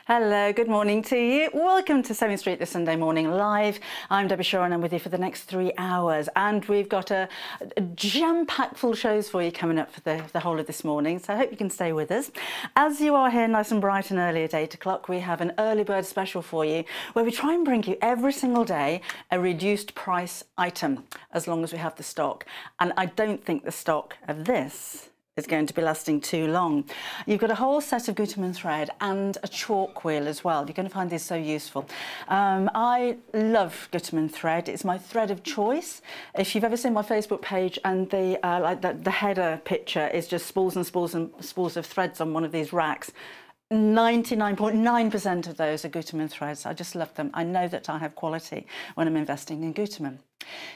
Hello, good morning to you. Welcome to Sewing Street this Sunday morning live. I'm Debbie Shaw and I'm with you for the next 3 hours, and we've got a jam-packed full shows for you coming up for the whole of this morning, so I hope you can stay with us. As you are here nice and bright and early at 8 o'clock, we have an early bird special for you where we try and bring you every single day a reduced price item as long as we have the stock, and I don't think the stock of this is going to be lasting too long. You've got a whole set of Gutermann thread and a chalk wheel as well. You're going to find these so useful. I love Gutermann thread. It's my thread of choice. If you've ever seen my Facebook page and the header picture is just spools and spools and spools of threads on one of these racks, 99.9% of those are Gutermann threads. I just love them. I know that I have quality when I'm investing in Gutermann.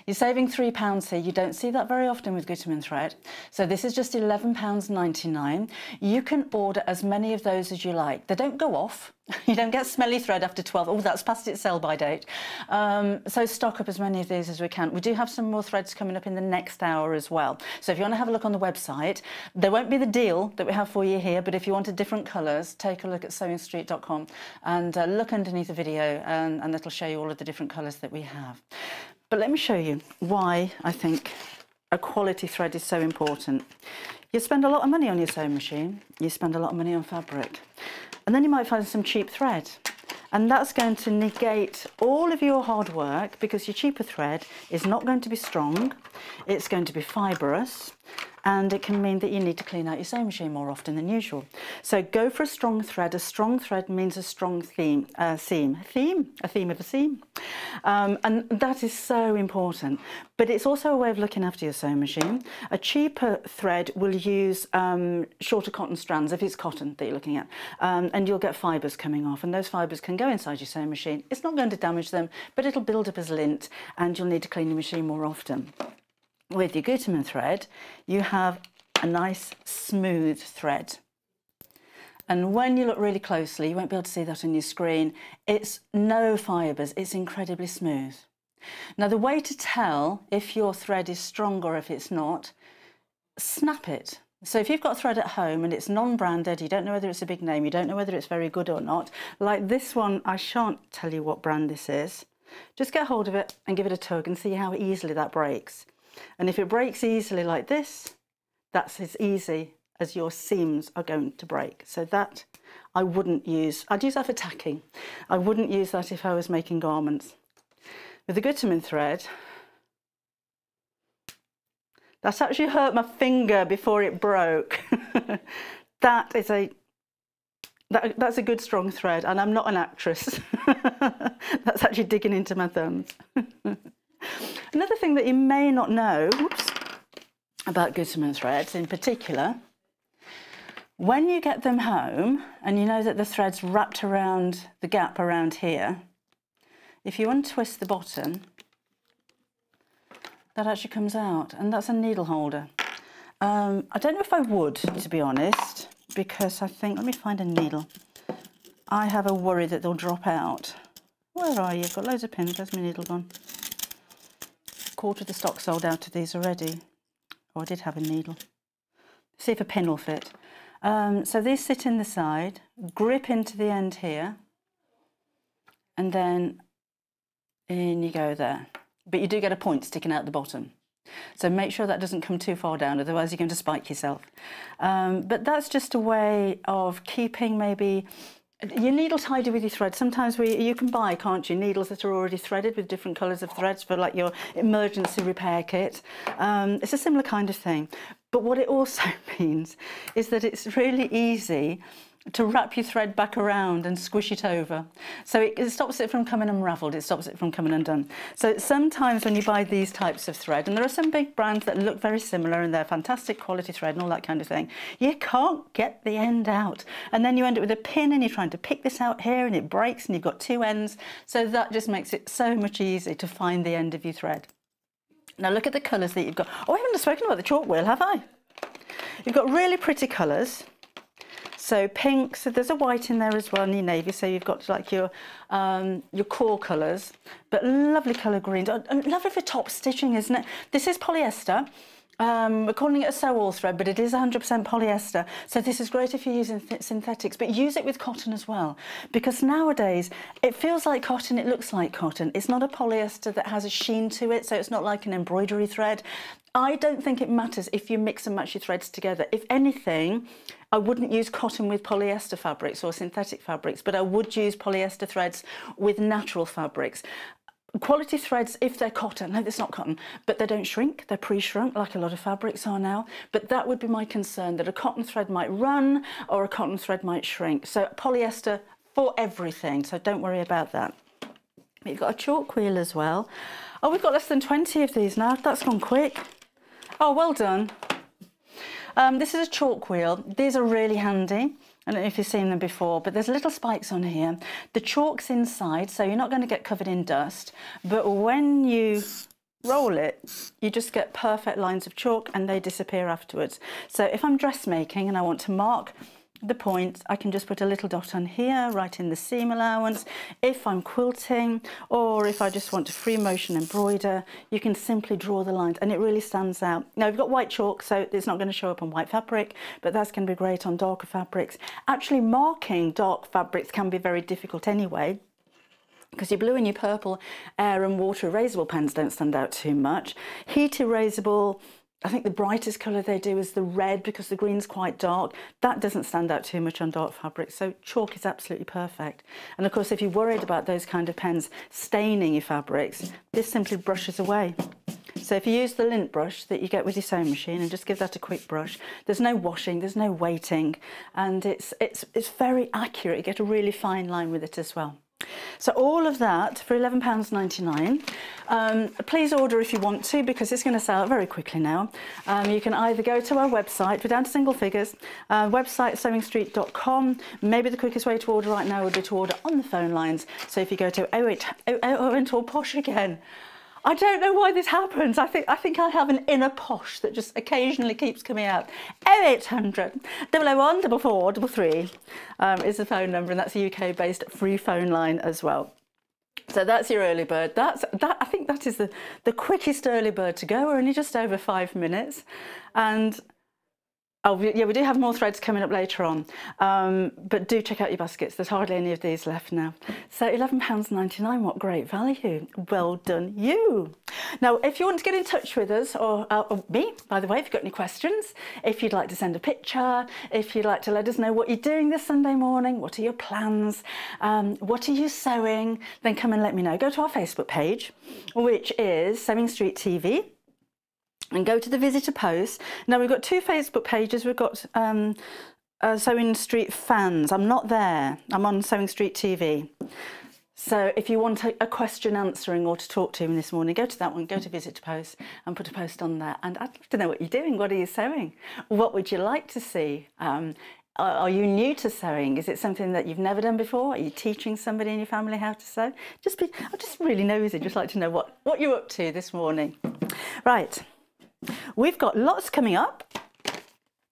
You're saving £3 here. You don't see that very often with Gutermann thread. So this is just £11.99. You can order as many of those as you like. They don't go off. You don't get smelly thread after 12. Oh, that's past its sell-by date. So stock up as many of these as we can. We do have some more threads coming up in the next hour as well. So if you want to have a look on the website, there won't be the deal that we have for you here, but if you wanted different colours, take a look at sewingstreet.com and look underneath the video and it'll show you all of the different colours that we have. But let me show you why I think a quality thread is so important. You spend a lot of money on your sewing machine, you spend a lot of money on fabric, and then you might find some cheap thread. And that's going to negate all of your hard work because your cheaper thread is not going to be strong, it's going to be fibrous, and it can mean that you need to clean out your sewing machine more often than usual. So go for a strong thread. A strong thread means a strong seam. A theme of a seam. And that is so important. But it's also a way of looking after your sewing machine. A cheaper thread will use shorter cotton strands, if it's cotton that you're looking at, and you'll get fibres coming off, and those fibres can go inside your sewing machine. It's not going to damage them, but it'll build up as lint, and you'll need to clean your machine more often. With your Gutermann thread, you have a nice smooth thread. And when you look really closely, you won't be able to see that on your screen. It's no fibres, it's incredibly smooth. Now, the way to tell if your thread is strong or if it's not, snap it. So if you've got a thread at home and it's non-branded, you don't know whether it's a big name, you don't know whether it's very good or not, like this one, I shan't tell you what brand this is. Just get hold of it and give it a tug and see how easily that breaks. And if it breaks easily like this, that's as easy as your seams are going to break. So that I wouldn't use. I'd use that for tacking. I wouldn't use that if I was making garments. With the Gutermann thread, that's actually hurt my finger before it broke. That's a good strong thread, and I'm not an actress. That's actually digging into my thumbs. Another thing that you may not know about Gutermann threads in particular, when you get them home and you know that the thread's wrapped around the gap around here, if you untwist the bottom, that actually comes out, and that's a needle holder. I don't know if I would, to be honest, because I think, let me find a needle. I have a worry that they'll drop out. Where are you? I've got loads of pins. Where's my needle gone? Quarter of the stock sold out of these already. Oh, I did have a needle. See if a pin will fit. So these sit in the side, grip into the end here, and then in you go there. But you do get a point sticking out the bottom. So make sure that doesn't come too far down, otherwise you're going to spike yourself. But that's just a way of keeping maybe your needle tidy with your thread. Sometimes you can buy, can't you, needles that are already threaded with different colours of threads for like your emergency repair kit. It's a similar kind of thing. But what it also means is that it's really easy to wrap your thread back around and squish it over. So it stops it from coming unravelled, it stops it from coming undone. So sometimes when you buy these types of thread, and there are some big brands that look very similar and they're fantastic quality thread and all that kind of thing, you can't get the end out. And then you end up with a pin and you're trying to pick this out here and it breaks and you've got two ends. So that just makes it so much easier to find the end of your thread. Now look at the colours that you've got. Oh, I haven't spoken about the chalk wheel, have I? You've got really pretty colours. So pink, so there's a white in there as well, and your navy, so you've got like your core colours, but lovely colour greens. And lovely for top stitching, isn't it? This is polyester, We're calling it a sew-all thread, but it is 100% polyester. So this is great if you're using synthetics, but use it with cotton as well. Because nowadays, it feels like cotton, it looks like cotton. It's not a polyester that has a sheen to it, so it's not like an embroidery thread. I don't think it matters if you mix and match your threads together. If anything, I wouldn't use cotton with polyester fabrics or synthetic fabrics, but I would use polyester threads with natural fabrics. Quality threads, if they're cotton, no, it's not cotton, but they don't shrink, they're pre-shrunk like a lot of fabrics are now. But that would be my concern, that a cotton thread might run or a cotton thread might shrink. So polyester for everything, so don't worry about that. We've got a chalk wheel as well. Oh, we've got less than 20 of these now, that's gone quick. Oh, well done. This is a chalk wheel. These are really handy. I don't know if you've seen them before, but there's little spikes on here. The chalk's inside, so you're not going to get covered in dust. But when you roll it, you just get perfect lines of chalk and they disappear afterwards. So if I'm dressmaking and I want to mark the points, I can just put a little dot on here, right in the seam allowance. If I'm quilting or if I just want to free motion embroider, you can simply draw the lines and it really stands out. Now we've got white chalk, so it's not going to show up on white fabric, but that's going to be great on darker fabrics. Actually, marking dark fabrics can be very difficult anyway, because your blue and your purple air and water erasable pens don't stand out too much. Heat erasable, I think the brightest colour they do is the red, because the green's quite dark. That doesn't stand out too much on dark fabric, so chalk is absolutely perfect. And of course, if you're worried about those kind of pens staining your fabrics, this simply brushes away. So if you use the lint brush that you get with your sewing machine and just give that a quick brush, there's no washing, there's no weighting, and it's very accurate. You get a really fine line with it as well. So all of that for £11.99. Please order if you want to, because it's going to sell out very quickly now. You can either go to our website, we're down to single figures, website sewingstreet.com. Maybe the quickest way to order right now would be to order on the phone lines. So if you go to went all posh again. I don't know why this happens. I think I have an inner posh that just occasionally keeps coming out. 0800 001 4433 is the phone number, and that's a UK-based free phone line as well. So that's your early bird. I think that is the quickest early bird to go. We're only just over 5 minutes, and oh yeah, we do have more threads coming up later on, but do check out your baskets. There's hardly any of these left now. So £11.99, what great value. Well done you. Now, if you want to get in touch with us, or me, by the way, if you've got any questions, if you'd like to send a picture, if you'd like to let us know what you're doing this Sunday morning, what are your plans, what are you sewing, then come and let me know. Go to our Facebook page, which is Sewing Street TV, and go to the visitor post. Now we've got 2 Facebook pages. We've got Sewing Street Fans. I'm not there. I'm on Sewing Street TV. So if you want a question answering or to talk to me this morning, go to that one, go to visitor post and put a post on there. And I'd love to know what you're doing. What are you sewing? What would you like to see? Are you new to sewing? Is it something that you've never done before? Are you teaching somebody in your family how to sew? I'm just really nosy, just like to know what you're up to this morning. Right. We've got lots coming up.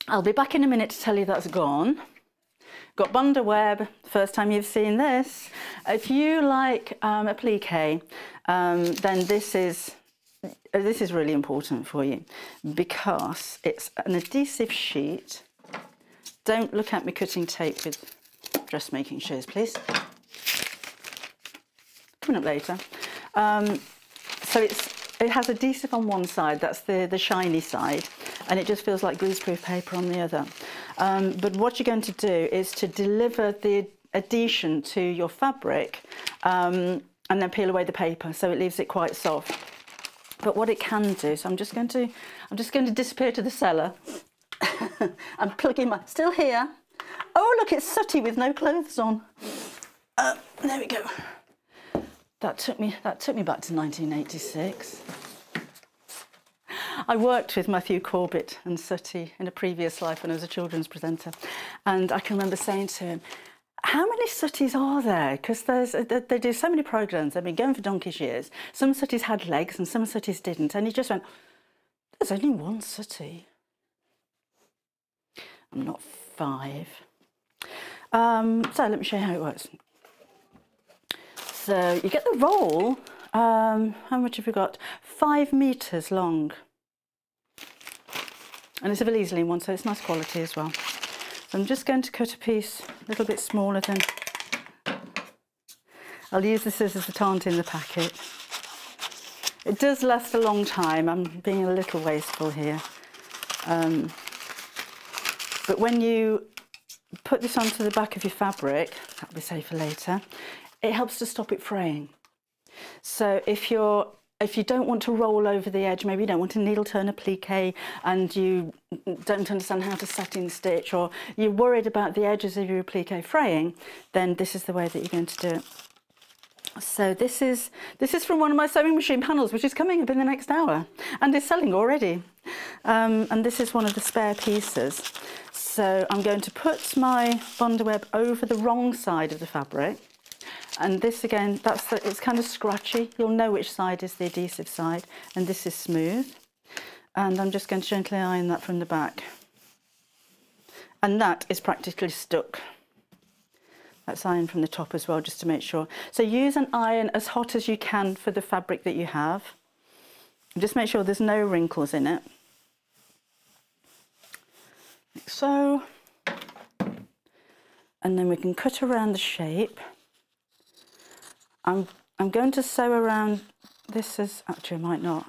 I'll be back in a minute to tell you that's gone. Got Bonder Web, first time you've seen this. If you like applique, then this is really important for you, because it's an adhesive sheet. Don't look at me cutting tape with dressmaking shears, please. Coming up later. So it has adhesive on one side, that's the shiny side, and it just feels like greaseproof paper on the other. But what you're going to do is to deliver the adhesion to your fabric and then peel away the paper, so it leaves it quite soft. But what it can do, so I'm just going to disappear to the cellar. I'm plugging my, still here. Oh look, it's sooty with no clothes on. There we go. That took me back to 1986. I worked with Matthew Corbett and Sooty in a previous life when I was a children's presenter, and I can remember saying to him, how many Sooties are there? Because they do so many programmes, they've been going for donkey's years. Some Sooties had legs and some Sooties didn't, and he just went, there's only one Sooty. I'm not 5. So let me show you how it works. So you get the roll, how much have we got? 5 metres long. And it's a Belize one, so it's nice quality as well. So I'm just going to cut a piece a little bit smaller than... I'll use the scissors that aren't in the packet. It does last a long time. I'm being a little wasteful here. But when you put this onto the back of your fabric, that'll be safer later, it helps to stop it fraying. So if you don't want to roll over the edge, maybe you don't want a needle turn applique and you don't understand how to satin stitch, or you're worried about the edges of your applique fraying, then this is the way that you're going to do it. So this is from one of my sewing machine panels, which is coming up in the next hour and is selling already. And this is one of the spare pieces. So I'm going to put my Bondaweb over the wrong side of the fabric. And this again, it's kind of scratchy. You'll know which side is the adhesive side, and this is smooth. And I'm just going to gently iron that from the back. And that is practically stuck. That's ironed from the top as well, just to make sure. So use an iron as hot as you can for the fabric that you have. Just make sure there's no wrinkles in it. Like so. And then we can cut around the shape. I'm going to sew around this as, actually I might not.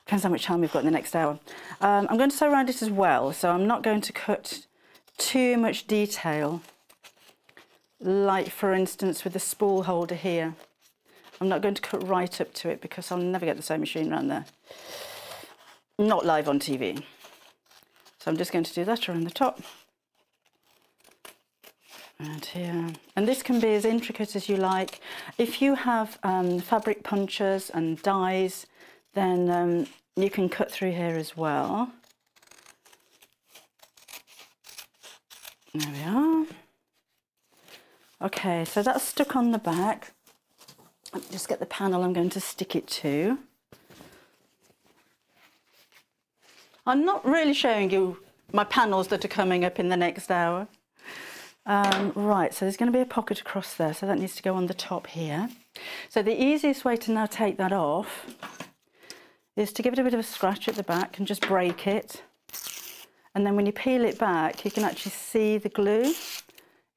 Depends how much time we've got in the next hour. I'm going to sew around it as well, so I'm not going to cut too much detail. Like for instance with the spool holder here. I'm not going to cut right up to it because I'll never get the sewing machine around there. Not live on TV. So I'm just going to do that around the top. And here. And this can be as intricate as you like. If you have fabric punchers and dies, then you can cut through here as well. There we are. Okay, so that's stuck on the back. Just get the panel I'm going to stick it to. I'm not really showing you my panels that are coming up in the next hour. Right, so there's going to be a pocket across there, so that needs to go on the top here. So the easiest way to now take that off is to give it a bit of a scratch at the back and just break it. And then when you peel it back, you can actually see the glue.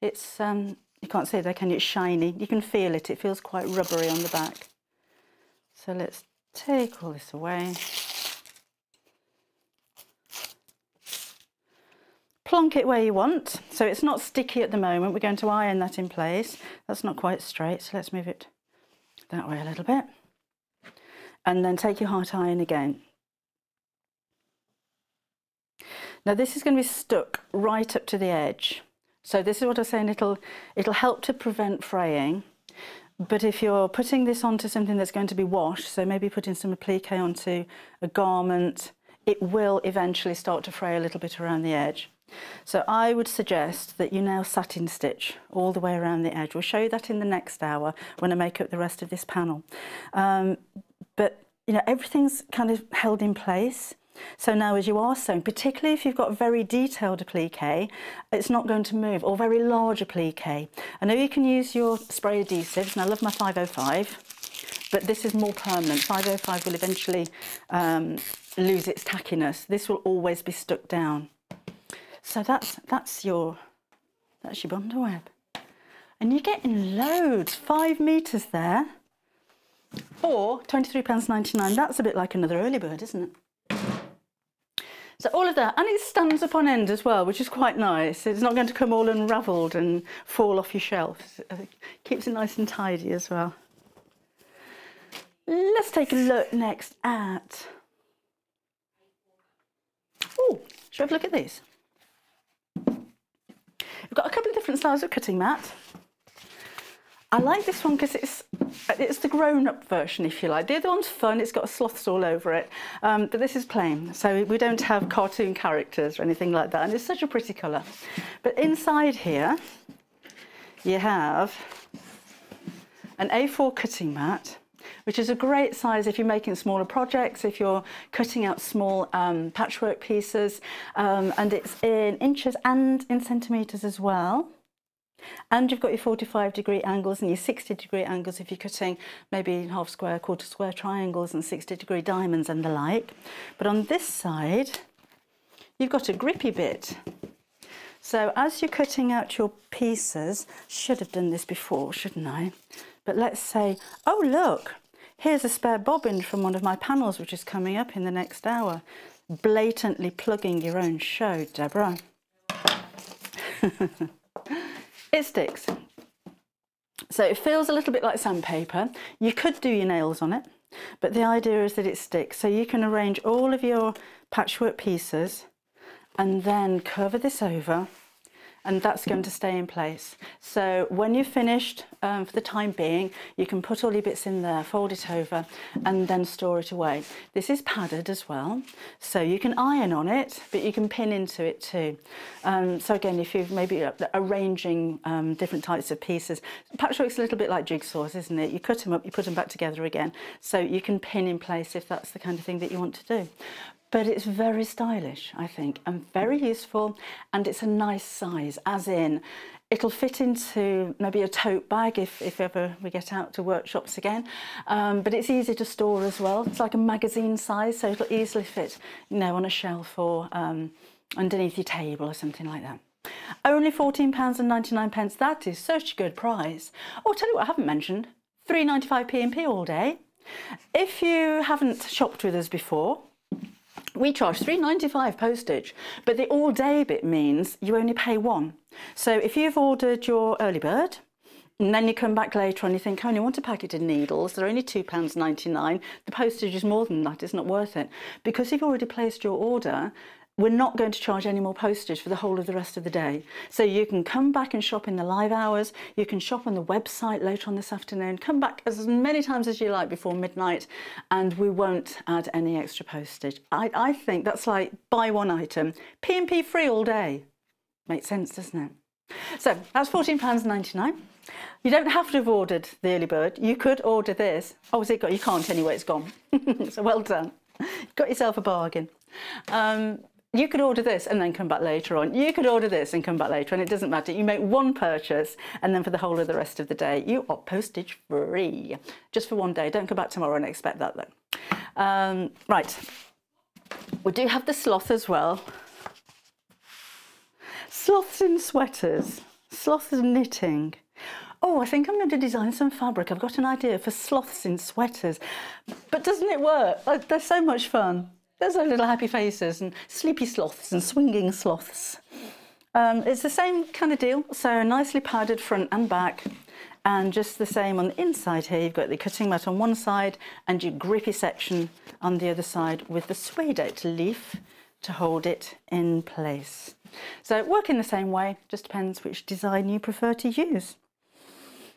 It's, you can't see it there, can you? It's shiny. You can feel it. It feels quite rubbery on the back. So let's take all this away. Plonk it where you want. So it's not sticky at the moment. We're going to iron that in place. That's not quite straight, so let's move it that way a little bit. And then take your hot iron again. Now this is going to be stuck right up to the edge. So this is what I was saying, it'll help to prevent fraying. But if you're putting this onto something that's going to be washed, so maybe putting some applique onto a garment, it will eventually start to fray a little bit around the edge. So I would suggest that you now satin stitch all the way around the edge. We'll show you that in the next hour when I make up the rest of this panel. But you know, everything's kind of held in place. So now as you are sewing, particularly if you've got a very detailed applique, it's not going to move, or very large applique. I know you can use your spray adhesives, and I love my 505, but this is more permanent. 505 will eventually lose its tackiness. This will always be stuck down. So that's your Bondaweb. And you're getting loads, 5 metres there, or £23.99. That's a bit like another early bird, isn't it? So all of that, and it stands up on end as well, which is quite nice. It's not going to come all unravelled and fall off your shelf. It keeps it nice and tidy as well. Let's take a look next at... Oh, should we have a look at these? We've got a couple of different styles of cutting mat. I like this one because it's the grown-up version, if you like. The other one's fun, it's got sloths all over it, but this is plain, so we don't have cartoon characters or anything like that, and it's such a pretty colour. But inside here, you have an A4 cutting mat, which is a great size if you're making smaller projects, if you're cutting out small patchwork pieces, and it's in inches and in centimetres as well. And you've got your 45-degree angles and your 60-degree angles if you're cutting maybe half square, quarter square triangles and 60-degree diamonds and the like. But on this side, you've got a grippy bit. So as you're cutting out your pieces, should have done this before, shouldn't I? But let's say, oh look, here's a spare bobbin from one of my panels which is coming up in the next hour. Blatantly plugging your own show, Deborah. It sticks. So it feels a little bit like sandpaper. You could do your nails on it, but the idea is that it sticks. So you can arrange all of your patchwork pieces and then cover this over, and that's going to stay in place. So when you've finished, for the time being, you can put all your bits in there, fold it over, and then store it away. This is padded as well, so you can iron on it, but you can pin into it too. So again, if you're maybe arranging different types of pieces, patchwork's a little bit like jigsaws, isn't it? You cut them up, you put them back together again, so you can pin in place if that's the kind of thing that you want to do. But it's very stylish, I think, and very useful, and it's a nice size, as in it'll fit into maybe a tote bag if ever we get out to workshops again, but it's easy to store as well. It's like a magazine size, so it'll easily fit, you know, on a shelf or underneath your table or something like that. Only £14.99, that is such a good price. Oh, I'll tell you what I haven't mentioned, £3.95 P&P all day. If you haven't shopped with us before, we charge £3.95 postage, but the all day bit means you only pay one. So if you've ordered your early bird, and then you come back later and you think, I only want a packet of needles, they're only £2.99, the postage is more than that, it's not worth it. Because you've already placed your order, we're not going to charge any more postage for the whole of the rest of the day. So you can come back and shop in the live hours, you can shop on the website later on this afternoon, come back as many times as you like before midnight, and we won't add any extra postage. I think that's like buy one item, P&P free all day. Makes sense, doesn't it? So that's £14.99. You don't have to have ordered the early bird. You could order this. Oh, has it got? You can't anyway, it's gone. So well done. You've got yourself a bargain. You could order this and then come back later on. You could order this and come back later on. It doesn't matter. You make one purchase and then for the whole of the rest of the day, you are postage free. Just for one day. Don't come back tomorrow and expect that though. Right. We do have the sloth as well. Sloths in sweaters. Sloths in knitting. Oh, I think I'm going to design some fabric. I've got an idea for sloths in sweaters. But doesn't it work? Like, they're so much fun. There's our little happy faces and sleepy sloths and swinging sloths. It's the same kind of deal, so nicely padded front and back, and just the same on the inside here. You've got the cutting mat on one side and your grippy section on the other side with the suede out leaf to hold it in place. So work in the same way, just depends which design you prefer to use.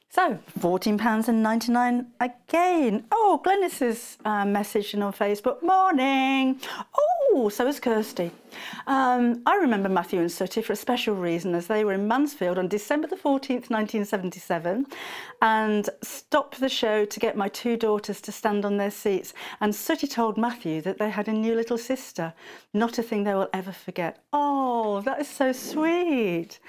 So, £14.99 again. Oh, Glenys has messaged on Facebook. Morning. Oh, so has Kirsty. I remember Matthew and Sooty for a special reason, as they were in Mansfield on December the 14th, 1977, and stopped the show to get my two daughters to stand on their seats. And Sooty told Matthew that they had a new little sister. Not a thing they will ever forget. Oh, that is so sweet.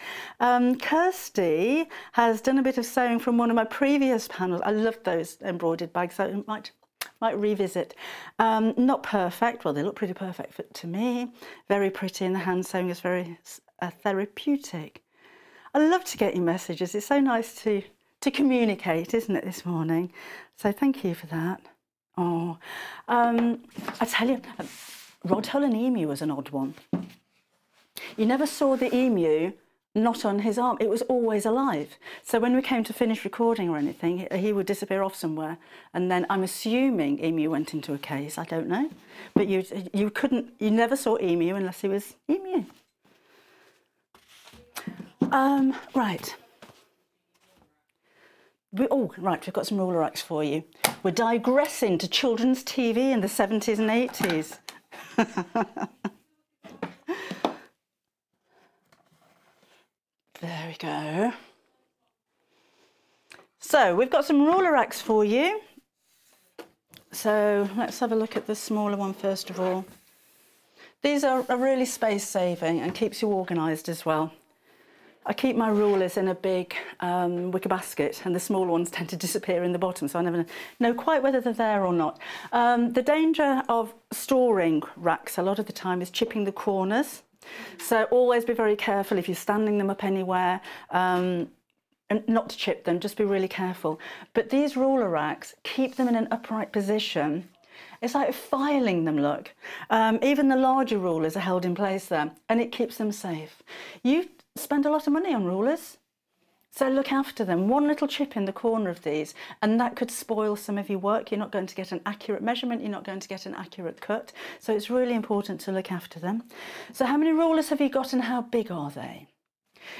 Kirsty has done a bit of sewing from one of my previous panels. I love those embroidered bags, so I might revisit. Not perfect, well, they look pretty perfect to me. Very pretty, and the hand sewing is very therapeutic. I love to get your messages. It's so nice to communicate, isn't it, this morning? So thank you for that. Oh, I tell you, Rod Hull and Emu was an odd one. You never saw the emu not on his arm. It was always alive. So when we came to finish recording or anything, he would disappear off somewhere. And then I'm assuming Emu went into a case. I don't know. But you never saw Emu unless he was Emu. Right. Right, we've got some ruler racks for you. We're digressing to children's TV in the 70s and 80s. There we go. So we've got some ruler racks for you. So let's have a look at the smaller one first of all. These are really space saving and keeps you organised as well. I keep my rulers in a big wicker basket, and the smaller ones tend to disappear in the bottom, so I never know quite whether they're there or not. The danger of storing racks a lot of the time is chipping the corners, so always be very careful if you're standing them up anywhere, and not to chip them, just be really careful. But these ruler racks, keep them in an upright position. It's like filing them, look. Even the larger rulers are held in place there, and it keeps them safe. You spend a lot of money on rulers, so look after them. One little chip in the corner of these, and that could spoil some of your work. You're not going to get an accurate measurement, you're not going to get an accurate cut, so it's really important to look after them. So how many rulers have you got, and how big are they?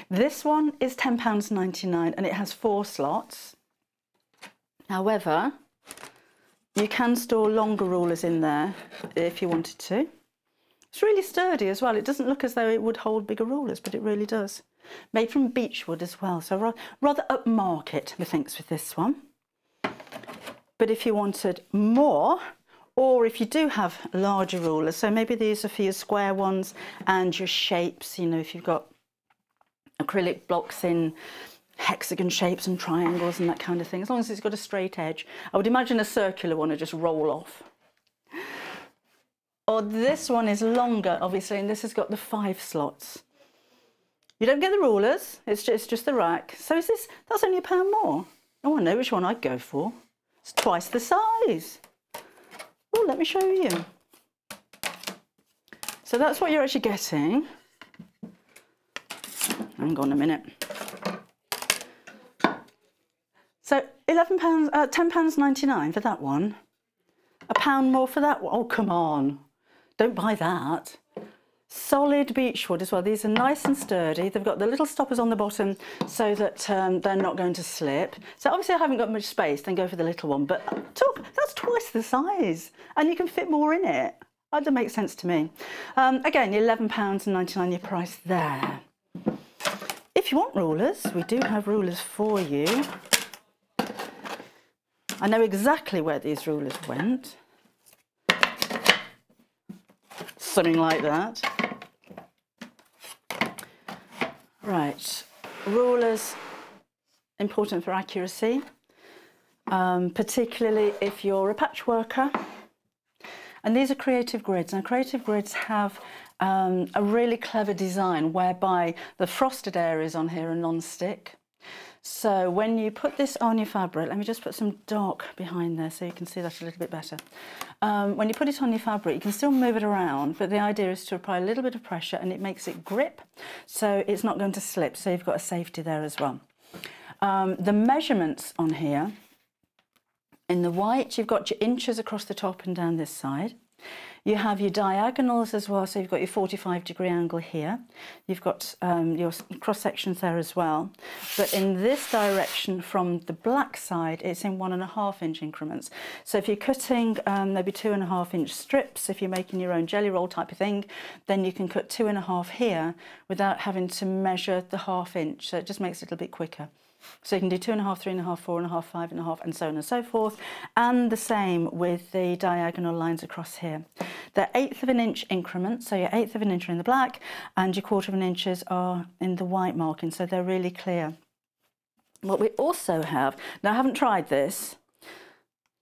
This one is £10.99, and it has 4 slots. However, you can store longer rulers in there if you wanted to. It's really sturdy as well. It doesn't look as though it would hold bigger rulers, but it really does. Made from beechwood as well, so rather upmarket, methinks, with this one. But if you wanted more, or if you do have larger rulers, so maybe these are for your square ones and your shapes, you know, if you've got acrylic blocks in hexagon shapes and triangles and that kind of thing, as long as it's got a straight edge. I would imagine a circular one would just roll off. Or this one is longer, obviously, and this has got the 5 slots. You don't get the rulers, it's just the rack. So that's only £1 more. Oh, I know which one I'd go for. It's twice the size. Oh, let me show you. So that's what you're actually getting. Hang on a minute. So £10.99 for that one. £1 more for that one. Oh, come on. Don't buy that. Solid beechwood as well. These are nice and sturdy. They've got the little stoppers on the bottom so that they're not going to slip. So obviously I haven't got much space, then go for the little one. But that's twice the size, and you can fit more in it. That makes sense to me. Again, £11.99 your price there. If you want rulers, we do have rulers for you. I know exactly where these rulers went. Something like that. Right, rulers, important for accuracy, particularly if you're a patch worker. And these are creative grids. Now, creative grids have a really clever design whereby the frosted areas on here are non-stick. So when you put this on your fabric, let me just put some dark behind there so you can see that a little bit better. When you put it on your fabric, you can still move it around, but the idea is to apply a little bit of pressure and it makes it grip, so it's not going to slip, so you've got a safety there as well. The measurements on here, in the white, you've got your inches across the top and down this side. You have your diagonals as well, so you've got your 45-degree angle here. You've got your cross sections there as well. But in this direction from the black side, it's in 1.5-inch increments. So if you're cutting maybe 2.5-inch strips, if you're making your own jelly roll type of thing, then you can cut 2.5 here without having to measure the 1/2 inch. So it just makes it a little bit quicker. So you can do 2.5, 3.5, 4.5, 5.5, and so on and so forth. And the same with the diagonal lines across here. They're 1/8 of an inch increments, so your 1/8 of an inch are in the black and your 1/4 of an inches are in the white marking, so they're really clear. What we also have, now I haven't tried this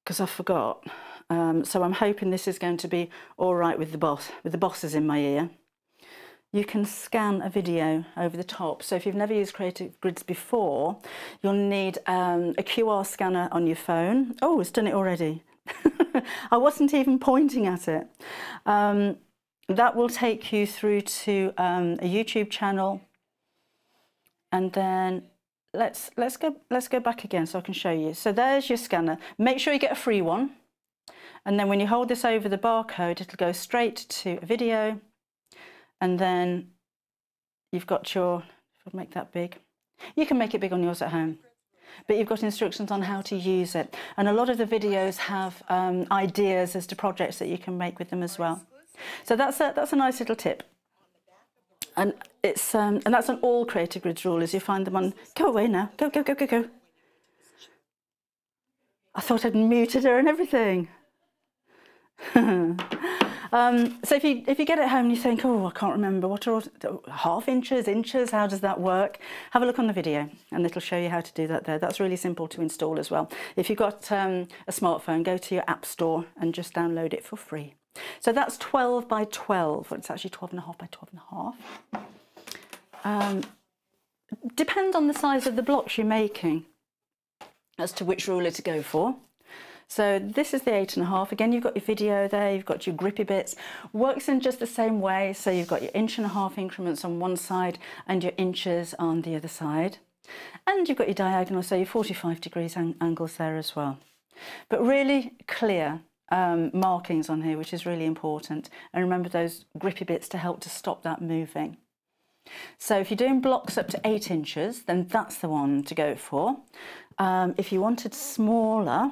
because I forgot, so I'm hoping this is going to be all right with the bosses in my ear. You can scan a video over the top. So if you've never used Creative Grids before, you'll need a QR scanner on your phone. Oh, it's done it already. I wasn't even pointing at it. That will take you through to a YouTube channel. And then let's go back again so I can show you. So there's your scanner. Make sure you get a free one. And then when you hold this over the barcode, it'll go straight to a video. And then you've got your, if I make that big, you can make it big on yours at home, but you've got instructions on how to use it. And a lot of the videos have ideas as to projects that you can make with them as well. So that's a nice little tip. And it's and that's on all Creative Grids rulers. You find them on, go away now, go, go, go, go, go. I thought I'd muted her and everything. So if you get it home and you think, oh, I can't remember, what are half inches, inches, how does that work? Have a look on the video and it'll show you how to do that there. That's really simple to install as well. If you've got a smartphone, go to your app store and just download it for free. So that's 12 by 12. It's actually 12.5 by 12.5. Depends on the size of the blocks you're making as to which ruler to go for. So this is the 8.5. Again, you've got your video there, you've got your grippy bits. Works in just the same way. So you've got your 1.5 increments on one side and your inches on the other side. And you've got your diagonal, so your 45 degrees angles there as well. But really clear markings on here, which is really important. And remember those grippy bits to help to stop that moving. So if you're doing blocks up to 8 inches, then that's the one to go for. If you wanted smaller,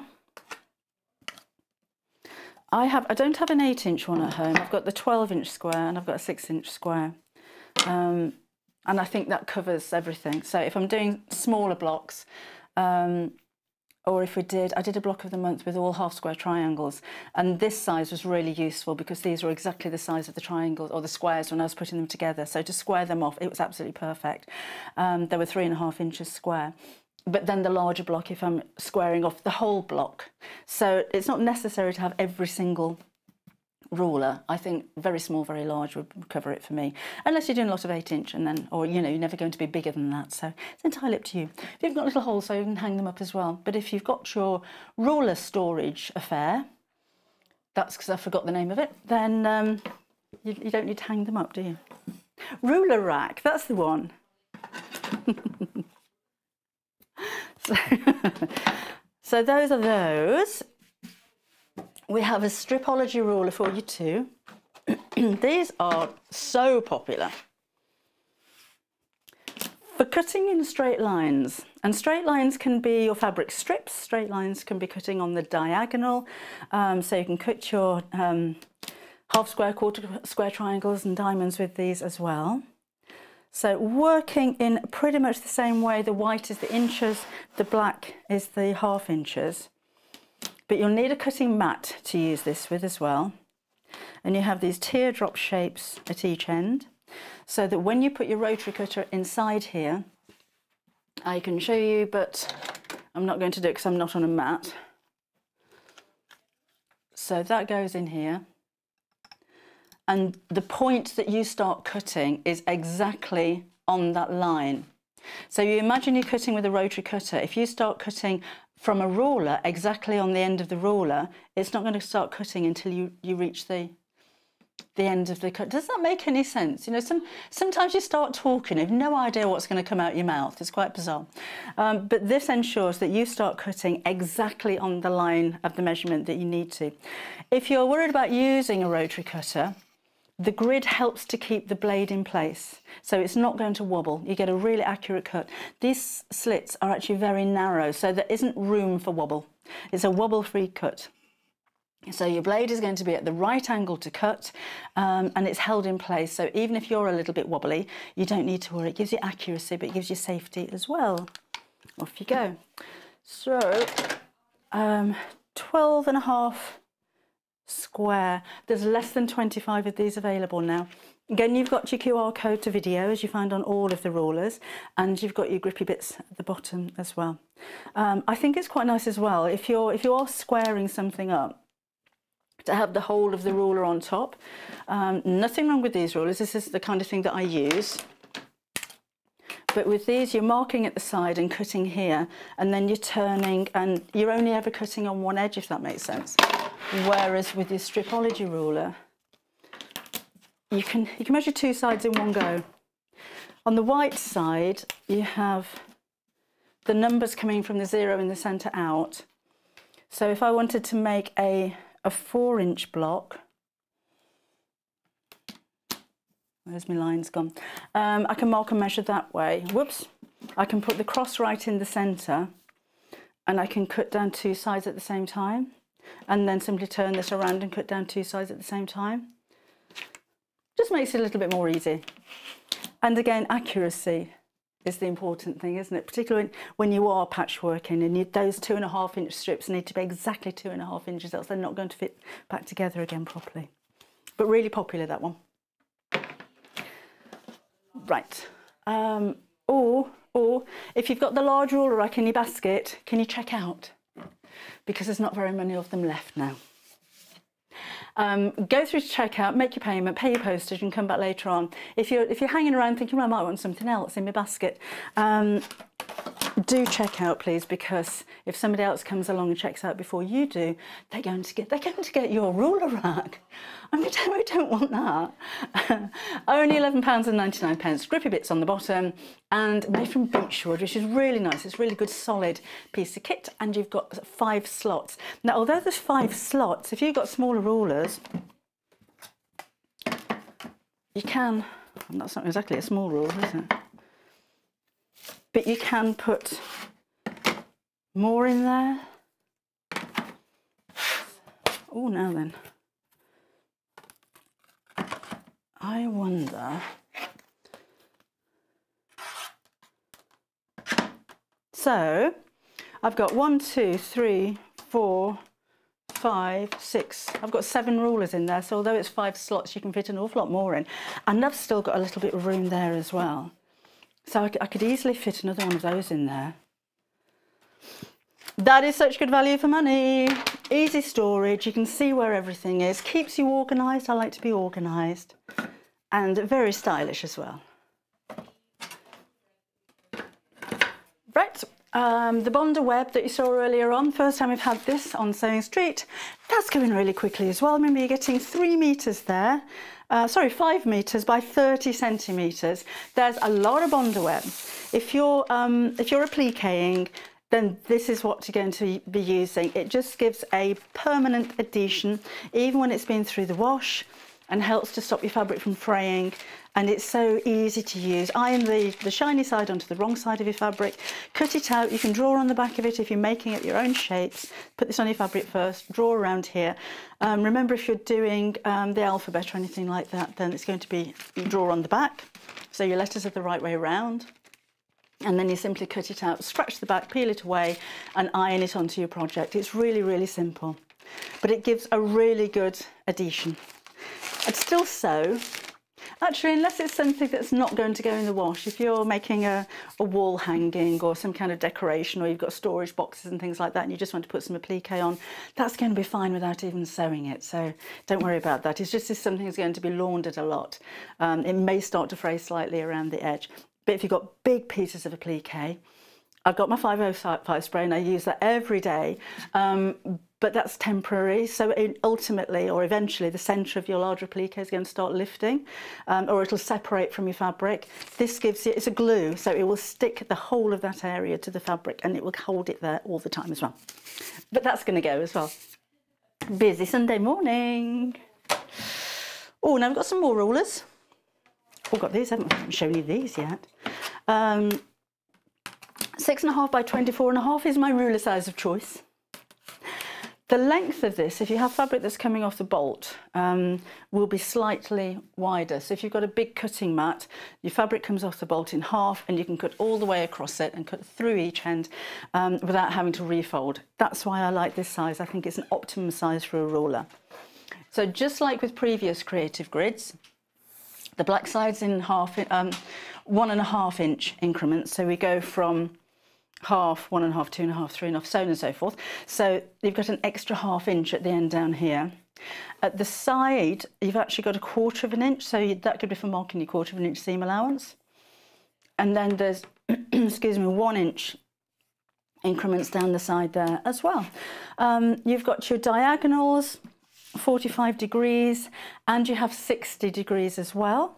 I don't have an 8-inch one at home. I've got the 12-inch square and I've got a 6-inch square. And I think that covers everything. So if I'm doing smaller blocks, or if I did a block of the month with all half square triangles, and this size was really useful because these were exactly the size of the triangles or the squares when I was putting them together. So to square them off, it was absolutely perfect. They were 3.5 inches square. But then the larger block if I'm squaring off the whole block. So it's not necessary to have every single ruler. I think very small, very large would cover it for me. Unless you're doing a lot of 8-inch and then, or you're never going to be bigger than that. So it's entirely up to you. If you've got little holes, so you can hang them up as well. But if you've got your ruler storage affair, that's because I forgot the name of it, then you don't need to hang them up, do you? Ruler rack, that's the one. So those are those. We have a stripology ruler for you too. These are so popular for cutting in straight lines. And straight lines can be your fabric strips. Straight lines can be cutting on the diagonal. So you can cut your half square, quarter square triangles and diamonds with these as well. So working in pretty much the same way, the white is the inches, the black is the half inches. But you'll need a cutting mat to use this with as well. And you have these teardrop shapes at each end, so that when you put your rotary cutter inside here, I can show you, but I'm not going to do it because I'm not on a mat. So that goes in here. And the point that you start cutting is exactly on that line. So you imagine you're cutting with a rotary cutter. If you start cutting from a ruler exactly on the end of the ruler, it's not going to start cutting until you reach the end of the cut. Does that make any sense? Sometimes you start talking, you have no idea what's going to come out your mouth. It's quite bizarre. But this ensures that you start cutting exactly on the line of the measurement that you need to. If you're worried about using a rotary cutter, the grid helps to keep the blade in place, so it's not going to wobble. You get a really accurate cut. These slits are actually very narrow, so there isn't room for wobble. It's a wobble-free cut. So your blade is going to be at the right angle to cut, and it's held in place. So even if you're a little bit wobbly, you don't need to worry. It gives you accuracy, but it gives you safety as well. Off you go. So 12.5 square. There's less than 25 of these available now. Again, you've got your QR code to video, as you find on all of the rulers, and you've got your grippy bits at the bottom as well. I think it's quite nice as well if you are squaring something up, to have the whole of the ruler on top. Nothing wrong with these rulers. This is the kind of thing that I use. But with these, you're marking at the side and cutting here, and then you're turning, and you're only ever cutting on one edge, if that makes sense. Whereas with your stripology ruler, you can measure two sides in one go. On the white side, you have the numbers coming from the 0 in the centre out. So if I wanted to make a 4-inch block, where's my lines gone? I can mark and measure that way. Whoops. I can put the cross right in the centre, and I can cut down two sides at the same time, and then simply turn this around and cut down two sides at the same time. Just makes it a little bit more easy. And again, accuracy is the important thing, isn't it? Particularly when you are patchworking, and those 2.5-inch strips need to be exactly 2.5 inches, else they're not going to fit back together again properly. but really popular, that one. Right. Or if you've got the large ruler rack in your basket, can you check out? Because there's not very many of them left now. Go through to checkout, make your payment, pay your postage, and come back later on. If you're hanging around thinking, well, I might want something else in my basket, do check out, please, because if somebody else comes along and checks out before you do, they're going to get your ruler rack. I mean, we don't want that. Only £11.99. Grippy bits on the bottom, and made from beechwood, which is really nice. It's a really good solid piece of kit, and you've got 5 slots. Now, although there's 5 slots, if you've got smaller rulers, you can, and that's not exactly a small ruler, is it? But you can put more in there. Oh, now then. I wonder. So, I've got 1, 2, 3, 4, 5, 6. I've got 7 rulers in there, so although it's 5 slots, you can fit an awful lot more in. And I've still got a little bit of room there as well. So I could easily fit another one of those in there. That is such good value for money. Easy storage, you can see where everything is. Keeps you organised, I like to be organised. And very stylish as well. Right, the Bonder web that you saw earlier on, first time we've had this on Sewing Street, that's going really quickly as well. Remember, you're getting 3 metres there. 5 metres by 30 centimetres. There's a lot of Bonder web. If you're appliquing, then this is what you're going to be using. It just gives a permanent adhesion, even when it's been through the wash, and helps to stop your fabric from fraying. And it's so easy to use. Iron the shiny side onto the wrong side of your fabric, cut it out. You can draw on the back of it if you're making up your own shapes. Put this on your fabric first, draw around here. Remember, if you're doing the alphabet or anything like that, then it's going to be, you draw on the back, so your letters are the right way around. And then you simply cut it out, scratch the back, peel it away, and iron it onto your project. It's really, really simple. But it gives a really good adhesion. I'd still sew. Actually, unless it's something that's not going to go in the wash, if you're making a wall hanging or some kind of decoration, or you've got storage boxes and things like that, and you just want to put some applique on, that's going to be fine without even sewing it. So don't worry about that. It's just if something is going to be laundered a lot, it may start to fray slightly around the edge. But if you've got big pieces of applique, I've got my 505 spray and I use that every day. But that's temporary, so ultimately or eventually the centre of your larger applique is going to start lifting, or it'll separate from your fabric. This gives you, it's a glue, so it will stick the whole of that area to the fabric and it will hold it there all the time as well. But that's going to go as well. Busy Sunday morning. Oh, now we've got some more rulers. We've got these, haven't we? I haven't shown you these yet. 6.5 by 24.5 is my ruler size of choice. The length of this, if you have fabric that's coming off the bolt, will be slightly wider. So if you've got a big cutting mat, your fabric comes off the bolt in half and you can cut all the way across it and cut through each end without having to refold. That's why I like this size. I think it's an optimum size for a ruler. So just like with previous creative grids, the black side's in 1.5 inch increments. So we go from half, 1.5, 2.5, 3.5, so on and so forth. So you've got an extra ½ inch at the end down here. At the side, you've actually got 1/4 inch, so that could be for marking your 1/4 inch seam allowance. And then there's, excuse me, 1 inch increments down the side there as well. You've got your diagonals, 45 degrees, and you have 60 degrees as well.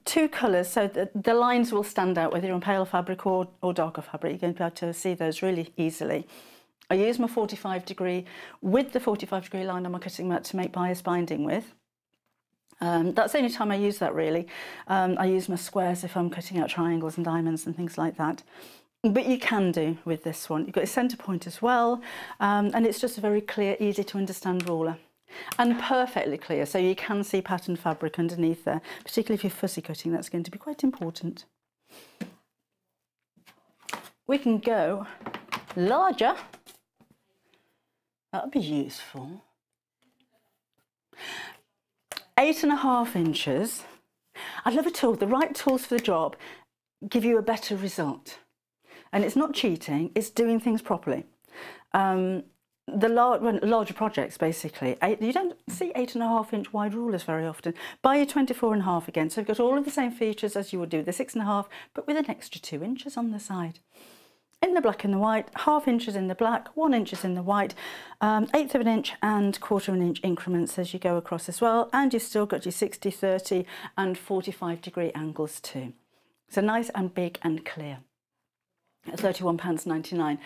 2 colours, so the lines will stand out whether you're on pale fabric or darker fabric. You're going to be able to see those really easily. I use my 45 degree with the 45 degree line on my cutting mat to make bias binding with. That's the only time I use that really. I use my squares if I'm cutting out triangles and diamonds and things like that. But you can do with this one. You've got a centre point as well, and it's just a very clear, easy to understand ruler. And perfectly clear, so you can see patterned fabric underneath there, particularly if you're fussy cutting. That's going to be quite important. We can go larger. That would be useful. 8.5 inches. I love a tool. The right tools for the job give you a better result. And it's not cheating, it's doing things properly. The larger projects, basically, you don't see 8.5 inch wide rulers very often. Buy your 24.5 again, so you've got all of the same features as you would do with the 6.5, but with an extra 2 inches on the side. In the black and the white, 1/2 inches in the black, 1 inch in the white, 1/8 of an inch and 1/4 of an inch increments as you go across as well, and you've still got your 60, 30 and 45-degree angles too. So nice and big and clear. At £31.99.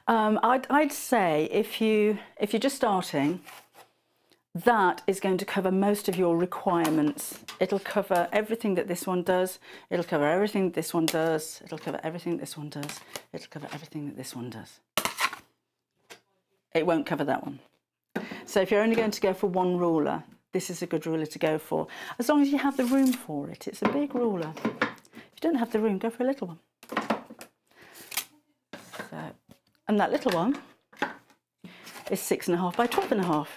I'd say if you're just starting, that is going to cover most of your requirements. It'll cover everything that this one does. It'll cover everything that this one does. It'll cover everything that this one does. It'll cover everything that this one does. It won't cover that one. So if you're only going to go for one ruler, this is a good ruler to go for. As long as you have the room for it. It's a big ruler. If you don't have the room, go for a little one. So, and that little one is 6.5 by 12.5.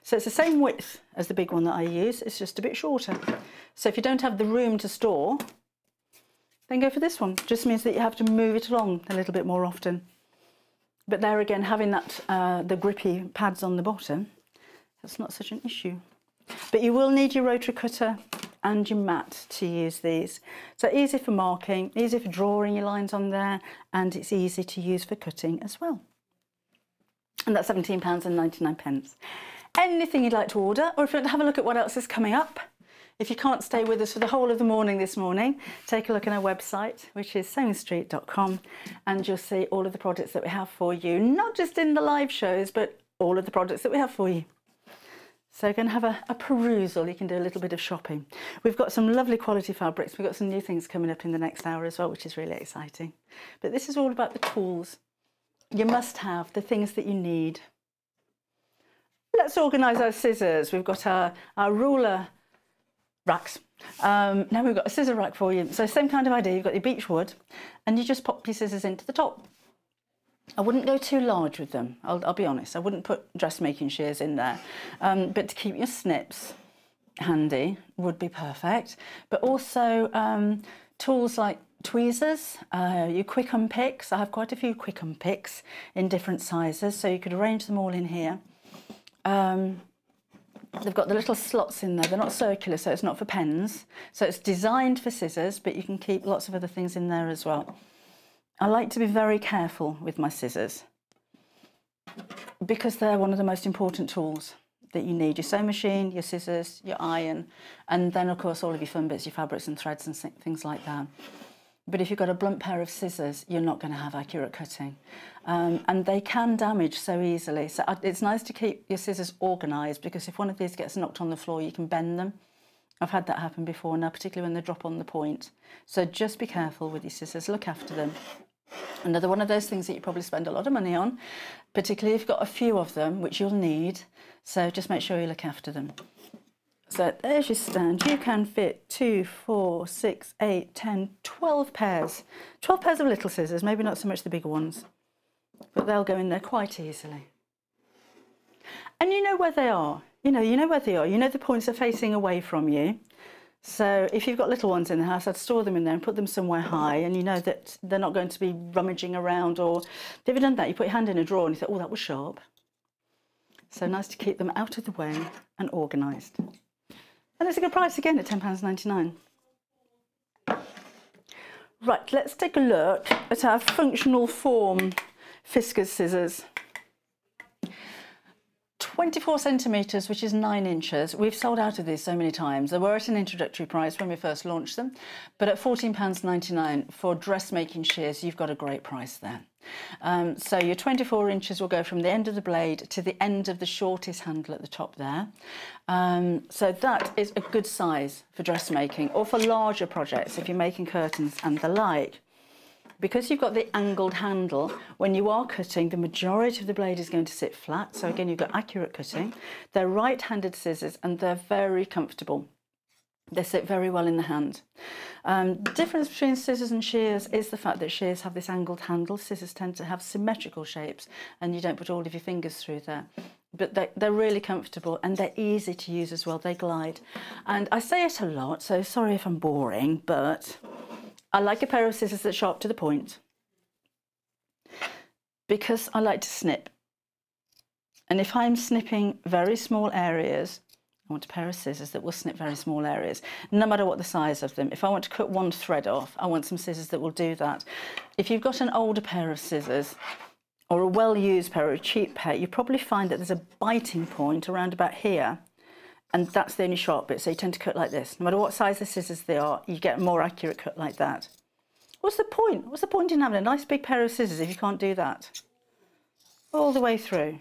So it's the same width as the big one that I use, it's just a bit shorter. So if you don't have the room to store, then go for this one. It just means that you have to move it along a little bit more often. But there again, having that the grippy pads on the bottom, that's not such an issue. But you will need your rotary cutter and your mat to use these. So easy for marking, easy for drawing your lines on there, and it's easy to use for cutting as well. And that's £17.99. Anything you'd like to order, or if you want to have a look at what else is coming up, if you can't stay with us for the whole of the morning this morning, take a look at our website, which is sewingstreet.com, and you'll see all of the products that we have for you, not just in the live shows, but all of the products that we have for you. So you're going to have a perusal, you can do a little bit of shopping. We've got some lovely quality fabrics, we've got some new things coming up in the next hour as well, which is really exciting. But this is all about the tools. You must have the things that you need. Let's organise our scissors. We've got our ruler racks. Now we've got a scissor rack for you. So same kind of idea, you've got your beech wood and you just pop your scissors into the top. I wouldn't go too large with them, I'll be honest. I wouldn't put dressmaking shears in there. But to keep your snips handy would be perfect. But also tools like tweezers, your quick unpicks. I have quite a few quick unpicks in different sizes, so you could arrange them all in here. They've got the little slots in there. They're not circular, so it's not for pens. So it's designed for scissors, but you can keep lots of other things in there as well. I like to be very careful with my scissors because they're one of the most important tools that you need. Your sewing machine, your scissors, your iron, and then of course all of your fun bits, your fabrics and threads and things like that. But if you've got a blunt pair of scissors, you're not going to have accurate cutting. And they can damage so easily. So it's nice to keep your scissors organised, because if one of these gets knocked on the floor, you can bend them. I've had that happen before now, particularly when they drop on the point. So just be careful with your scissors, look after them. Another one of those things that you probably spend a lot of money on, particularly if you've got a few of them, which you'll need. So just make sure you look after them. So there's your stand. You can fit 2, 4, 6, 8, 10, 12 pairs. 12 pairs of little scissors, maybe not so much the bigger ones, but they'll go in there quite easily. And you know where they are. You know where they are. You know the points are facing away from you. So if you've got little ones in the house, I'd store them in there and put them somewhere high, and you know that they're not going to be rummaging around. Or have you ever done that? You put your hand in a drawer and you think, oh, that was sharp. So nice to keep them out of the way and organised. And it's a good price again at £10.99. Right, let's take a look at our functional form Fiskars scissors. 24 centimetres, which is 9 inches. We've sold out of these so many times. They were at an introductory price when we first launched them, but at £14.99 for dressmaking shears, you've got a great price there. So your 24 inches will go from the end of the blade to the end of the shortest handle at the top there. So that is a good size for dressmaking or for larger projects if you're making curtains and the like. Because you've got the angled handle, when you are cutting, the majority of the blade is going to sit flat. So again, you've got accurate cutting. They're right-handed scissors and they're very comfortable. They sit very well in the hand. The difference between scissors and shears is the fact that shears have this angled handle. Scissors tend to have symmetrical shapes and you don't put all of your fingers through there. but they're really comfortable and they're easy to use as well. They glide. And I say it a lot, so sorry if I'm boring, but I like a pair of scissors that's sharp to the point because I like to snip. And if I'm snipping very small areas, I want a pair of scissors that will snip very small areas, no matter what the size of them. If I want to cut one thread off, I want some scissors that will do that. If you've got an older pair of scissors, or a well-used pair or a cheap pair, you probably find that there's a biting point around about here, and that's the only sharp bit, so you tend to cut like this. No matter what size the scissors they are, you get a more accurate cut like that. What's the point? What's the point in having a nice big pair of scissors if you can't do that? All the way through,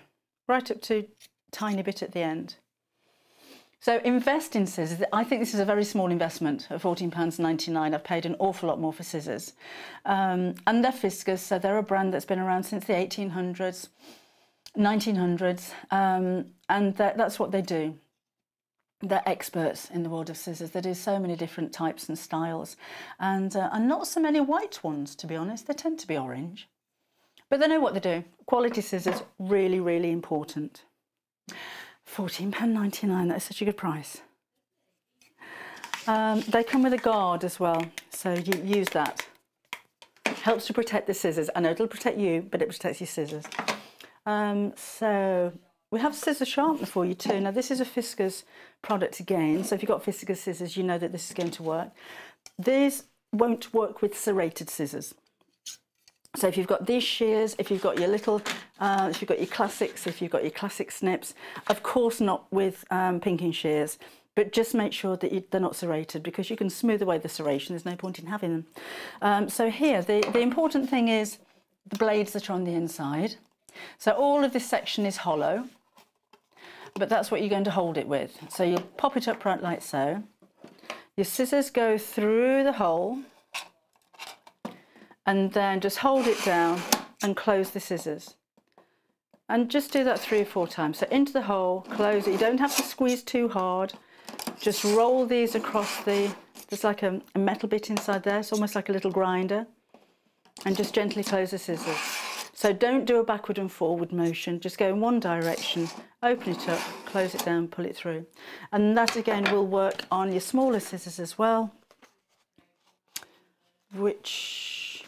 right up to a tiny bit at the end. So invest in scissors. I think this is a very small investment at £14.99. I've paid an awful lot more for scissors. And they're Fiskars, so they're a brand that's been around since the 1800s, 1900s, and that's what they do. They're experts in the world of scissors. They do so many different types and styles, and not so many white ones, to be honest. They tend to be orange. But they know what they do. Quality scissors, really, really important. £14.99, that is such a good price. They come with a guard as well, so you use that. Helps to protect the scissors. I know it'll protect you, but it protects your scissors. So we have scissor sharpener for you too. Now this is a Fiskars product again, so if you've got Fiskars scissors, you know that this is going to work. These won't work with serrated scissors. So if you've got these shears, if you've got your little, if you've got your classics, if you've got your classic snips, of course not with pinking shears, but just make sure that they're not serrated, because you can smooth away the serration. There's no point in having them. So here, the important thing is the blades that are on the inside. So all of this section is hollow, but that's what you're going to hold it with. So you pop it upright like so. Your scissors go through the hole, and then just hold it down and close the scissors. And just do that 3 or 4 times. So into the hole, close it. You don't have to squeeze too hard. Just roll these across there's like a metal bit inside there. It's almost like a little grinder. And just gently close the scissors. So don't do a backward and forward motion. Just go in one direction, open it up, close it down, pull it through. And that again will work on your smaller scissors as well.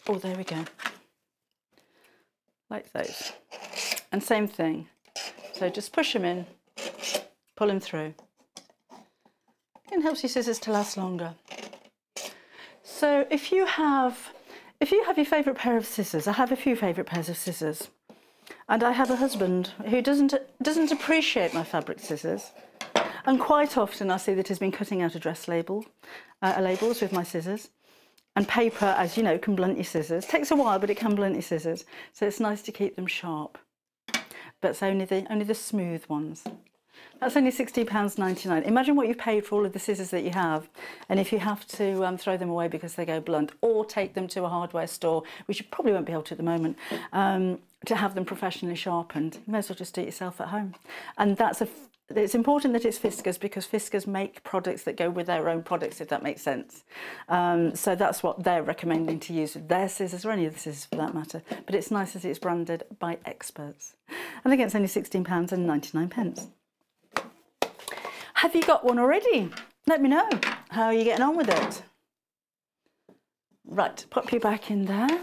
Oh, there we go, like those. And same thing, so just push them in, pull them through. It helps your scissors to last longer. So if you have your favourite pair of scissors, I have a few favourite pairs of scissors, and I have a husband who doesn't appreciate my fabric scissors, and quite often I see that he's been cutting out address labels with my scissors. And paper, as you know, can blunt your scissors. Takes a while, but it can blunt your scissors. So it's nice to keep them sharp. But it's only the smooth ones. That's only £16.99. Imagine what you've paid for all of the scissors that you have. And if you have to throw them away because they go blunt, or take them to a hardware store, which you probably won't be able to at the moment, to have them professionally sharpened, you may as well just do it yourself at home. And it's important that it's Fiskars, because Fiskars make products that go with their own products, if that makes sense. So that's what they're recommending to use with their scissors, or any of the scissors for that matter. But it's nice that it's branded by experts. And again, it's only £16.99. Have you got one already? Let me know. How are you getting on with it? Right, pop you back in there.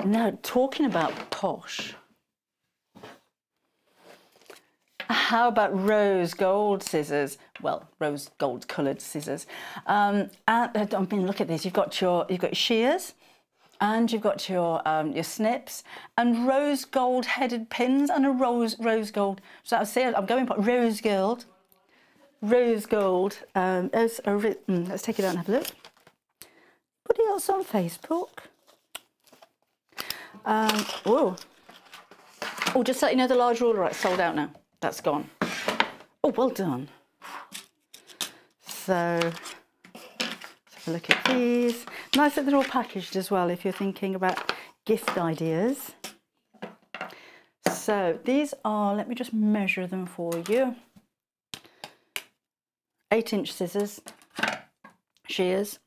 Now, talking about posh, how about rose gold scissors? Well, rose gold coloured scissors. And I mean, look at this. You've got your shears, and you've got your snips, and rose gold headed pins, and a rose gold. So I'm going for rose gold. Let's take it out and have a look. Put it else on Facebook. Oh, just so you know, the large ruler, right, sold out now. That's gone. Oh, well done. So, let's have a look at these. Nice that they're all packaged as well, if you're thinking about gift ideas. So, these are, let me just measure them for you. 8-inch scissors, shears.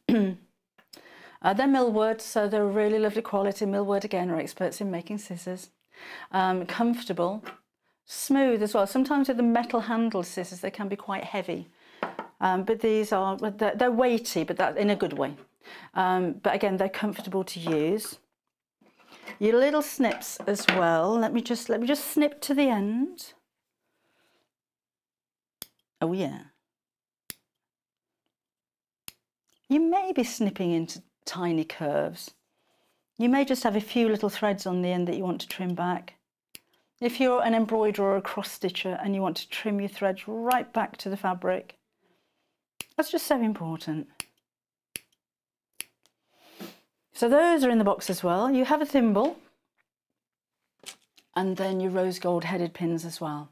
They're millwood, so they're really lovely quality. Millwood, again, are experts in making scissors. comfortable, smooth as well. Sometimes with the metal handled scissors, they can be quite heavy. But these are, they're weighty, but that in a good way. But again, they're comfortable to use. Your little snips as well. Let me just snip to the end. Oh yeah. You may be snipping into tiny curves. You may just have a few little threads on the end that you want to trim back. If you're an embroiderer or a cross stitcher and you want to trim your threads right back to the fabric, that's just so important. So those are in the box as well. You have a thimble and then your rose gold headed pins as well.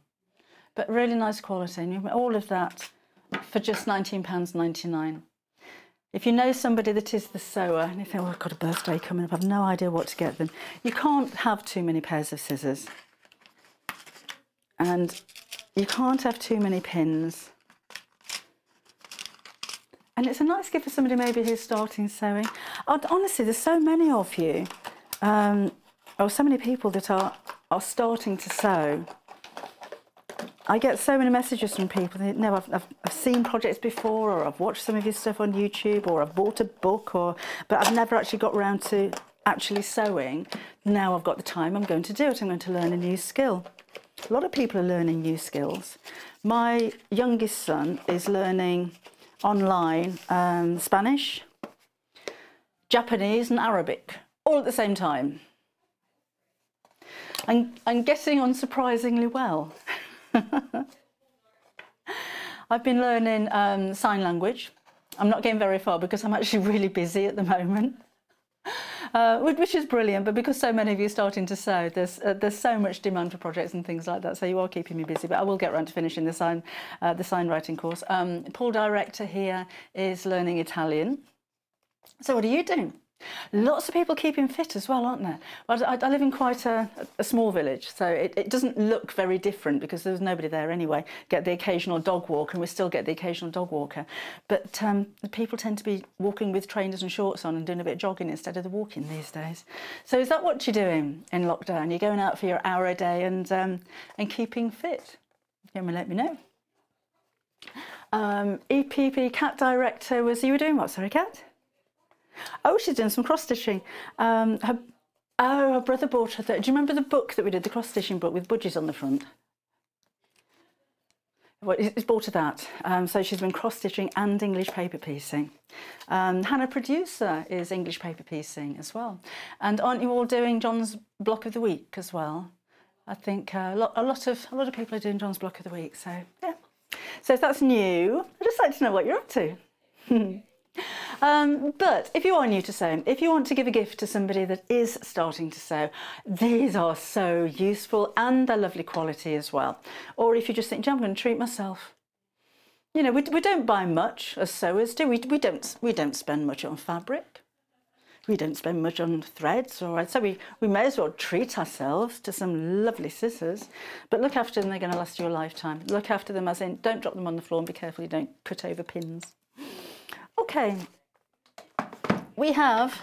But really nice quality, and you have all of that for just £19.99. If you know somebody that is the sewer and you think, oh, I've got a birthday coming up, I've no idea what to get them, you can't have too many pairs of scissors. And you can't have too many pins. And it's a nice gift for somebody maybe who's starting sewing. Honestly, there's so many of you, or so many people that are starting to sew. I get so many messages from people that, no, I've seen projects before, or I've watched some of your stuff on YouTube, or I've bought a book, but I've never actually got around to actually sewing. Now I've got the time, I'm going to do it. I'm going to learn a new skill. A lot of people are learning new skills. My youngest son is learning online Spanish, Japanese and Arabic, all at the same time. And getting on surprisingly well. I've been learning sign language. I'm not getting very far because I'm actually really busy at the moment, which is brilliant, but because so many of you are starting to sew, there's so much demand for projects and things like that, so you are keeping me busy, but I will get around to finishing the sign writing course. Paul Director here is learning Italian. So what are you doing? Lots of people keeping fit as well, aren't there? Well, I live in quite a small village, so it doesn't look very different because there's nobody there anyway. Get the occasional dog walker, and we still get the occasional dog walker. But the people tend to be walking with trainers and shorts on and doing a bit of jogging instead of the walking these days. So is that what you're doing in lockdown? You're going out for your hour a day and keeping fit? You can let me know. EPP Cat Director was, you were doing what, sorry, Cat? Oh, she's doing some cross-stitching. Her brother bought her... Do you remember the book that we did, the cross-stitching book with budgies on the front? Well, he's bought her that. So she's been cross-stitching and English paper piecing. Hannah Producer is English paper piecing as well. And aren't you all doing John's block of the week as well? I think a lot of people are doing John's block of the week. So, yeah. So if that's new, I'd just like to know what you're up to. But if you are new to sewing, if you want to give a gift to somebody that is starting to sew, these are so useful and they're lovely quality as well. Or if you just think, I'm going to treat myself. You know, we don't buy much as sewers, do we? We don't spend much on fabric. We don't spend much on threads, all right? So we may as well treat ourselves to some lovely scissors, but look after them, they're going to last you a lifetime. Look after them as in, don't drop them on the floor and be careful you don't cut over pins. Okay, we have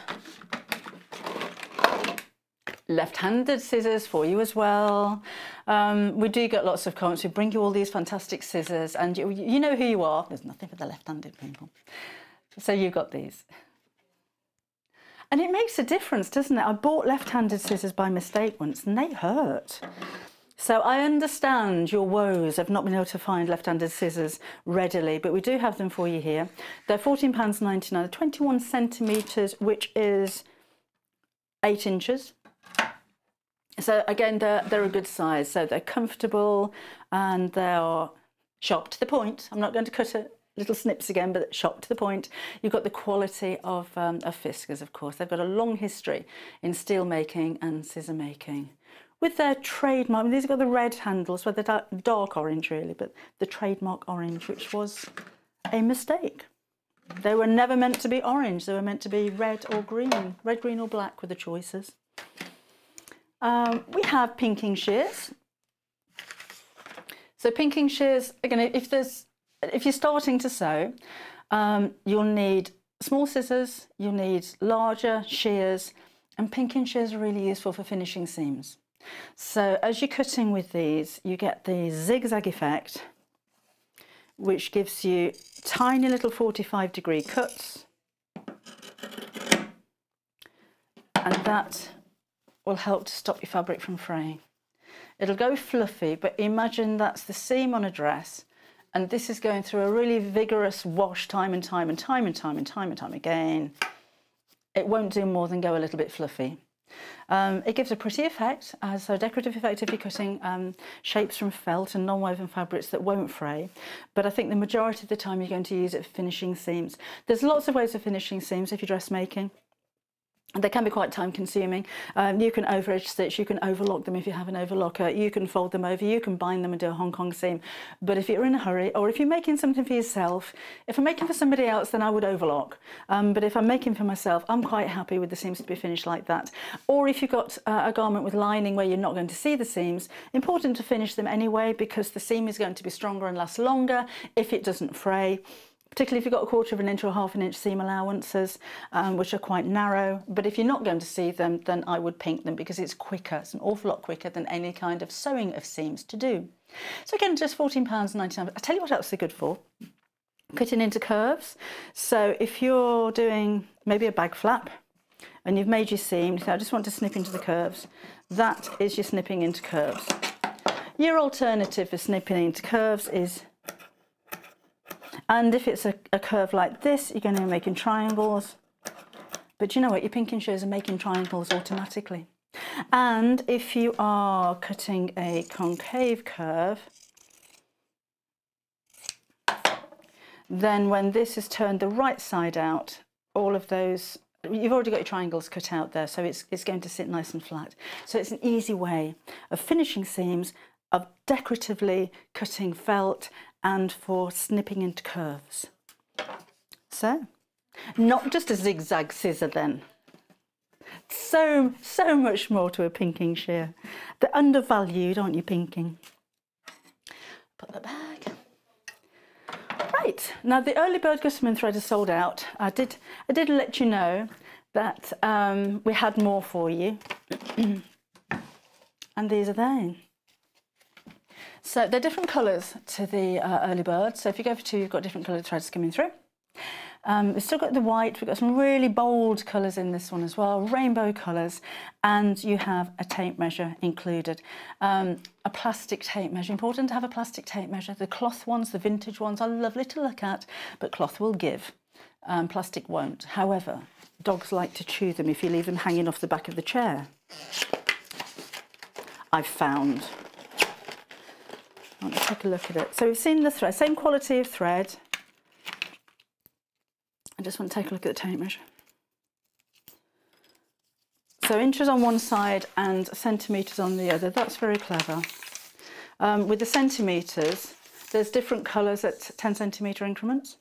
left-handed scissors for you as well. We do get lots of comments. We bring you all these fantastic scissors and you know who you are. There's nothing for the left-handed people. So you've got these. And it makes a difference, doesn't it? I bought left-handed scissors by mistake once and they hurt. So I understand your woes of not being able to find left-handed scissors readily, but we do have them for you here. They're £14.99, they're 21 centimetres, which is 8 inches. So again, they're a good size, so they're comfortable and they're sharp to the point. I'm not going to cut little snips again, but sharp to the point. You've got the quality of Fiskars, of course. They've got a long history in steel making and scissor making. With their trademark, I mean, these have got the red handles, well, they're dark orange really, but the trademark orange, which was a mistake. They were never meant to be orange, they were meant to be red or green. Red, green or black were the choices. We have pinking shears. So pinking shears, again, if you're starting to sew, you'll need small scissors, you'll need larger shears, and pinking shears are really useful for finishing seams. So as you're cutting with these, you get the zigzag effect, which gives you tiny little 45-degree cuts, and that will help to stop your fabric from fraying. It'll go fluffy, but imagine that's the seam on a dress, and this is going through a really vigorous wash time and time and time and time and time and time again. It won't do more than go a little bit fluffy. It gives a pretty effect, so a decorative effect if you're cutting shapes from felt and non-woven fabrics that won't fray, but I think the majority of the time you're going to use it for finishing seams. There's lots of ways of finishing seams if you're dressmaking. They can be quite time consuming. You can over edge stitch, you can overlock them if you have an overlocker, you can fold them over, you can bind them and do a Hong Kong seam. But if you're in a hurry, or if you're making something for yourself, if I'm making for somebody else, then I would overlock. But if I'm making for myself, I'm quite happy with the seams to be finished like that. Or if you've got a garment with lining where you're not going to see the seams, important to finish them anyway, because the seam is going to be stronger and last longer if it doesn't fray. Particularly if you've got a 1/4 inch or 1/2 inch seam allowances, which are quite narrow. But if you're not going to see them, then I would pink them because it's quicker. It's an awful lot quicker than any kind of sewing of seams to do. So again, just £14.99. I'll tell you what else they're good for. Cutting into curves. So if you're doing maybe a bag flap and you've made your seam, you say, I just want to snip into the curves. That is your snipping into curves. Your alternative for snipping into curves is, and if it's a curve like this, you're going to be making triangles. But you know what? Your pinking shears are making triangles automatically. And if you are cutting a concave curve, then when this is turned the right side out, all of those, you've already got your triangles cut out there, so it's going to sit nice and flat. So it's an easy way of finishing seams, of decoratively cutting felt, and for snipping into curves. So, not just a zigzag scissor then. So much more to a pinking shear. They're undervalued, aren't you, pinking? Put that back. Right, now the early bird gossamer thread is sold out. I did let you know that we had more for you. And these are they. So they're different colours to the early bird. So if you go for 2, you've got different coloured threads coming through. We've still got the white. We've got some really bold colours in this one as well, rainbow colours, and you have a tape measure included. A plastic tape measure. Important to have a plastic tape measure. The cloth ones, the vintage ones, are lovely to look at, but cloth will give. Plastic won't. However, dogs like to chew them if you leave them hanging off the back of the chair. I've found. Let's take a look at it. So we've seen the thread, same quality of thread. I just want to take a look at the tape measure. So inches on one side and centimetres on the other. That's very clever. With the centimetres, there's different colours at 10 centimetre increments.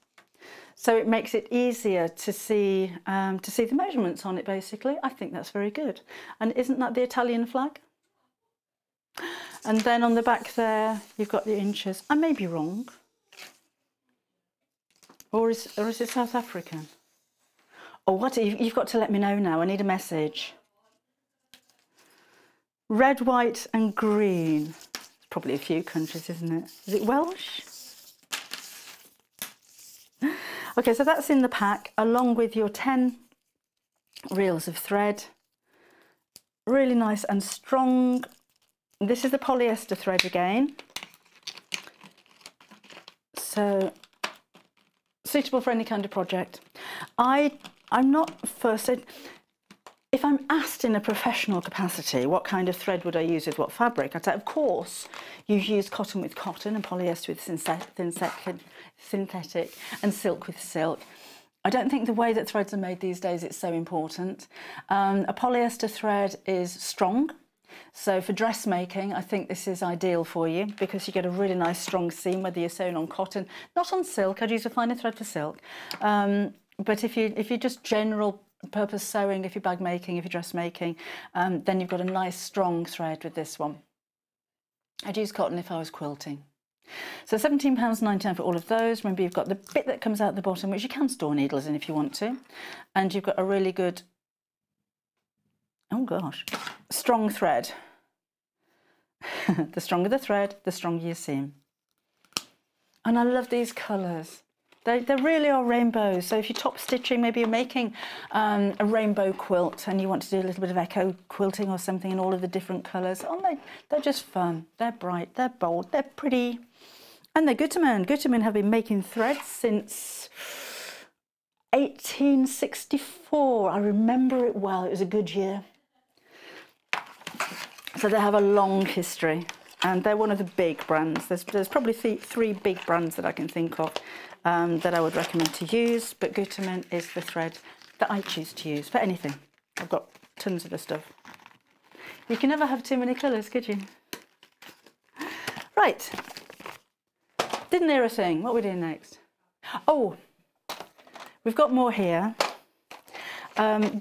So it makes it easier to see the measurements on it, basically. I think that's very good. And isn't that the Italian flag? And then on the back there, you've got the inches. I may be wrong. Or is it South African? Oh, what? You've got to let me know now. I need a message. Red, white and green. It's probably a few countries, isn't it? Is it Welsh? Okay, so that's in the pack, along with your 10 reels of thread. Really nice and strong. This is the polyester thread again. So, suitable for any kind of project. I'm not fussed. If I'm asked in a professional capacity what kind of thread would I use with what fabric, I'd say, of course, you use cotton with cotton and polyester with synthetic and silk with silk. I don't think the way that threads are made these days it's so important. A polyester thread is strong. So for dressmaking, I think this is ideal for you because you get a really nice strong seam whether you're sewn on cotton, not on silk. I'd use a finer thread for silk. But if you're just general purpose sewing, if you're bag making, if you're dressmaking, then you've got a nice strong thread with this one. I'd use cotton if I was quilting. So £17.99 for all of those. Remember, you've got the bit that comes out the bottom, which you can store needles in if you want to, and you've got a really good, oh gosh, strong thread The stronger the thread, the stronger your seam. And I love these colours. They really are rainbows. So if you're top stitching, maybe you're making a rainbow quilt and you want to do a little bit of echo quilting or something in all of the different colours. Oh, they're just fun. They're bright, they're bold, they're pretty. And they're Gutermann. Gutermann have been making threads since 1864. I remember it well. It was a good year. So they have a long history. And they're one of the big brands. There's probably three big brands that I can think of that I would recommend to use, but Gutermann is the thread that I choose to use for anything. I've got tons of the stuff. You can never have too many colours, could you? Right. Didn't hear a thing. What are we doing next? Oh, we've got more here.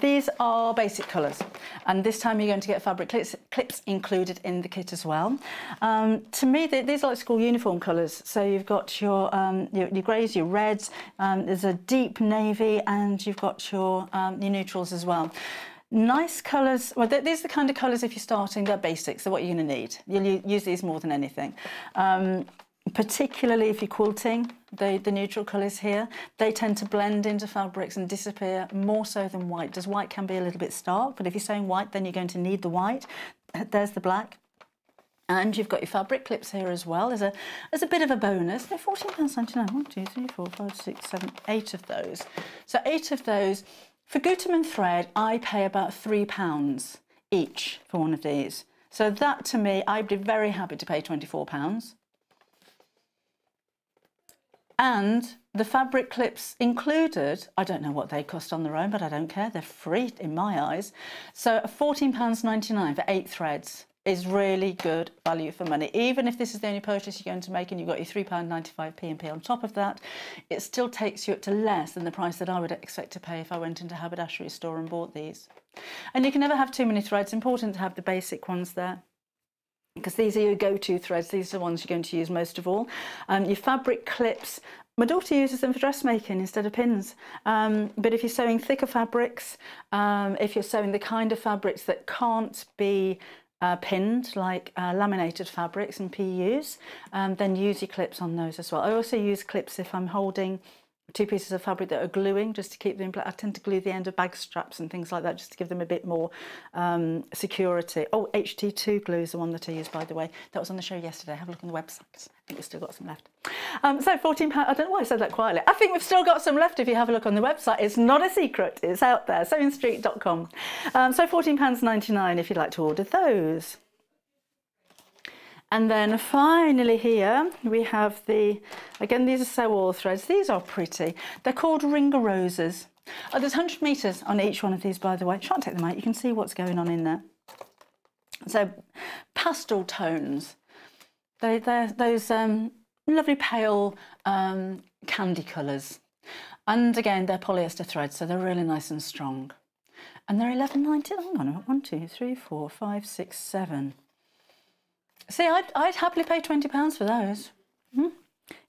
These are basic colours, and this time you're going to get fabric clips included in the kit as well. To me, these are like school uniform colours. So you've got your greys, your reds, there's a deep navy, and you've got your neutrals as well. Nice colours. Well, these are the kind of colours, if you're starting, they're basics. They're what you're going to need. You'll use these more than anything. Particularly if you're quilting, the neutral colours here, they tend to blend into fabrics and disappear more so than white. White can be a little bit stark, but if you're sewing white, then you're going to need the white. There's the black. And you've got your fabric clips here as well as a bit of a bonus. They're £14.99. 1, 2, 3, 4, 5, 6, 7, 8 of those. So 8 of those. For Gutermann thread, I pay about £3 each for one of these. So that, to me, I'd be very happy to pay £24. And the fabric clips included, I don't know what they cost on their own, but I don't care. They're free in my eyes. So £14.99 for 8 threads is really good value for money. Even if this is the only purchase you're going to make and you've got your £3.95 P&P on top of that, it still takes you up to less than the price that I would expect to pay if I went into a haberdashery store and bought these. And you can never have too many threads. Important to have the basic ones there, because these are your go-to threads. These are the ones you're going to use most of all. Your fabric clips, my daughter uses them for dressmaking instead of pins. But if you're sewing thicker fabrics, if you're sewing the kind of fabrics that can't be pinned, like laminated fabrics and PUs, then use your clips on those as well. I also use clips if I'm holding 2 pieces of fabric that are gluing, just to keep them in place. I tend to glue the end of bag straps and things like that, just to give them a bit more security. Oh, HT2 glue is the one that I use, by the way. That was on the show yesterday. Have a look on the website. I think we've still got some left. So £14, I don't know why I said that quietly. I think we've still got some left if you have a look on the website. It's not a secret. It's out there, sewingstreet.com. So £14.99 if you'd like to order those. And then finally here we have again, these are sew all threads. These are pretty. They're called Ringer Roses. Oh, there's 100 metres on each one of these, by the way. Try and take them out. You can see what's going on in there. So pastel tones. They're those lovely pale candy colours. And again, they're polyester threads, so they're really nice and strong. And they're £11.90. Hang on, 1, 2, 3, 4, 5, 6, 7. See, I'd happily pay £20 for those.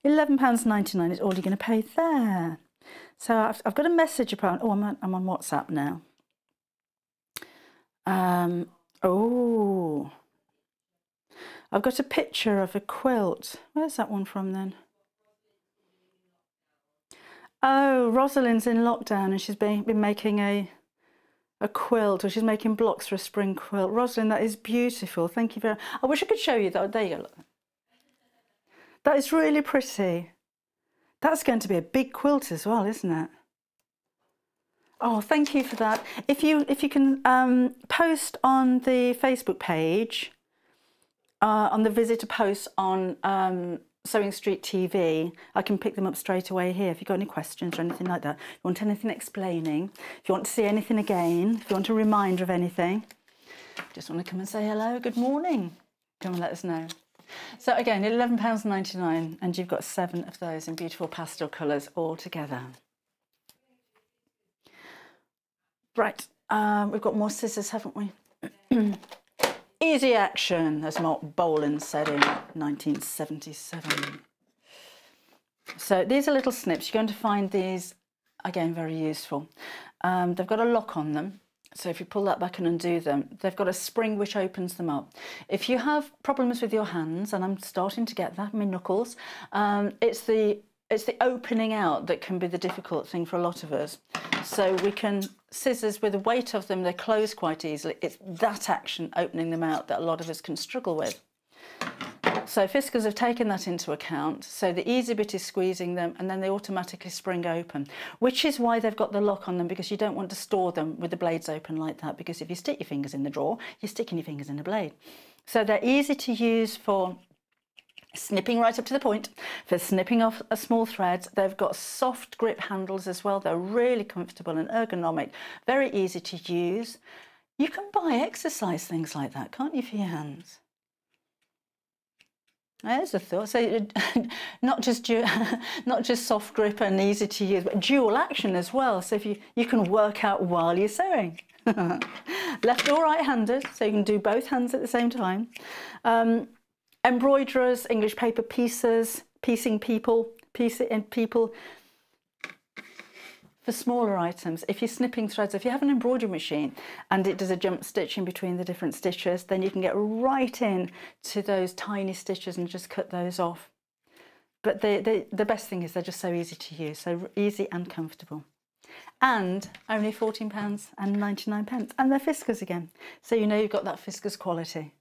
£11.99 is all you're going to pay there. So I've got a message about. Oh, I'm on WhatsApp now. Oh, I've got a picture of a quilt. Where's that one from then? Oh, Rosalind's in lockdown and she's been making a quilt, or she's making blocks for a spring quilt. Rosalind, that is beautiful. Thank you very much. I wish I could show you that. There you go. Look. That is really pretty. That's going to be a big quilt as well, isn't it? Oh, thank you for that. If you can post on the Facebook page, on the visitor post on Sewing Street TV, I can pick them up straight away here. If you've got any questions or anything like that, if you want anything explaining, if you want to see anything again, if you want a reminder of anything, just want to come and say hello, good morning, come and let us know. So again, £11.99, and you've got 7 of those in beautiful pastel colours all together. Right, we've got more scissors, haven't we? Easy action, as Mark Boland said in 1977. So these are little snips. You're going to find these, again, very useful. They've got a lock on them. So if you pull that back and undo them, they've got a spring which opens them up. If you have problems with your hands, and I'm starting to get that, my knuckles, it's the opening out that can be the difficult thing for a lot of us. So we can, scissors with the weight of them, they close quite easily. It's that action, opening them out, that a lot of us can struggle with. So Fiskars have taken that into account. So the easy bit is squeezing them, and then they automatically spring open, which is why they've got the lock on them, because you don't want to store them with the blades open like that, because if you stick your fingers in the drawer, you're sticking your fingers in the blade. So they're easy to use for snipping right up to the point, for snipping off a small threads. They've got soft grip handles as well. They're really comfortable and ergonomic, very easy to use. You can buy exercise things like that, can't you, for your hands? There's a thought. So not just soft grip and easy to use, but dual action as well. So if you can work out while you're sewing. Left or right-handed, so you can do both hands at the same time. Embroiderers, English paper piecers, piecing people. For smaller items, if you're snipping threads, if you have an embroidery machine and it does a jump stitch in between the different stitches, then you can get right in to those tiny stitches and just cut those off. But the best thing is they're just so easy to use, so easy and comfortable. And only £14.99, and they're Fiskars again. So you know you've got that Fiskars quality.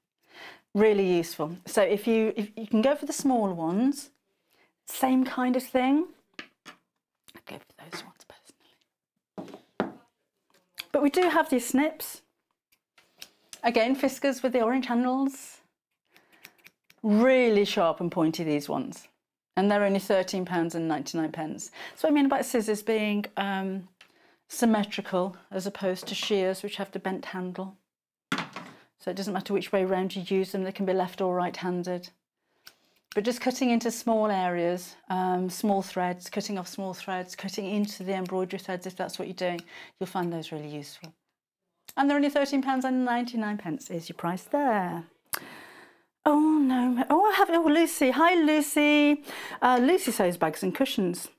Really useful. So if you can go for the small ones, same kind of thing. I'd go for those ones personally. But we do have these snips. Again, Fiskars with the orange handles. Really sharp and pointy, these ones. And they're only £13.99. That's what I mean about scissors being symmetrical as opposed to shears, which have the bent handle. So it doesn't matter which way around you use them, they can be left or right-handed. But just cutting into small areas, small threads, cutting off small threads, cutting into the embroidery threads, if that's what you're doing, you'll find those really useful. And they're only £13.99 is your price there. Oh no, Lucy, hi Lucy. Lucy sews bags and cushions,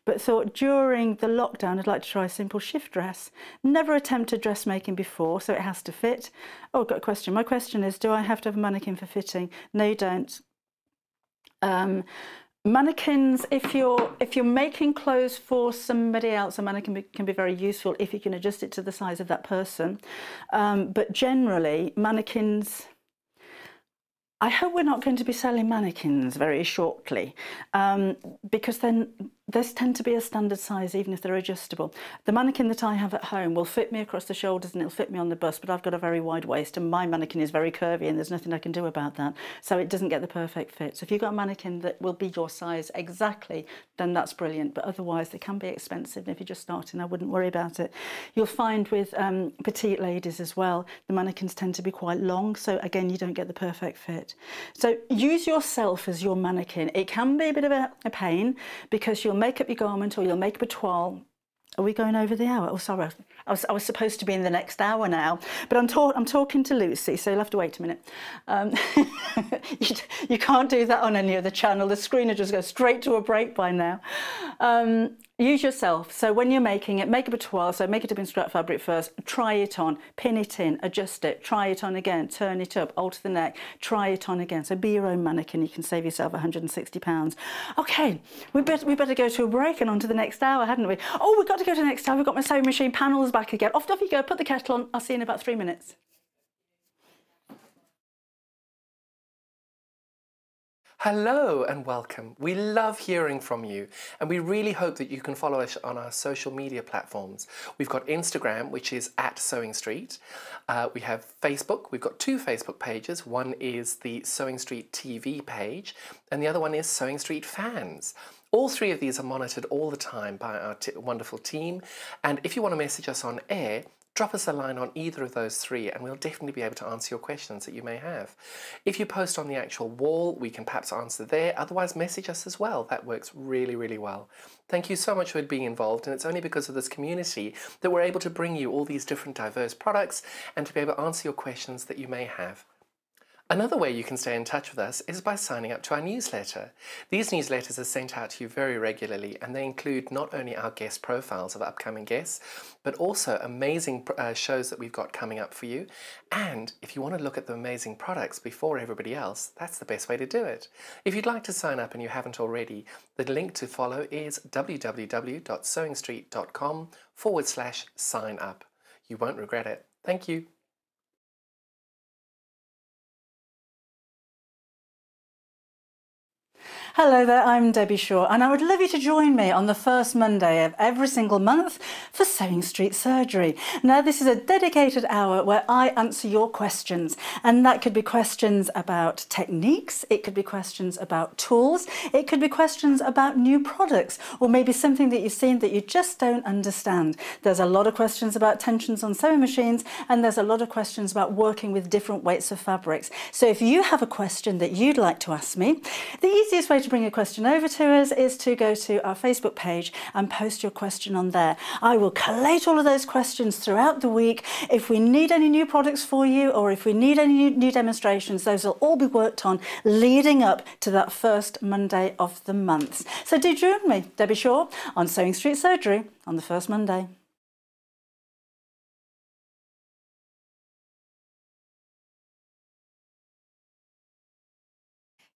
but thought during the lockdown I'd like to try a simple shift dress. Never attempted dressmaking before, so it has to fit. Oh, I've got a question. My question is, do I have to have a mannequin for fitting? No, you don't. Mannequins, if you're making clothes for somebody else, a mannequin can be very useful if you can adjust it to the size of that person. But generally, mannequins, I hope we're not going to be selling mannequins very shortly, because then those tend to be a standard size even if they're adjustable. The mannequin that I have at home will fit me across the shoulders and it'll fit me on the bust, but I've got a very wide waist and my mannequin is very curvy and there's nothing I can do about that, so it doesn't get the perfect fit. So if you've got a mannequin that will be your size exactly, then that's brilliant, but otherwise they can be expensive, and if you're just starting I wouldn't worry about it. You'll find with petite ladies as well, the mannequins tend to be quite long, so again you don't get the perfect fit. So use yourself as your mannequin. It can be a bit of a pain because you'll make up your garment or you'll make up a toile. Are we going over the hour? Oh, sorry, I was supposed to be in the next hour now, but I'm talking to Lucy, so you'll have to wait a minute. You can't do that on any other channel. The screen will just go straight to a break by now. Use yourself. So when you're making it, make up a toile, so make it up in scrap fabric first, try it on, pin it in, adjust it, try it on again, turn it up, alter the neck, try it on again. So be your own mannequin, you can save yourself £160. Okay, we better go to a break and on to the next hour, hadn't we? Oh, we've got to go to the next hour. We've got my sewing machine panels back again. Off you go, put the kettle on. I'll see you in about 3 minutes. Hello and welcome. We love hearing from you and we really hope that you can follow us on our social media platforms. We've got Instagram, which is @SewingStreet. We have Facebook. We've got 2 Facebook pages. One is the Sewing Street TV page and the other one is Sewing Street Fans. All 3 of these are monitored all the time by our wonderful team, and if you want to message us on air, drop us a line on either of those 3 and we'll definitely be able to answer your questions that you may have. If you post on the actual wall, we can perhaps answer there. Otherwise, message us as well. That works really, really well. Thank you so much for being involved, and it's only because of this community that we're able to bring you all these different diverse products and to be able to answer your questions that you may have. Another way you can stay in touch with us is by signing up to our newsletter. These newsletters are sent out to you very regularly, and they include not only our guest profiles of upcoming guests, but also amazing shows that we've got coming up for you. And if you want to look at the amazing products before everybody else, that's the best way to do it. If you'd like to sign up and you haven't already, the link to follow is www.sewingstreet.com/sign up. You won't regret it. Thank you. Hello there, I'm Debbie Shaw, and I would love you to join me on the first Monday of every single month for Sewing Street Surgery. Now, this is a dedicated hour where I answer your questions, and that could be questions about techniques, it could be questions about tools, it could be questions about new products, or maybe something that you've seen that you just don't understand. There's a lot of questions about tensions on sewing machines, and there's a lot of questions about working with different weights of fabrics. So if you have a question that you'd like to ask me, the easiest way to bring a question over to us is to go to our Facebook page and post your question on there. I will collate all of those questions throughout the week. If we need any new products for you, or if we need any new demonstrations, those will all be worked on leading up to that first Monday of the month. So do join me, Debbie Shaw, on Sewing Street Surgery on the first Monday.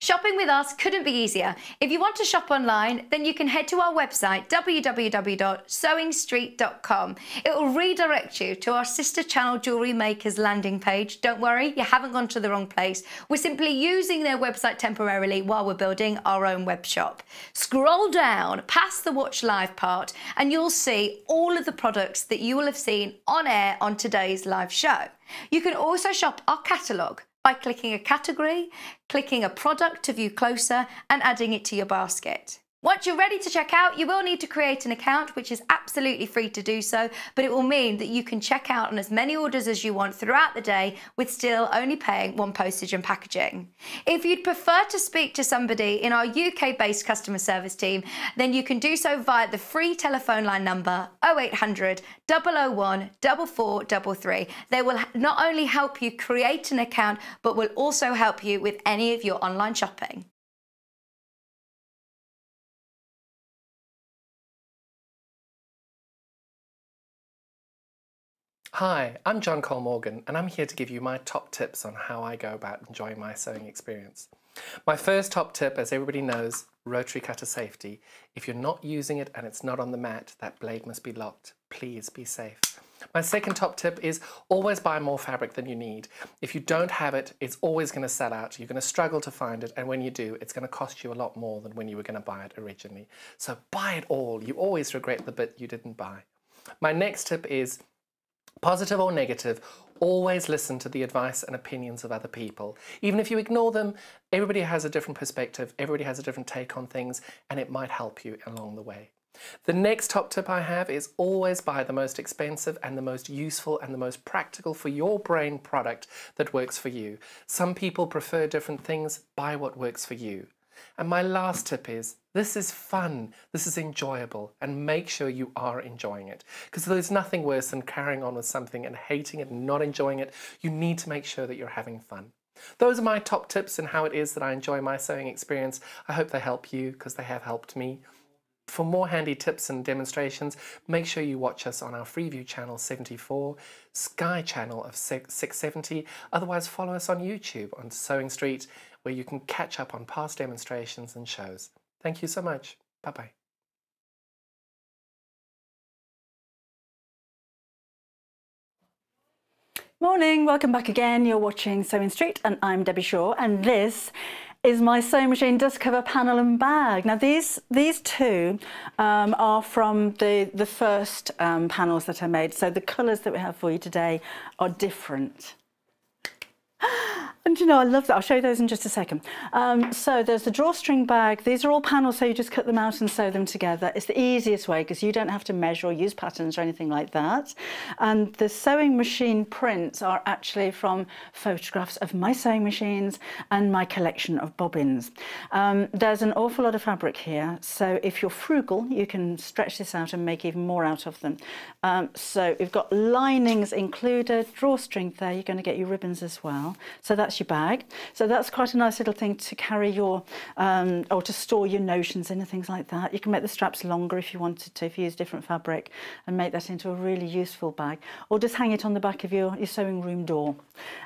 Shopping with us couldn't be easier. If you want to shop online, then you can head to our website, www.sewingstreet.com. It will redirect you to our sister channel Jewellery Makers landing page. Don't worry, you haven't gone to the wrong place. We're simply using their website temporarily while we're building our own web shop. Scroll down past the Watch Live part and you'll see all of the products that you will have seen on air on today's live show. You can also shop our catalogue by clicking a category, clicking a product to view closer, and adding it to your basket. Once you're ready to check out, you will need to create an account, which is absolutely free to do so, but it will mean that you can check out on as many orders as you want throughout the day with still only paying one postage and packaging. If you'd prefer to speak to somebody in our UK-based customer service team, then you can do so via the free telephone line number 0800 001 4433. They will not only help you create an account, but will also help you with any of your online shopping. Hi, I'm John Cole Morgan, and I'm here to give you my top tips on how I go about enjoying my sewing experience. My first top tip, as everybody knows, rotary cutter safety. If you're not using it and it's not on the mat, that blade must be locked. Please be safe. My second top tip is always buy more fabric than you need. If you don't have it, it's always going to sell out. You're going to struggle to find it, and when you do, it's going to cost you a lot more than when you were going to buy it originally. So buy it all. You always regret the bit you didn't buy. My next tip is, positive or negative, always listen to the advice and opinions of other people. Even if you ignore them, everybody has a different perspective, everybody has a different take on things, and it might help you along the way. The next top tip I have is always buy the most expensive and the most useful and the most practical for your brain product that works for you. Some people prefer different things. Buy what works for you. And my last tip is, this is fun, this is enjoyable, and make sure you are enjoying it. Because there's nothing worse than carrying on with something and hating it and not enjoying it. You need to make sure that you're having fun. Those are my top tips and how it is that I enjoy my sewing experience. I hope they help you, because they have helped me. For more handy tips and demonstrations, make sure you watch us on our Freeview channel 74, Sky channel of 670, otherwise follow us on YouTube on Sewing Street, where you can catch up on past demonstrations and shows. Thank you so much. Bye-bye. Morning, welcome back again. You're watching Sewing Street and I'm Debbie Shaw, and this is my sewing machine dust cover panel and bag. Now these two are from the first panels that I made, so the colours that we have for you today are different. And you know, I love that. I'll show you those in just a second. So there's the drawstring bag. These are all panels, so you just cut them out and sew them together. It's the easiest way because you don't have to measure or use patterns or anything like that. And the sewing machine prints are actually from photographs of my sewing machines and my collection of bobbins. There's an awful lot of fabric here, so if you're frugal, you can stretch this out and make even more out of them. So we've got linings included, drawstring there. You're going to get your ribbons as well. So that's that's your bag. So that's quite a nice little thing to carry your, or to store your notions in and things like that. You can make the straps longer if you wanted to, if you use different fabric, and make that into a really useful bag. Or just hang it on the back of your sewing room door.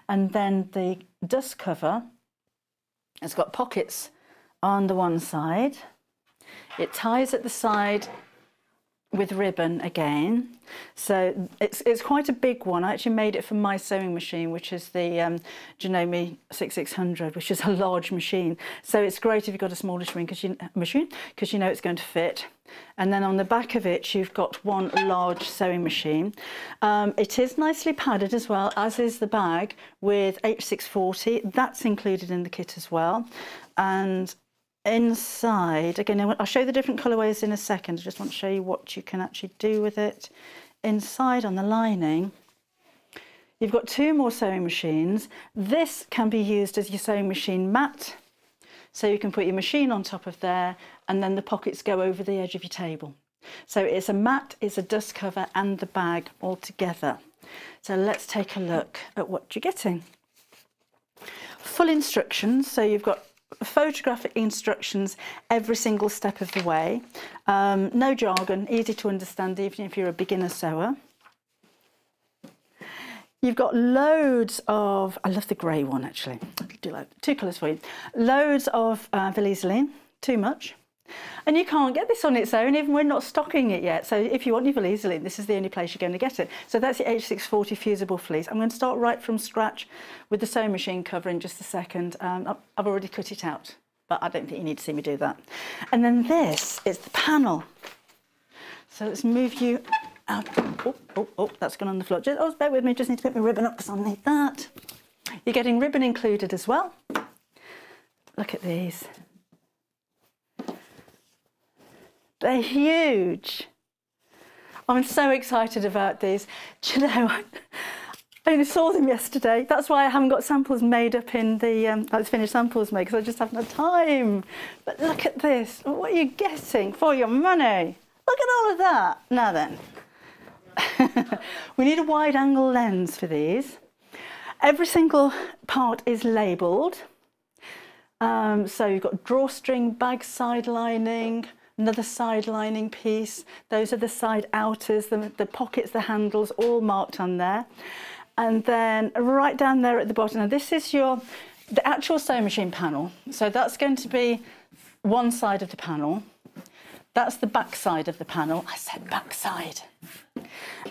And then the dust cover has got pockets on the one side. It ties at the side with ribbon again, so it's quite a big one. I actually made it for my sewing machine, which is the Janome 6600, which is a large machine. So it's great if you've got a smaller machine because you know it's going to fit. And then on the back of it, you've got one large sewing machine. It is nicely padded as well, as is the bag, with H640. That's included in the kit as well. And inside, again, I'll show you the different colourways in a second. I just want to show you what you can actually do with it. Inside on the lining, you've got two more sewing machines. This can be used as your sewing machine mat. So you can put your machine on top of there, and then the pockets go over the edge of your table. So it's a mat, it's a dust cover, and the bag all together. So let's take a look at what you're getting. Full instructions, so you've got photographic instructions every single step of the way. No jargon, easy to understand even if you're a beginner sewer. You've got loads of, I love the grey one actually, I'll do like two colours for you. Loads of Valaiseline, too much. And you can't get this on its own, even we're not stocking it yet. So if you want your Valaiseline, this is the only place you're going to get it. So that's the H640 fusible fleece. I'm going to start right from scratch with the sewing machine cover in just a second. I've already cut it out, but I don't think you need to see me do that. And then this is the panel. So let's move you out. Oh, that's gone on the floor. Just bear with me, just need to put my ribbon up because I'll need that. You're getting ribbon included as well. Look at these. They're huge. I'm so excited about these. Do you know, I only saw them yesterday. That's why I haven't got samples made up in the, like finished samples made, because I just haven't had time. But look at this. What are you getting for your money? Look at all of that. Now then. We need a wide angle lens for these. Every single part is labelled. So you've got drawstring, bag side lining, another side lining piece. Those are the side outers, the pockets, the handles, all marked on there. And then right down there at the bottom, now this is the actual sewing machine panel. So that's going to be one side of the panel. That's the back side of the panel. I said back side.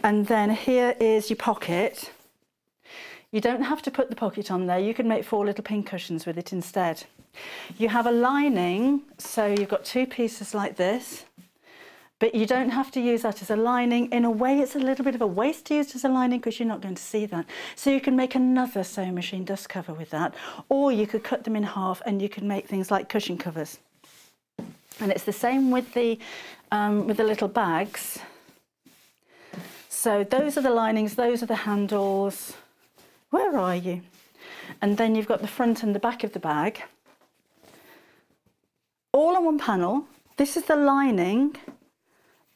And then here is your pocket. You don't have to put the pocket on there. You can make 4 little pin cushions with it instead. You have a lining, so you've got 2 pieces like this, but you don't have to use that as a lining. In a way, it's a little bit of a waste to use as a lining because you're not going to see that. So you can make another sewing machine dust cover with that, or you could cut them in half and you can make things like cushion covers. And it's the same with the little bags. So those are the linings, those are the handles. Where are you? And then you've got the front and the back of the bag. All on one panel. This is the lining,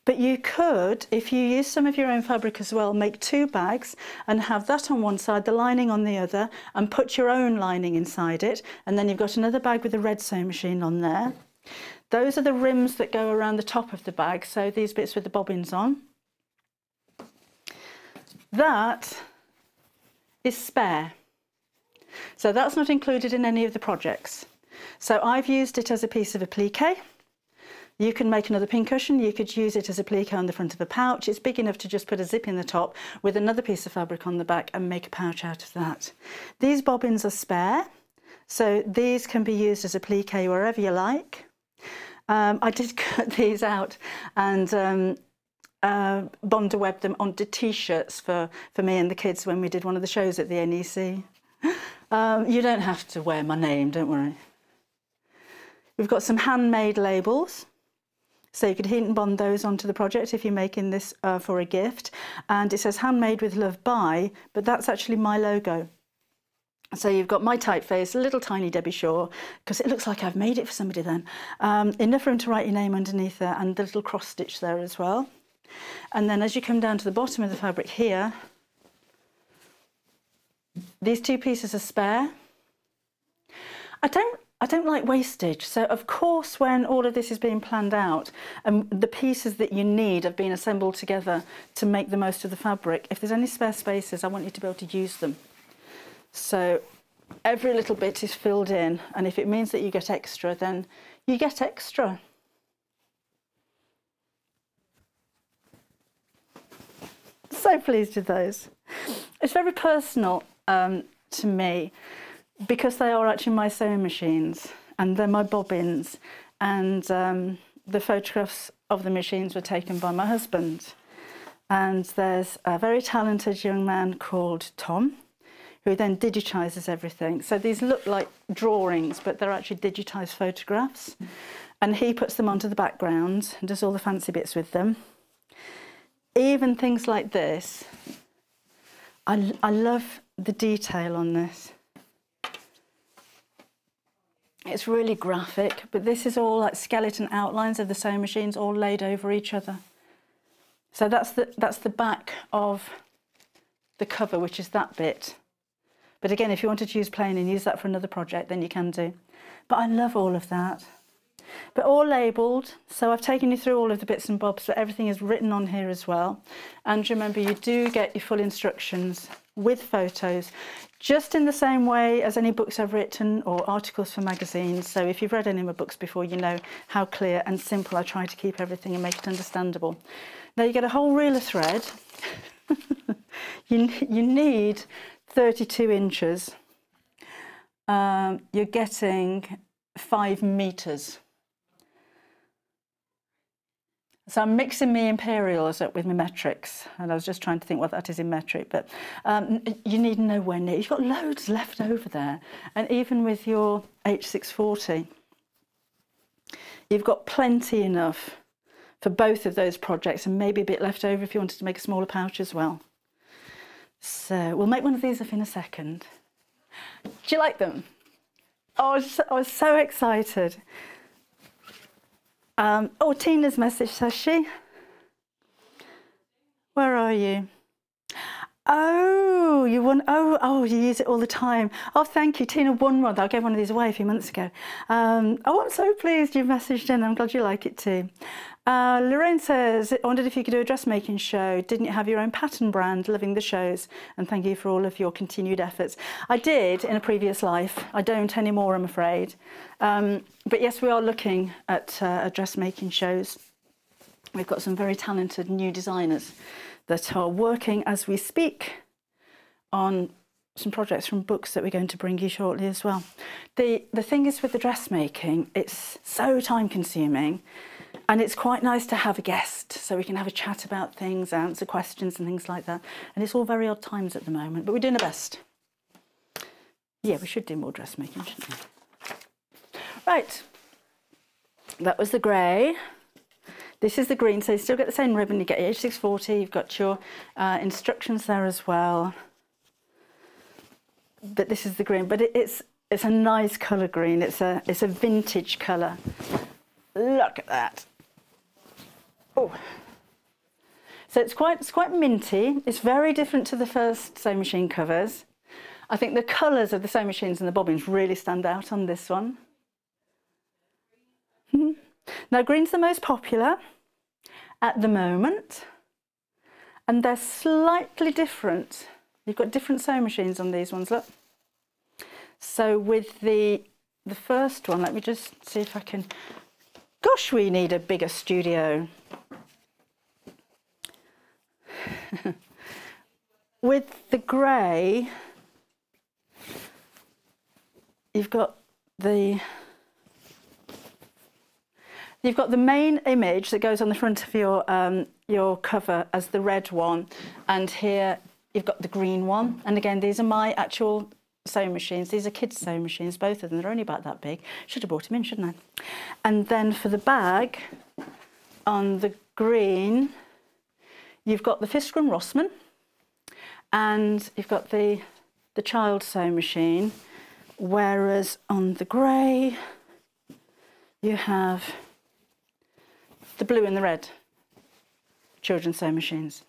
but you could, if you use some of your own fabric as well, make 2 bags and have that on one side, the lining on the other, and put your own lining inside it. And then you've got another bag with a red sewing machine on there. Those are the rims that go around the top of the bag, so these bits with the bobbins on. That is spare. So that's not included in any of the projects. So I've used it as a piece of applique. You can make another pin cushion. You could use it as applique on the front of a pouch. It's big enough to just put a zip in the top with another piece of fabric on the back and make a pouch out of that. These bobbins are spare, so these can be used as applique wherever you like. I did cut these out and Bonda webbed them onto T-shirts for me and the kids when we did one of the shows at the NEC. You don't have to wear my name, don't worry. We've got some handmade labels, so you could heat and bond those onto the project if you're making this for a gift. And it says handmade with love by, but that's actually my logo. So you've got my typeface, a little tiny Debbie Shaw, because it looks like I've made it for somebody then. Enough room to write your name underneath there, and the little cross stitch there as well. And then as you come down to the bottom of the fabric here, these 2 pieces are spare. I don't like wastage. So of course, when all of this is being planned out and the pieces that you need have been assembled together to make the most of the fabric, if there's any spare spaces, I want you to be able to use them. So every little bit is filled in, and if it means that you get extra, then you get extra. So pleased with those. It's very personal to me, because they are actually my sewing machines and they're my bobbins, and the photographs of the machines were taken by my husband. And there's a very talented young man called Tom, who then digitises everything. So these look like drawings, but they're actually digitised photographs. And he puts them onto the background and does all the fancy bits with them. Even things like this, I love the detail on this. It's really graphic, but this is all like skeleton outlines of the sewing machines all laid over each other. So that's the back of the cover, which is that bit. But again, if you wanted to use plain and use that for another project, then you can do. But I love all of that. But all labelled, so I've taken you through all of the bits and bobs, but everything is written on here as well. And remember, you do get your full instructions with photos, just in the same way as any books I've written or articles for magazines. So if you've read any of my books before, you know how clear and simple I try to keep everything and make it understandable. Now you get a whole reel of thread. you need 32 inches. You're getting 5 metres. So I'm mixing my imperials up with my metrics, and I was just trying to think what that is in metric, but you need nowhere near. You've got loads left over there, and even with your H640, you've got plenty enough for both of those projects, and maybe a bit left over if you wanted to make a smaller pouch as well. So we'll make one of these up in a second. Do you like them? Oh, I was so excited. Oh, Tina's message, says she. Where are you? Oh, you won. Oh, you use it all the time. Oh, thank you. Tina won one. I gave one of these away a few months ago. Oh, I'm so pleased you messaged in. I'm glad you like it too. Lorraine says, I wondered if you could do a dressmaking show. Didn't you have your own pattern brand? Loving the shows, and thank you for all of your continued efforts. I did in a previous life. I don't anymore, I'm afraid. But yes, we are looking at dressmaking shows. We've got some very talented new designers that are working as we speak on some projects from books that we're going to bring you shortly as well. The thing is with the dressmaking, it's so time consuming. And it's quite nice to have a guest, so we can have a chat about things, answer questions and things like that. And it's all very odd times at the moment, but we're doing our best. Yeah, we should do more dressmaking, shouldn't we? Right, that was the grey. This is the green, so you still get the same ribbon. You get your H640, you've got your instructions there as well. But this is the green, but it's a nice colour green. It's a vintage colour. Look at that. Oh, so it's quite minty. It's very different to the first sewing machine covers. I think the colours of the sewing machines and the bobbins really stand out on this one. Now, green's the most popular at the moment, and they're slightly different. You've got different sewing machines on these ones, look. So with the first one, let me just see if I can. Gosh, we need a bigger studio. With the grey, you've got the main image that goes on the front of your cover as the red one, and here you've got the green one. And again, these are my actual sewing machines. These are kids' sewing machines, both of them. They're only about that big. Should have brought them in, shouldn't I? And then for the bag, on the green, you've got the Fiskren Rossmann, and you've got the child sewing machine, whereas on the grey, you have the blue and the red children's sewing machines.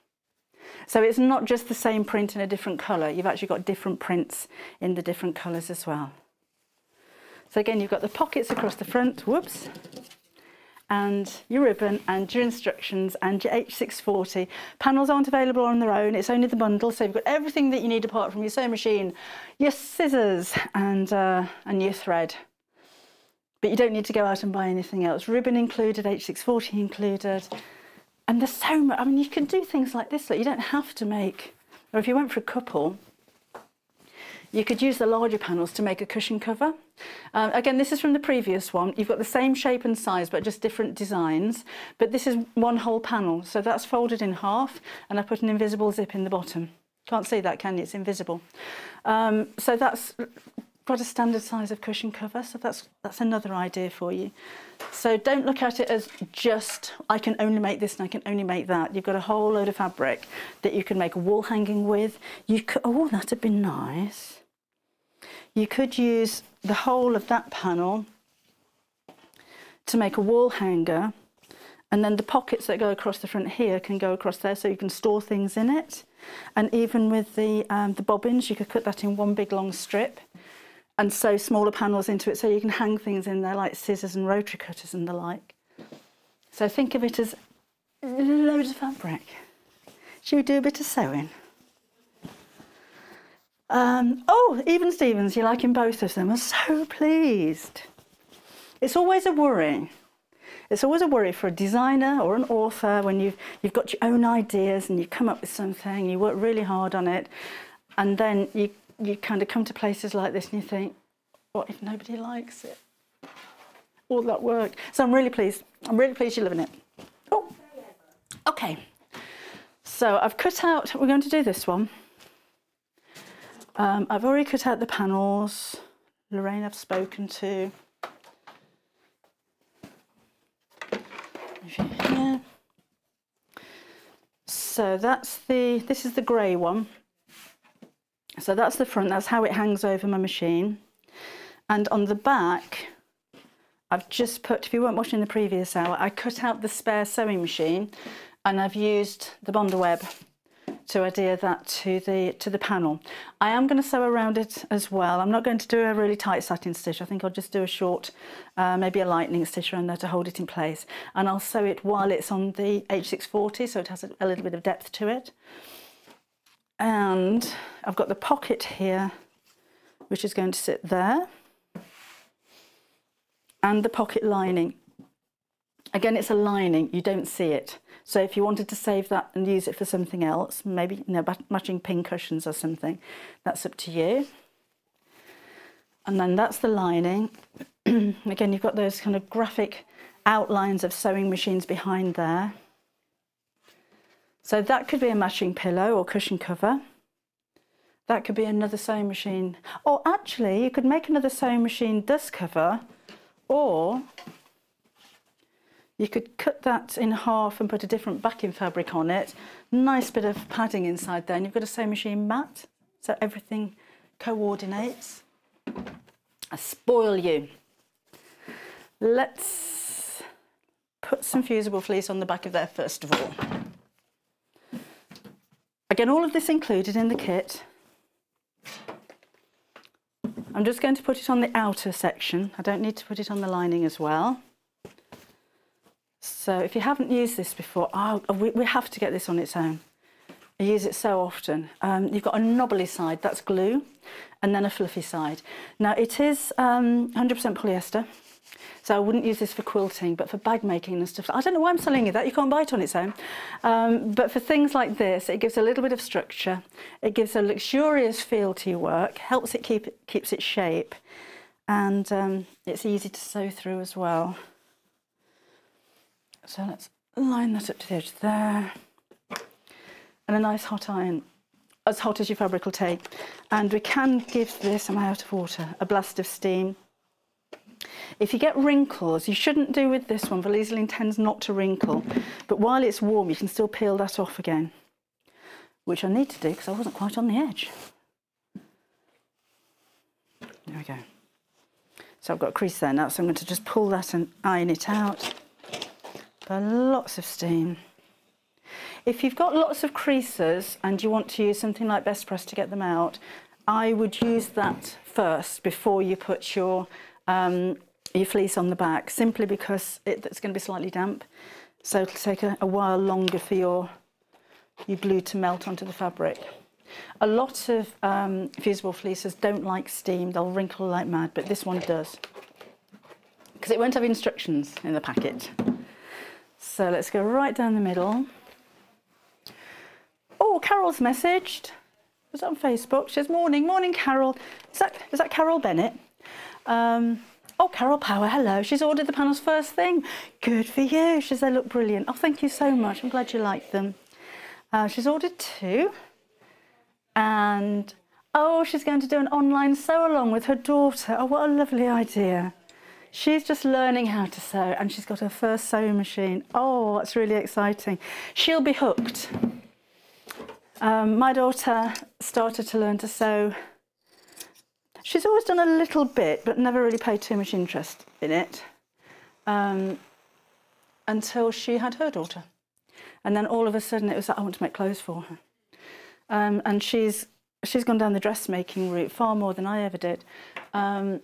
So it's not just the same print in a different colour, you've actually got different prints in the different colours as well. So again, you've got the pockets across the front, whoops, and your ribbon and your instructions and your H640. Panels aren't available on their own, it's only the bundle, so you've got everything that you need apart from your sewing machine, your scissors and your thread. But you don't need to go out and buy anything else. Ribbon included, H640 included. And there's so much, I mean, you can do things like this, like you don't have to make, or if you went for a couple, you could use the larger panels to make a cushion cover. Again, this is from the previous one. You've got the same shape and size, but just different designs. But this is one whole panel. So that's folded in half, and I put an invisible zip in the bottom. Can't see that, can you? It's invisible. So that's got a standard size of cushion cover. So that's another idea for you. So don't look at it as just, I can only make this and I can only make that. You've got a whole load of fabric that you can make a wall hanging with. You could, oh, that'd be nice. You could use the whole of that panel to make a wall hanger, and then the pockets that go across the front here can go across there, so you can store things in it. And even with the bobbins, you could cut that in one big long strip and sew smaller panels into it, so you can hang things in there like scissors and rotary cutters and the like. So think of it as loads of fabric. Should we do a bit of sewing? Oh, Even Stevens, you're liking both of them. I'm so pleased. It's always a worry. It's always a worry for a designer or an author when you've got your own ideas and you come up with something, you work really hard on it, and then you kind of come to places like this and you think, what if nobody likes it? All that work. So I'm really pleased. I'm really pleased you're loving it. Oh, okay. So I've cut out, we're going to do this one. I've already cut out the panels. Lorraine I've spoken to. Yeah. So this is the grey one. So that's the front, that's how it hangs over my machine. And on the back, I've just put, if you weren't watching the previous hour, I cut out the spare sewing machine and I've used the Bonder web to adhere that to the panel. I am going to sew around it as well. I'm not going to do a really tight satin stitch. I think I'll just do a short, maybe a lightning stitch around there to hold it in place. And I'll sew it while it's on the H640, so it has a little bit of depth to it. And I've got the pocket here, which is going to sit there. And the pocket lining. Again, it's a lining, you don't see it. So if you wanted to save that and use it for something else, maybe matching pin cushions or something, that's up to you. And then that's the lining. Again, you've got those kind of graphic outlines of sewing machines behind there. So that could be a matching pillow or cushion cover. That could be another sewing machine. Or actually, you could make another sewing machine dust cover, or you could cut that in half and put a different backing fabric on it. Nice bit of padding inside there, and you've got a sewing machine mat, so everything coordinates. I spoil you. Let's put some fusible fleece on the back of there first of all. Again, all of this included in the kit. I'm just going to put it on the outer section. I don't need to put it on the lining as well. So if you haven't used this before, we have to get this on its own. I use it so often. You've got a knobbly side, that's glue, and then a fluffy side. Now it is 100% polyester, so I wouldn't use this for quilting, but for bag making and stuff. I don't know why I'm selling you that, you can't buy it on its own. But for things like this, it gives a little bit of structure, it gives a luxurious feel to your work, helps it keeps its shape, and it's easy to sew through as well. So let's line that up to the edge there. And a nice hot iron, as hot as your fabric will take. And we can give this, am I out of water, a blast of steam. If you get wrinkles, you shouldn't do with this one, Valiseline tends not to wrinkle. But while it's warm, you can still peel that off again, which I need to do because I wasn't quite on the edge. There we go. So I've got a crease there now, so I'm going to just pull that and iron it out. But lots of steam. If you've got lots of creases and you want to use something like Best Press to get them out, I would use that first before you put your your fleece on the back, simply because it's going to be slightly damp. So it'll take a while longer for your glue to melt onto the fabric. A lot of fusible fleeces don't like steam, they'll wrinkle like mad, but this one does, because it won't have instructions in the packet. So let's go right down the middle. Oh, Carol's messaged. Was that on Facebook? She says, morning Carol. Is that Carol Bennett? Oh, Carol Power, hello. She's ordered the panels first thing. Good for you. She says they look brilliant. Oh, thank you so much. I'm glad you like them. She's ordered 2. And, oh, she's going to do an online sew-along with her daughter. Oh, what a lovely idea. She's just learning how to sew, and she's got her first sewing machine. Oh, that's really exciting. She'll be hooked. My daughter started to learn to sew. She's always done a little bit, but never really paid too much interest in it until she had her daughter. And then all of a sudden it was like, I want to make clothes for her. And she's gone down the dressmaking route far more than I ever did. And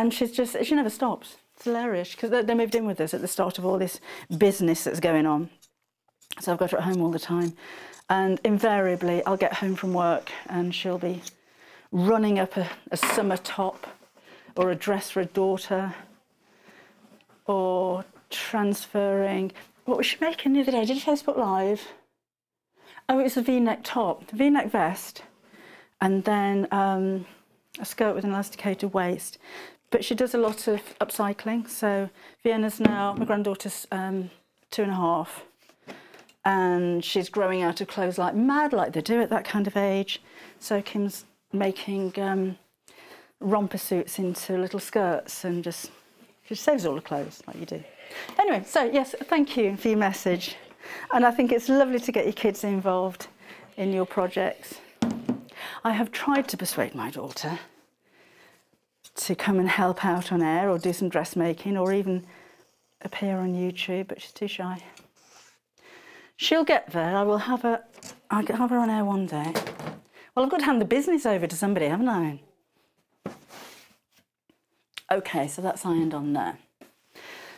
she never stops. It's hilarious, because they moved in with us at the start of all this business that's going on. So I've got her at home all the time. And invariably I'll get home from work and she'll be running up a summer top or a dress for a daughter, or transferring. What was she making the other day? Did you Facebook Live? Oh, it was a V-neck top, V-neck vest, and then a skirt with an elasticated waist. But she does a lot of upcycling. So Vienna's now, my granddaughter's 2.5, and she's growing out of clothes like mad, like they do at that kind of age. So Kim's making romper suits into little skirts, and she saves all the clothes like you do. Anyway, so yes, thank you for your message. And I think it's lovely to get your kids involved in your projects. I have tried to persuade my daughter to come and help out on air or do some dressmaking or even appear on YouTube, but she's too shy. She'll get there. I'll have her on air one day. Well, I've got to hand the business over to somebody, haven't I? Okay, so that's ironed on there.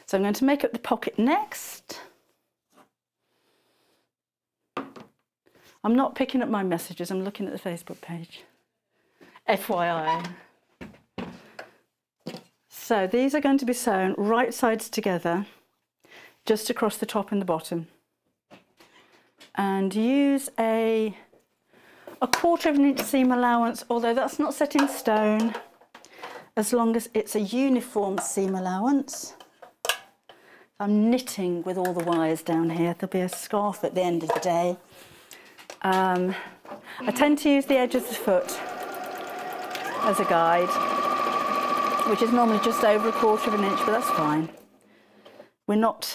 So I'm going to make up the pocket next. I'm not picking up my messages, I'm looking at the Facebook page. FYI. So these are going to be sewn right sides together, just across the top and the bottom. And use a 1/4 of an inch seam allowance, although that's not set in stone, as long as it's a uniform seam allowance. I'm knitting with all the wires down here. There'll be a scarf at the end of the day. I tend to use the edge of the foot as a guide, which is normally just over 1/4 of an inch, but that's fine. We're not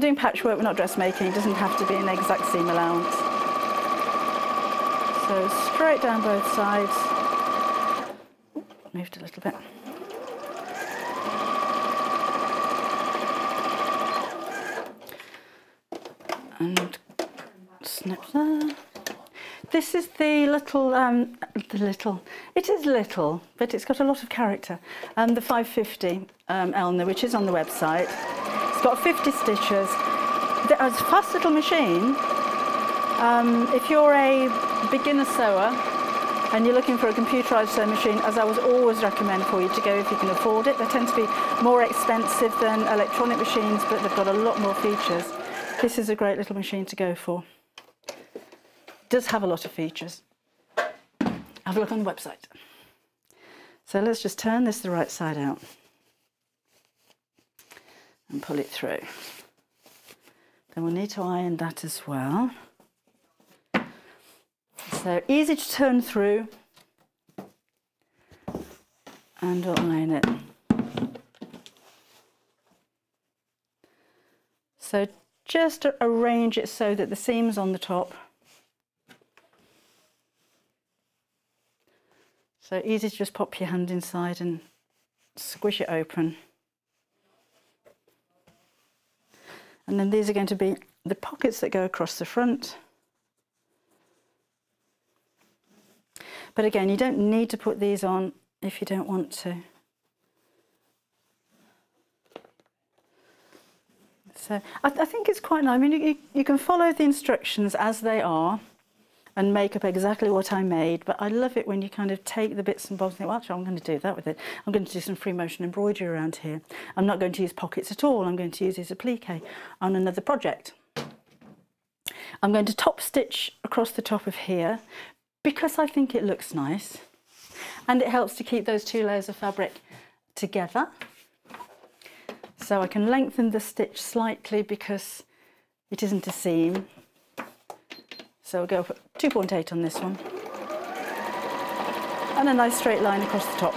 doing patchwork, we're not dressmaking. It doesn't have to be an exact seam allowance. So straight down both sides. Ooh, moved a little bit. And snip there. This is the little, it is little, but it's got a lot of character. The 550 Elna, which is on the website. It's got 50 stitches. It's a fast little machine. If you're a beginner sewer and you're looking for a computerised sewing machine, as I would always recommend for you to go if you can afford it. They tend to be more expensive than electronic machines, but they've got a lot more features. This is a great little machine to go for. It does have a lot of features. Have a look on the website. So let's just turn this the right side out and pull it through. Then we'll need to iron that as well. So easy to turn through, and we'll iron it. So just arrange it so that the seam's on the top. So easy to just pop your hand inside and squish it open. And then these are going to be the pockets that go across the front. But again, you don't need to put these on if you don't want to. So I think it's quite nice. I mean, you can follow the instructions as they are and make up exactly what I made, but I love it when you kind of take the bits and bobs and think, well, actually, I'm going to do that with it. I'm going to do some free motion embroidery around here. I'm not going to use pockets at all. I'm going to use this applique on another project. I'm going to top stitch across the top of here because I think it looks nice and it helps to keep those two layers of fabric together. So I can lengthen the stitch slightly because it isn't a seam. So we'll go for 2.8 on this one. And a nice straight line across the top.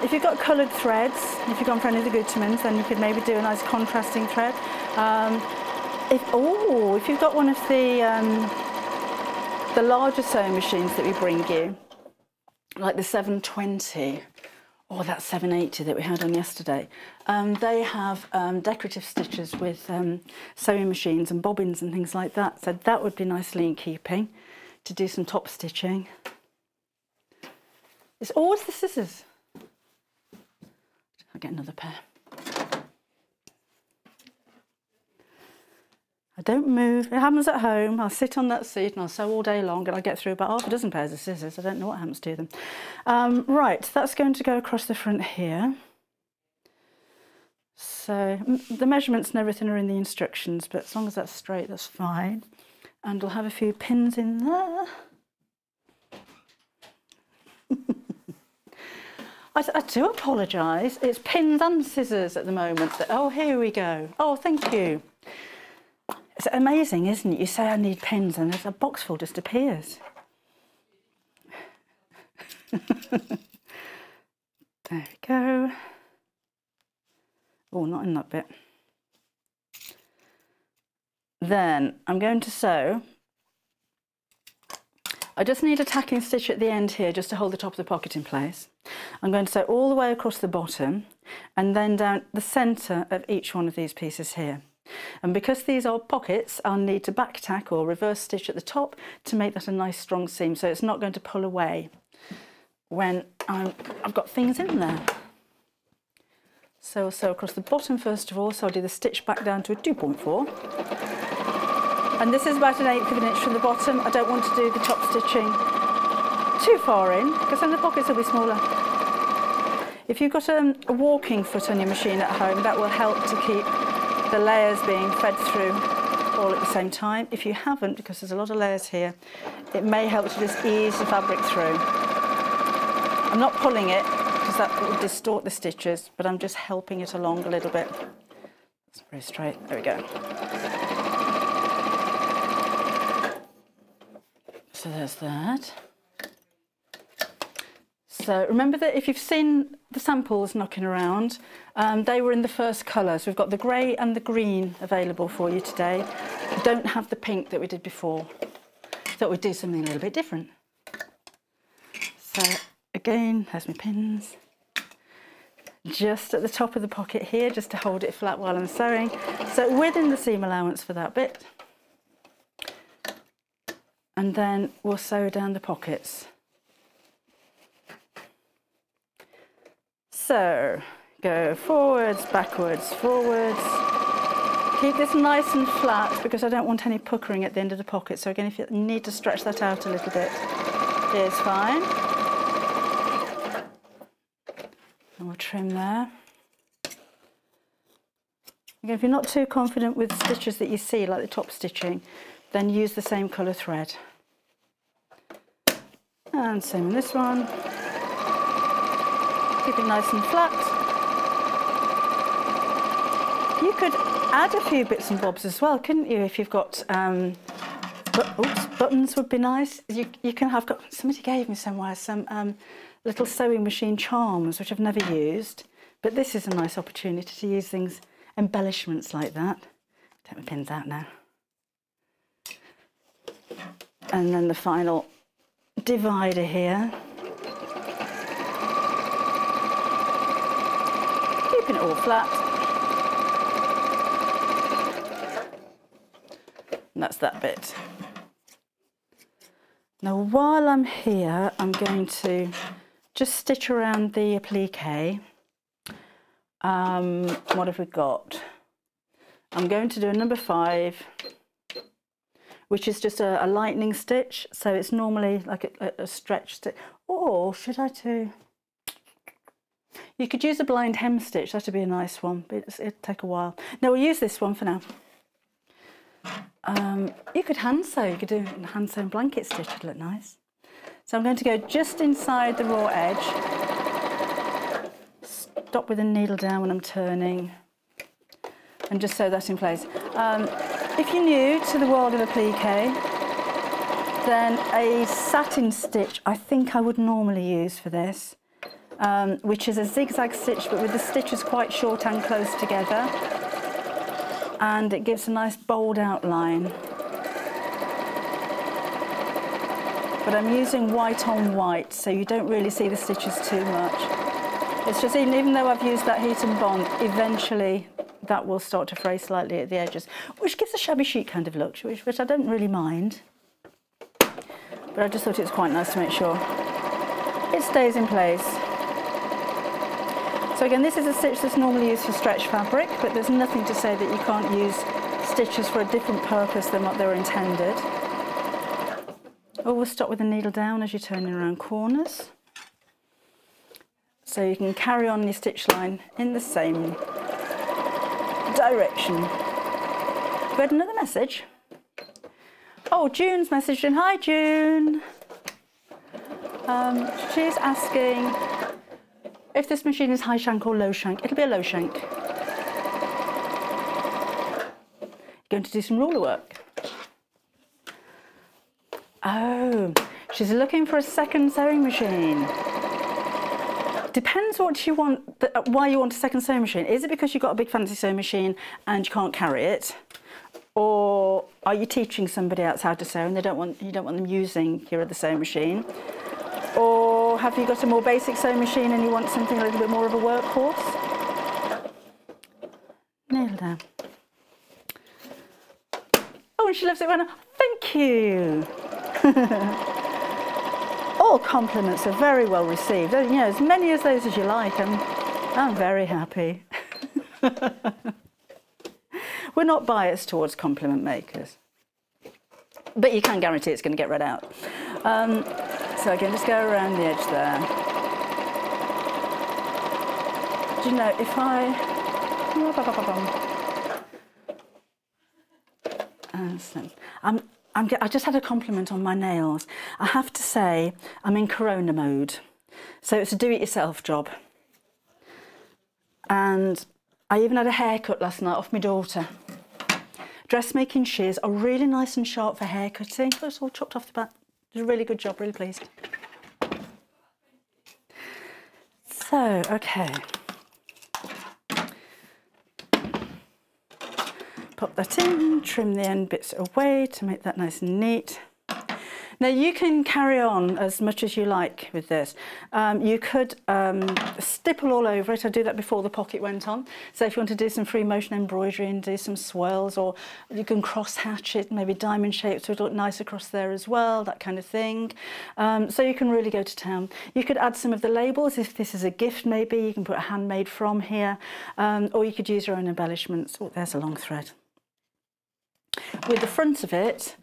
If you've got coloured threads, if you've gone for any of the Gutermans, then you could maybe do a nice contrasting thread. If you've got one of the larger sewing machines that we bring you, like the 720, or that 780 that we had on yesterday, they have decorative stitches with sewing machines and bobbins and things like that. So that would be nicely in keeping to do some top stitching. It's always the scissors. I'll get another pair. I don't move. It happens at home. I'll sit on that seat and I'll sew all day long and I'll get through about half a dozen pairs of scissors. I don't know what happens to them. Right, that's going to go across the front here. So the measurements and everything are in the instructions, but as long as that's straight, that's fine. And we'll have a few pins in there. I do apologise. It's pins and scissors at the moment. Oh, here we go. Oh, thank you. It's amazing, isn't it? You say I need pins and there's a box full just appears. There we go. Oh, not in that bit. Then I'm going to sew. I just need a tacking stitch at the end here just to hold the top of the pocket in place. I'm going to sew all the way across the bottom and then down the centre of each one of these pieces here. And because these are pockets, I'll need to back tack or reverse stitch at the top to make that a nice strong seam, so it's not going to pull away when I've got things in there. So I'll sew across the bottom first of all, so I'll do the stitch back down to a 2.4. And this is about 1/8 of an inch from the bottom. I don't want to do the top stitching too far in, because then the pockets will be smaller. If you've got a walking foot on your machine at home, that will help to keep the layers being fed through all at the same time. If you haven't, because there's a lot of layers here, it may help to just ease the fabric through. I'm not pulling it because that would distort the stitches, but I'm just helping it along a little bit. It's very straight. There we go. So there's that. So remember that if you've seen the samples knocking around, they were in the first colour. So we've got the grey and the green available for you today. We don't have the pink that we did before. Thought we'd do something a little bit different. So again, there's my pins. Just at the top of the pocket here, just to hold it flat while I'm sewing. So within the seam allowance for that bit. And then we'll sew down the pockets. So, go forwards, backwards, forwards. Keep this nice and flat because I don't want any puckering at the end of the pocket. So again, if you need to stretch that out a little bit, it's fine. And we'll trim there. Again, if you're not too confident with stitches that you see, like the top stitching, then use the same colour thread. And same in this one. Keep it nice and flat. You could add a few bits and bobs as well, couldn't you? If you've got buttons would be nice. You can have got. Somebody gave me somewhere some little sewing machine charms, which I've never used, but this is a nice opportunity to use things, embellishments like that. Take my pins out now. And then the final divider here. Keeping it all flat. And that's that bit. Now while I'm here, I'm going to just stitch around the applique What have we got? I'm going to do a number 5, which is just a lightning stitch. So it's normally like a stretch stitch. Or should I do? You could use a blind hem stitch. That'd be a nice one, but it'd take a while. No, we'll use this one for now. You could hand sew. You could do a hand sewn blanket stitch. It'd look nice. So I'm going to go just inside the raw edge. Stop with the needle down when I'm turning, and just sew that in place. If you're new to the world of applique, then a satin stitch I think I would normally use for this, which is a zigzag stitch but with the stitches quite short and close together, and it gives a nice bold outline. But I'm using white on white, so you don't really see the stitches too much. It's just, even though I've used that heat and bond, eventually that will start to fray slightly at the edges, which gives a shabby chic kind of look, which I don't really mind. But I just thought it was quite nice to make sure it stays in place. So again, this is a stitch that's normally used for stretch fabric, but there's nothing to say that you can't use stitches for a different purpose than what they're intended. Always stop with the needle down as you're turning around corners. So you can carry on your stitch line in the same direction. We had another message. Oh, June's messaged in. Hi, June. She's asking if this machine is high shank or low shank. It'll be a low shank. You're going to do some ruler work. Oh, she's looking for a second sewing machine. Depends what you want, why you want a second sewing machine. Is it because you've got a big fancy sewing machine and you can't carry it? Or are you teaching somebody else how to sew and you don't want them using your other sewing machine? Or have you got a more basic sewing machine and you want something a little bit more of a workhorse? Nail down. Oh, and she loves it when thank you. All compliments are very well received. You know, as many of those as you like, I'm very happy. We're not biased towards compliment makers, but you can guarantee it's going to get read out. So again, just go around the edge there. Do you know, if I just had a compliment on my nails. I have to say, I'm in Corona mode. So it's a do-it-yourself job. And I even had a haircut last night off my daughter. Dressmaking shears are really nice and sharp for hair cutting. It's all chopped off the back. It's a really good job, really pleased. So, okay. Pop that in, trim the end bits away to make that nice and neat. Now you can carry on as much as you like with this. You could stipple all over it. I did that before the pocket went on. So if you want to do some free motion embroidery and do some swirls, or you can cross hatch it, maybe diamond shapes so it'll look nice across there as well, that kind of thing. So you can really go to town. You could add some of the labels. If this is a gift maybe, you can put a handmade from here, or you could use your own embellishments. Oh, there's a long thread. With the front of it,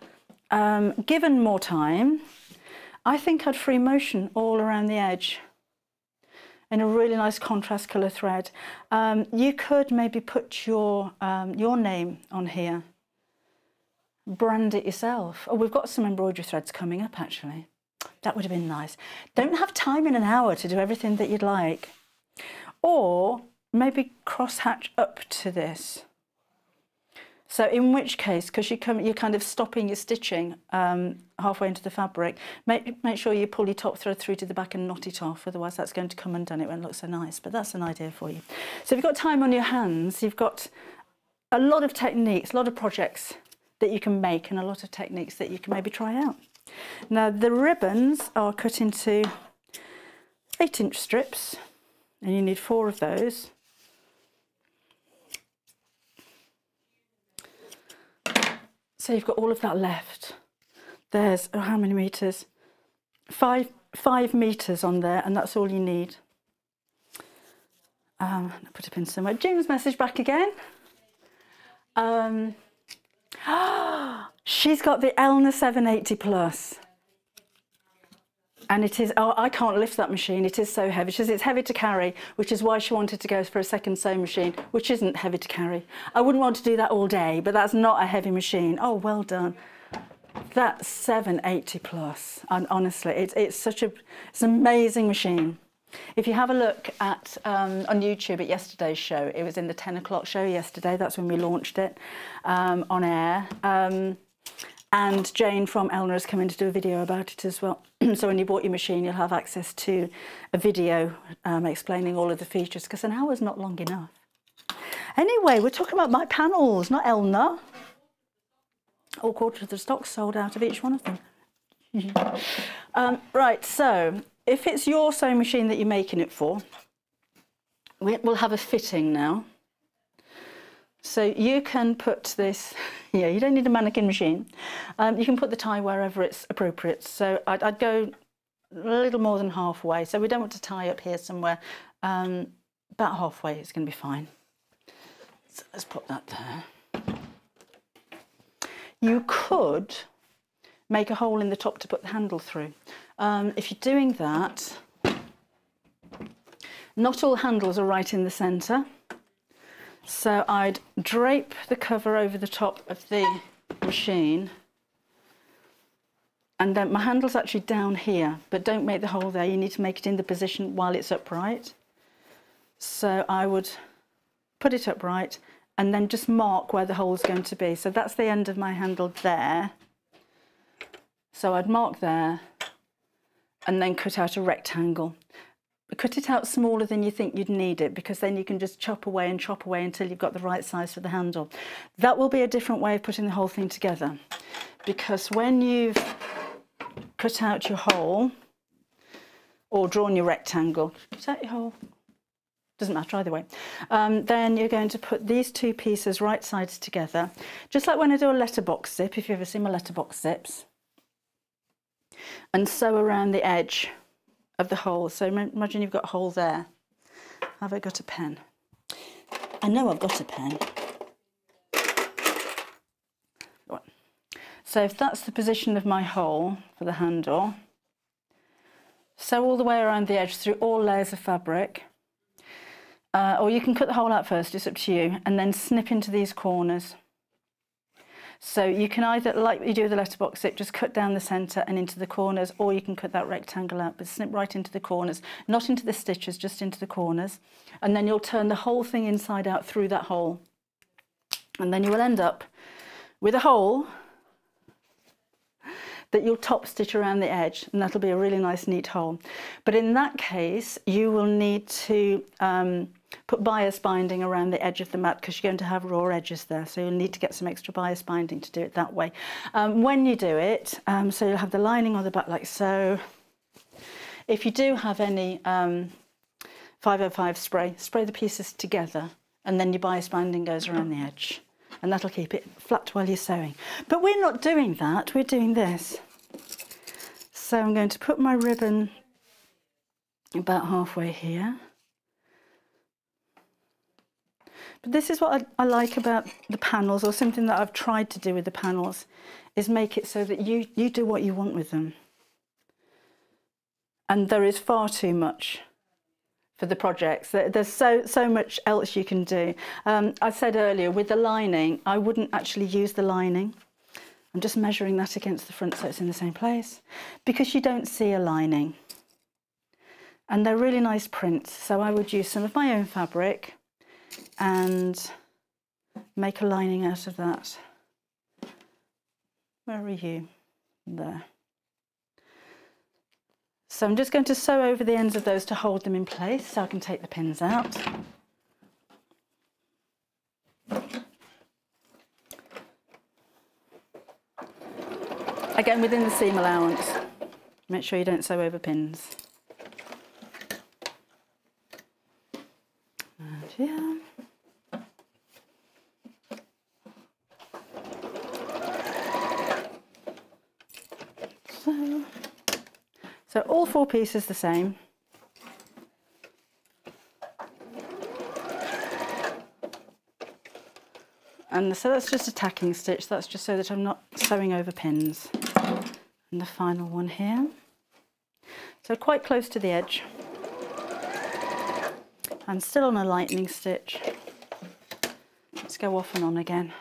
given more time, I think I'd free motion all around the edge in a really nice contrast colour thread. You could maybe put your name on here, brand it yourself. Oh, we've got some embroidery threads coming up actually. That would have been nice. Don't have time in an hour to do everything that you'd like. Or maybe cross hatch up to this. So in which case, because you're kind of stopping your stitching halfway into the fabric, make sure you pull your top thread through to the back and knot it off, otherwise that's going to come undone. It won't look so nice, but that's an idea for you. So if you've got time on your hands, you've got a lot of techniques, a lot of projects that you can make and a lot of techniques that you can maybe try out. Now the ribbons are cut into 8-inch strips and you need 4 of those. So you've got all of that left. There's, oh, how many meters? 5 meters on there, and that's all you need. I'll put a pin somewhere. June's message back again. She's got the Elna 780 Plus. And it is, oh, I can't lift that machine. It is so heavy. She says it's heavy to carry, which is why she wanted to go for a second sewing machine, which isn't heavy to carry. I wouldn't want to do that all day, but that's not a heavy machine. Oh, well done. That's 780 Plus. And honestly, it's an amazing machine. If you have a look at on YouTube at yesterday's show, it was in the 10 o'clock show yesterday. That's when we launched it on air. And Jane from Elna has come in to do a video about it as well. So when you bought your machine, you'll have access to a video explaining all of the features, because an hour's not long enough. Anyway, we're talking about my panels, not Elna. All quarter of the stock sold out of each one of them. Right, so if it's your sewing machine that you're making it for, we'll have a fitting now. So you can put this, yeah, you don't need a mannequin machine. You can put the tie wherever it's appropriate. So I'd go a little more than halfway. So we don't want to tie up here somewhere. About halfway, it's going to be fine. So let's put that there. You could make a hole in the top to put the handle through. If you're doing that, not all handles are right in the centre. So I'd drape the cover over the top of the machine, and then my handle's actually down here, but don't make the hole there. You need to make it in the position while it's upright. So I would put it upright and then just mark where the hole's going to be. So that's the end of my handle there. So I'd mark there and then cut out a rectangle. Cut it out smaller than you think you'd need it, because then you can just chop away until you've got the right size for the handle. That will be a different way of putting the whole thing together, because when you've cut out your hole or drawn your rectangle, cut out your hole, doesn't matter either way, then you're going to put these two pieces right sides together, just like when I do a letterbox zip, if you've ever seen my letterbox zips, and sew around the edge of the hole. So imagine you've got a hole there. Have I got a pen? I know I've got a pen. So if that's the position of my hole for the handle, sew all the way around the edge through all layers of fabric, or you can cut the hole out first, it's up to you, and then snip into these corners. So you can either, like you do with the letterbox zip, just cut down the centre and into the corners, or you can cut that rectangle out, but snip right into the corners, not into the stitches, just into the corners. And then you'll turn the whole thing inside out through that hole. And then you will end up with a hole that you'll top stitch around the edge, and that'll be a really nice, neat hole. But in that case, you will need to put bias binding around the edge of the mat, because you're going to have raw edges there, so you'll need to get some extra bias binding to do it that way. When you do it, so you'll have the lining on the back like so. If you do have any 505 spray, spray the pieces together, and then your bias binding goes around the edge, and that'll keep it flat while you're sewing. But we're not doing that, we're doing this. So I'm going to put my ribbon about halfway here. But this is what I like about the panels, or something that I've tried to do with the panels, is make it so that you do what you want with them. And there is far too much for the projects. There's so much else you can do. I said earlier, with the lining, I wouldn't actually use the lining. I'm just measuring that against the front so it's in the same place, because you don't see a lining. And they're really nice prints, so I would use some of my own fabric and make a lining out of that. Where are you? There. So I'm just going to sew over the ends of those to hold them in place, so I can take the pins out. Again, within the seam allowance. Make sure you don't sew over pins. And here. So all four pieces the same. And so that's just a tacking stitch. That's just so that I'm not sewing over pins. And the final one here. So quite close to the edge. And still on a lightning stitch. Let's go off and on again.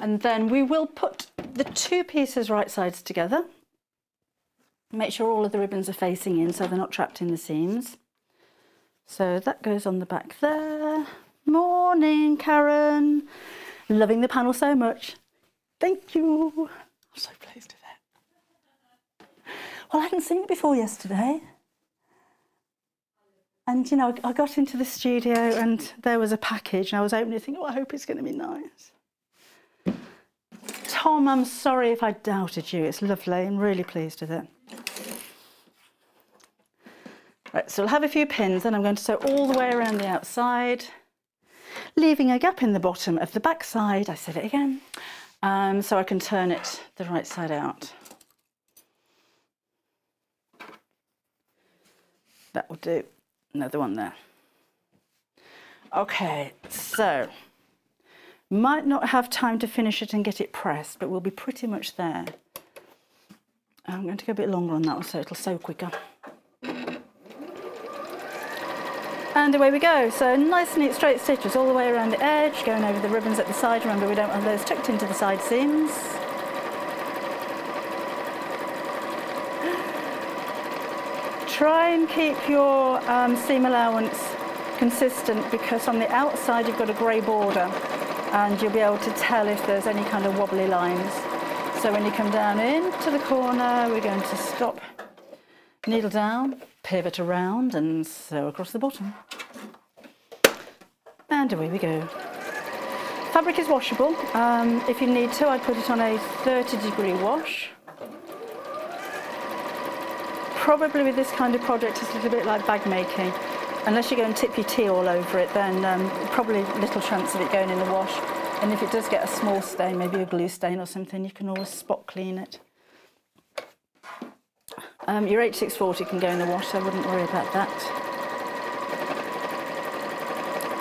And then we will put the two pieces right sides together. Make sure all of the ribbons are facing in so they're not trapped in the seams. So that goes on the back there. Morning, Karen. Loving the panel so much. Thank you. I'm so pleased with it. Well, I hadn't seen it before yesterday. And, you know, I got into the studio and there was a package and I was opening it thinking, oh, I hope it's going to be nice. Tom, I'm sorry if I doubted you. It's lovely. I'm really pleased with it. Right, so we'll have a few pins and I'm going to sew all the way around the outside, leaving a gap in the bottom of the back side. I said it again, so I can turn it the right side out. That will do. Another one there. Okay, so might not have time to finish it and get it pressed, but we'll be pretty much there. I'm going to go a bit longer on that one so it'll sew quicker. And away we go. So nice neat straight stitches all the way around the edge, going over the ribbons at the side. Remember, we don't want those tucked into the side seams. Try and keep your seam allowance consistent, because on the outside you've got a grey border and you'll be able to tell if there's any kind of wobbly lines. So when you come down into the corner, we're going to stop, needle down, pivot around and sew across the bottom. And away we go. Fabric is washable. If you need to, I'd put it on a 30-degree wash. Probably with this kind of project, it's a little bit like bag making. Unless you go and tip your tea all over it, then probably little chance of it going in the wash. And if it does get a small stain, maybe a glue stain or something, you can always spot clean it. Your H640 can go in the wash, so I wouldn't worry about that.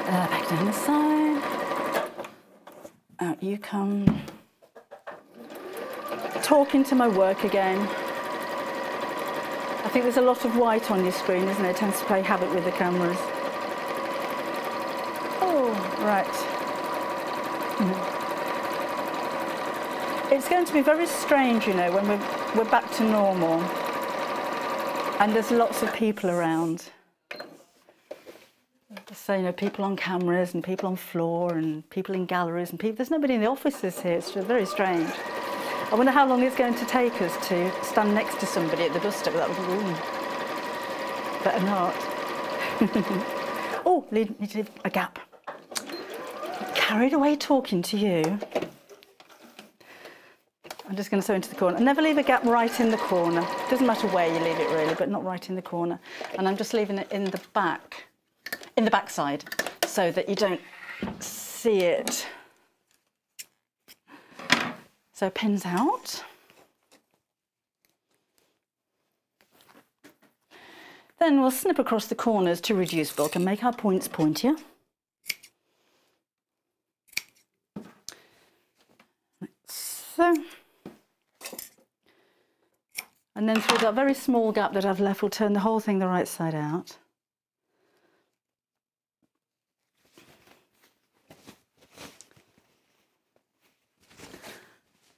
Back down the side. Out you come. Talking to my work again. I think there's a lot of white on your screen, isn't it? It tends to play havoc with the cameras. Oh, right. It's going to be very strange, you know, when we're back to normal. And there's lots of people around. So, you know, people on cameras and people on floor and people in galleries and people. There's nobody in the offices here. It's just very strange. I wonder how long it's going to take us to stand next to somebody at the bus stop. That would be better not. Oh, need to leave a gap. Carried away talking to you. I'm just going to sew into the corner. Never leave a gap right in the corner. Doesn't matter where you leave it really, but not right in the corner. And I'm just leaving it in the back side, so that you don't see it. So pins out. Then we'll snip across the corners to reduce bulk and make our points pointier. Like so. And then through that very small gap that I've left, we'll turn the whole thing the right side out.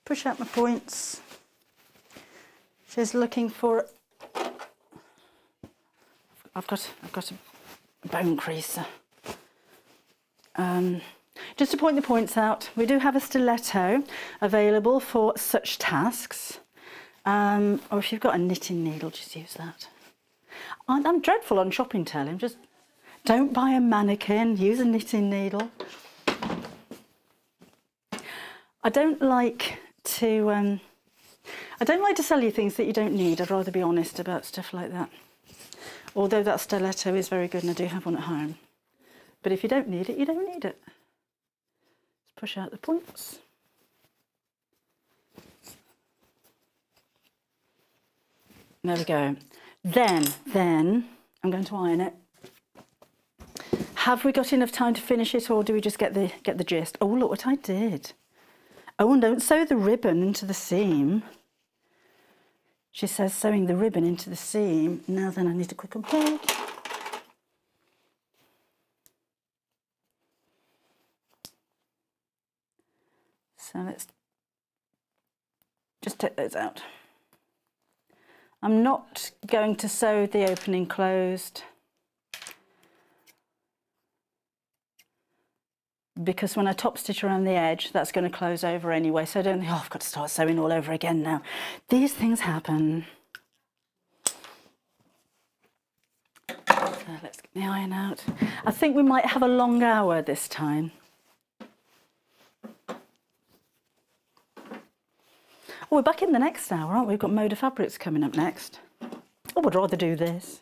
Push out my points. She's looking for. I've got a bone creaser. Just to point the points out, we do have a stiletto available for such tasks. Or if you've got a knitting needle, just use that. I'm dreadful on shopping telling. Just don't buy a mannequin. Use a knitting needle. I don't like to sell you things that you don't need. I'd rather be honest about stuff like that. Although that stiletto is very good and I do have one at home. But if you don't need it, you don't need it. Let's push out the points. There we go. Then I'm going to iron it. Have we got enough time to finish it, or do we just get the gist? Oh, look what I did. Oh, and don't sew the ribbon into the seam. She says sewing the ribbon into the seam. Now then, I need to quick and plug. So let's just take those out. I'm not going to sew the opening closed because when I top stitch around the edge, that's going to close over anyway. So I don't think, oh, I've got to start sewing all over again now. These things happen. So let's get the iron out. I think we might have a long hour this time. Oh, we're back in the next hour, aren't we? We've got Mode of Fabrics coming up next. Oh, I'd rather do this.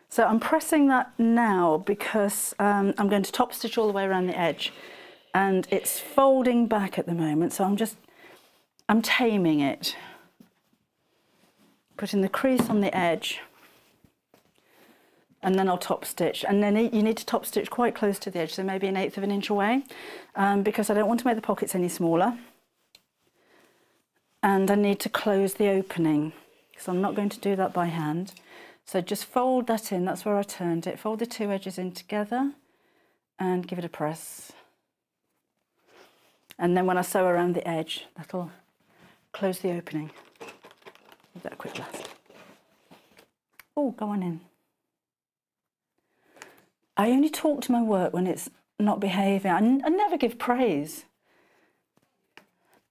So I'm pressing that now because I'm going to top stitch all the way around the edge, and it's folding back at the moment, so I'm taming it. Putting the crease on the edge, and then I'll top stitch, and then you need to top stitch quite close to the edge, so maybe 1/8 of an inch away, because I don't want to make the pockets any smaller, and I need to close the opening, because I'm not going to do that by hand. So just fold that in, that's where I turned it, fold the two edges in together and give it a press, and then when I sew around the edge, that'll close the opening. Give that a quick blast. Oh, go on in. I only talk to my work when it's not behaving. I never give praise.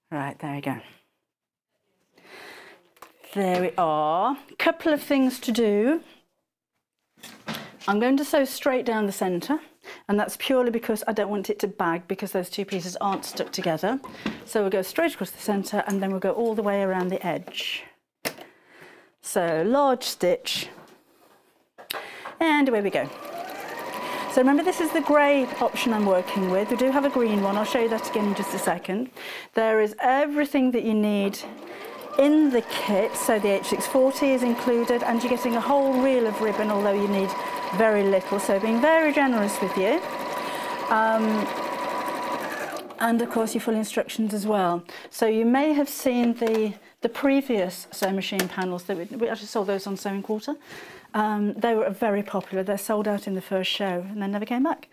Right, there we go. There we are. Couple of things to do. I'm going to sew straight down the centre, and that's purely because I don't want it to bag, because those two pieces aren't stuck together. So we'll go straight across the centre, and then we'll go all the way around the edge. So large stitch, and away we go. So remember, this is the grey option I'm working with. We do have a green one. I'll show you that again in just a second. There is everything that you need in the kit. So the H640 is included, and you're getting a whole reel of ribbon, although you need very little. So being very generous with you. And of course your full instructions as well. So you may have seen the previous sewing machine panels that we actually sold those on Sewing Quarter. They were very popular. They're sold out in the first show and then never came back.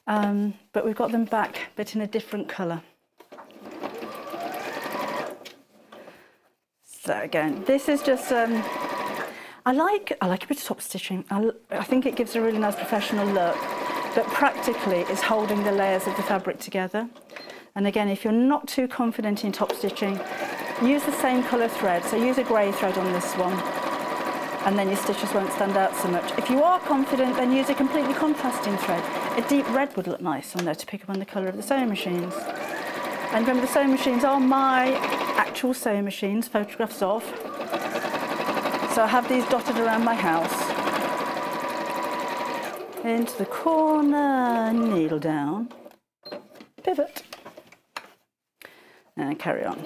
But we've got them back, but in a different colour. So again, this is just, I like a bit of top stitching. I think it gives a really nice professional look, but practically it's holding the layers of the fabric together. And again, if you're not too confident in top stitching, use the same colour thread. So use a grey thread on this one, and then your stitches won't stand out so much. If you are confident, then use a completely contrasting thread. A deep red would look nice on there to pick up on the colour of the sewing machines. And remember, the sewing machines are my actual sewing machines, photographs of. So I have these dotted around my house. Into the corner, needle down, pivot, and carry on.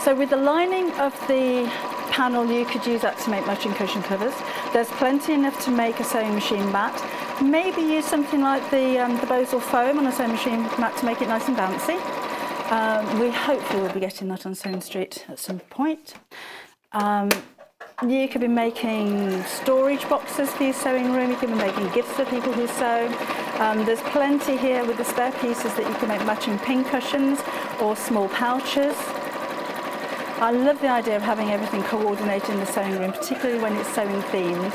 So with the lining of the panel, you could use that to make matching cushion covers. There's plenty enough to make a sewing machine mat. Maybe use something like the Bosal foam on a sewing machine mat to make it nice and bouncy. We hopefully will be getting that on Sewing Street at some point. You could be making storage boxes for your sewing room. You could be making gifts for people who sew. There's plenty here with the spare pieces that you can make matching pin cushions or small pouches. I love the idea of having everything coordinated in the sewing room, particularly when it's sewing themed.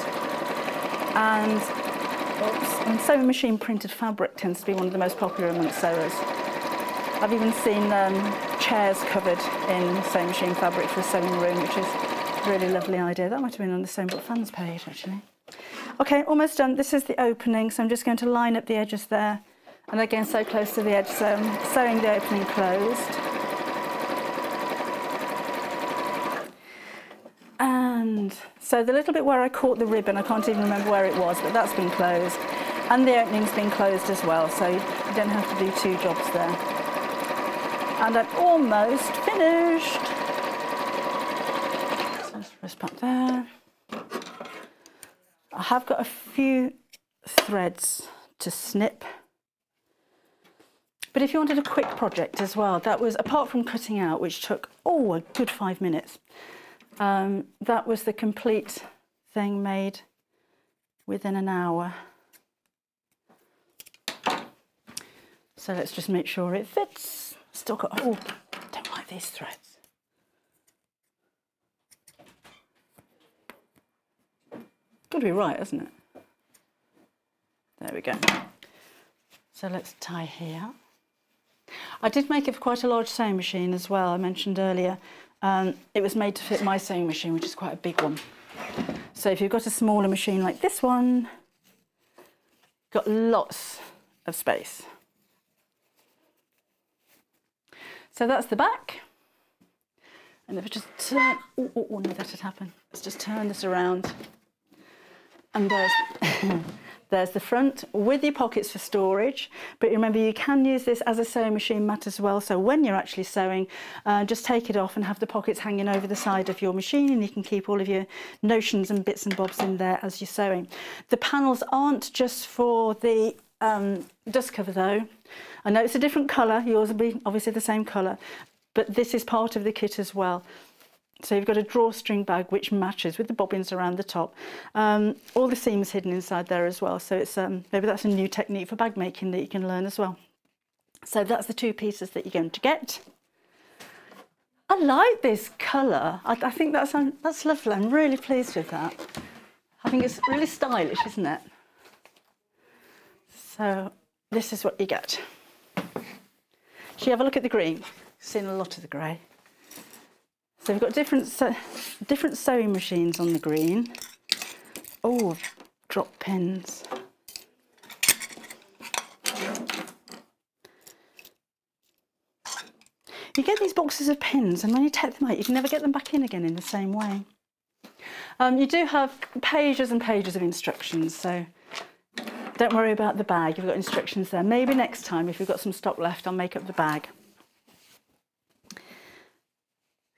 And sewing machine printed fabric tends to be one of the most popular amongst sewers. I've even seen chairs covered in sewing machine fabric for a sewing room, which is a really lovely idea. That might have been on the Sewing Book Fans page, actually. Okay, almost done. This is the opening, so I'm just going to line up the edges there. And again, so close to the edge, so I'm sewing the opening closed. And so the little bit where I caught the ribbon, I can't even remember where it was, but that's been closed. And the opening's been closed as well, so you don't have to do two jobs there. And I'm almost finished. So let's press back there. I have got a few threads to snip. But if you wanted a quick project as well, that was, apart from cutting out, which took, a good 5 minutes, that was the complete thing made within an hour. So let's just make sure it fits. Still got, don't like these threads. Got to be right, isn't it? There we go. So let's tie here. I did make it for quite a large sewing machine as well, I mentioned earlier. It was made to fit my sewing machine, which is quite a big one. So if you've got a smaller machine like this one, got lots of space. So that's the back. And if I just turn, no, that had happened. Let's just turn this around. And there's, there's the front with your pockets for storage. But remember, you can use this as a sewing machine mat as well. So when you're actually sewing, just take it off and have the pockets hanging over the side of your machine, and you can keep all of your notions and bits and bobs in there as you're sewing. The panels aren't just for the dust cover though. I know it's a different colour, yours will be obviously the same colour, but this is part of the kit as well. So you've got a drawstring bag which matches with the bobbins around the top. All the seams hidden inside there as well, so it's maybe that's a new technique for bag making that you can learn as well. So that's the two pieces that you're going to get. I like this colour. I think that's lovely. I'm really pleased with that. I think it's really stylish, isn't it? So this is what you get. Should you have a look at the green? You've seen a lot of the grey. So we've got different sewing machines on the green. Oh, drop pins. You get these boxes of pins, and when you take them out, you can never get them back in again in the same way. You do have pages and pages of instructions, so don't worry about the bag. You've got instructions there. Maybe next time, if we've got some stock left, I'll make up the bag.